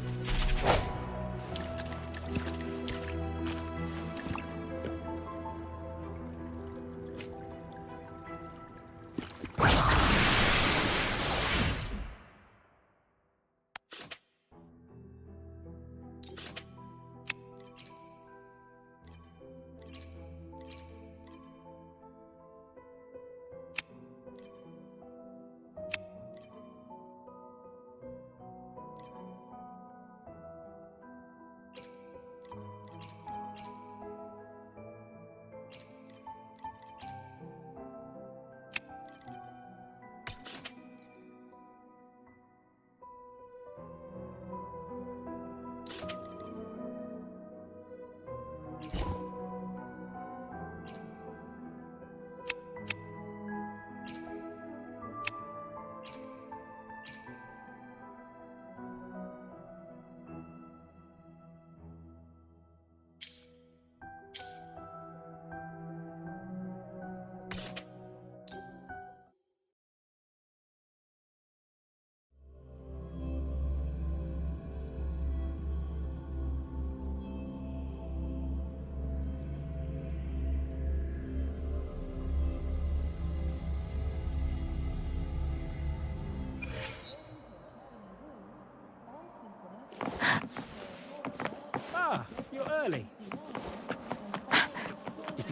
Ah, you're early.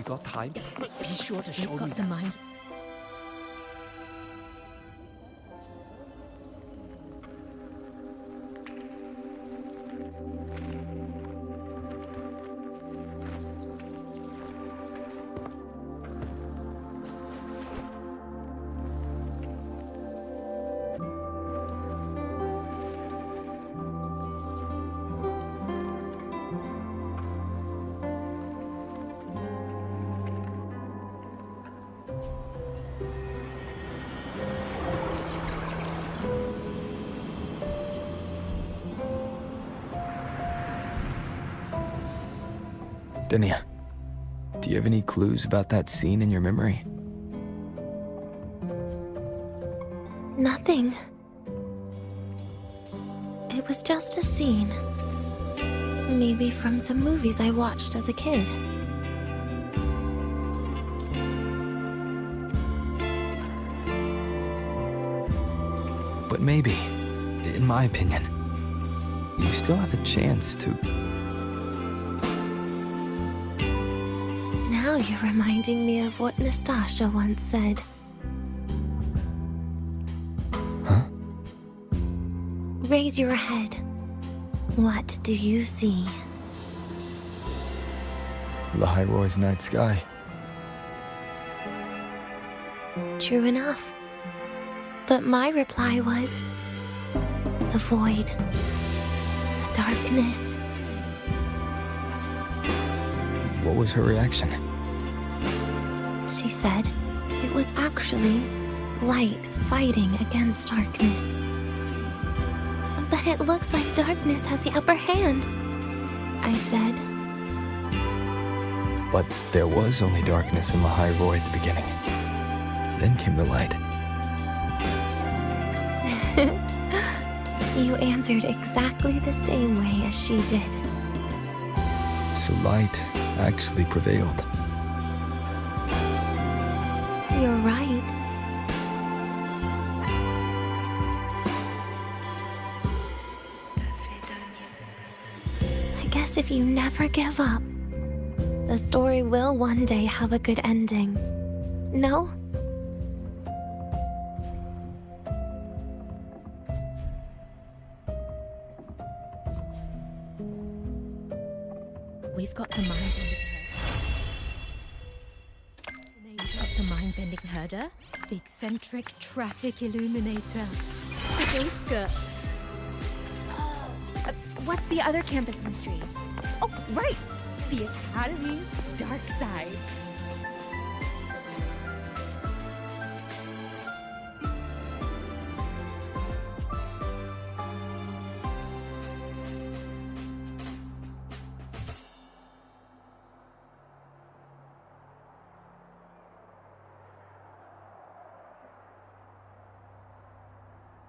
got time, be sure to show We've me got the this. mind. Denia, do you have any clues about that scene in your memory? Nothing. It was just a scene. Maybe from some movies I watched as a kid. But maybe, in my opinion, you still have a chance to... Now you're reminding me of what Nastasha once said. Huh? Raise your head. What do you see? Lahiroy's night sky. True enough. But my reply was... the void. The darkness. What was her reaction? She said it was actually light fighting against darkness. But it looks like darkness has the upper hand, I said. But there was only darkness in Lahiroy at the beginning. Then came the light. You answered exactly the same way as she did. So light actually prevailed. You're right. I guess if you never give up, the story will one day have a good ending. No? We've got the mind-bending We've got the mind-bending herder, the eccentric traffic illuminator, the ghost girl. What's the other campus mystery? Oh, right! The Academy's dark side.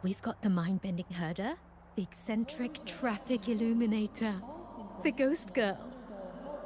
We've got the mind-bending herder, the eccentric traffic illuminator, the ghost girl.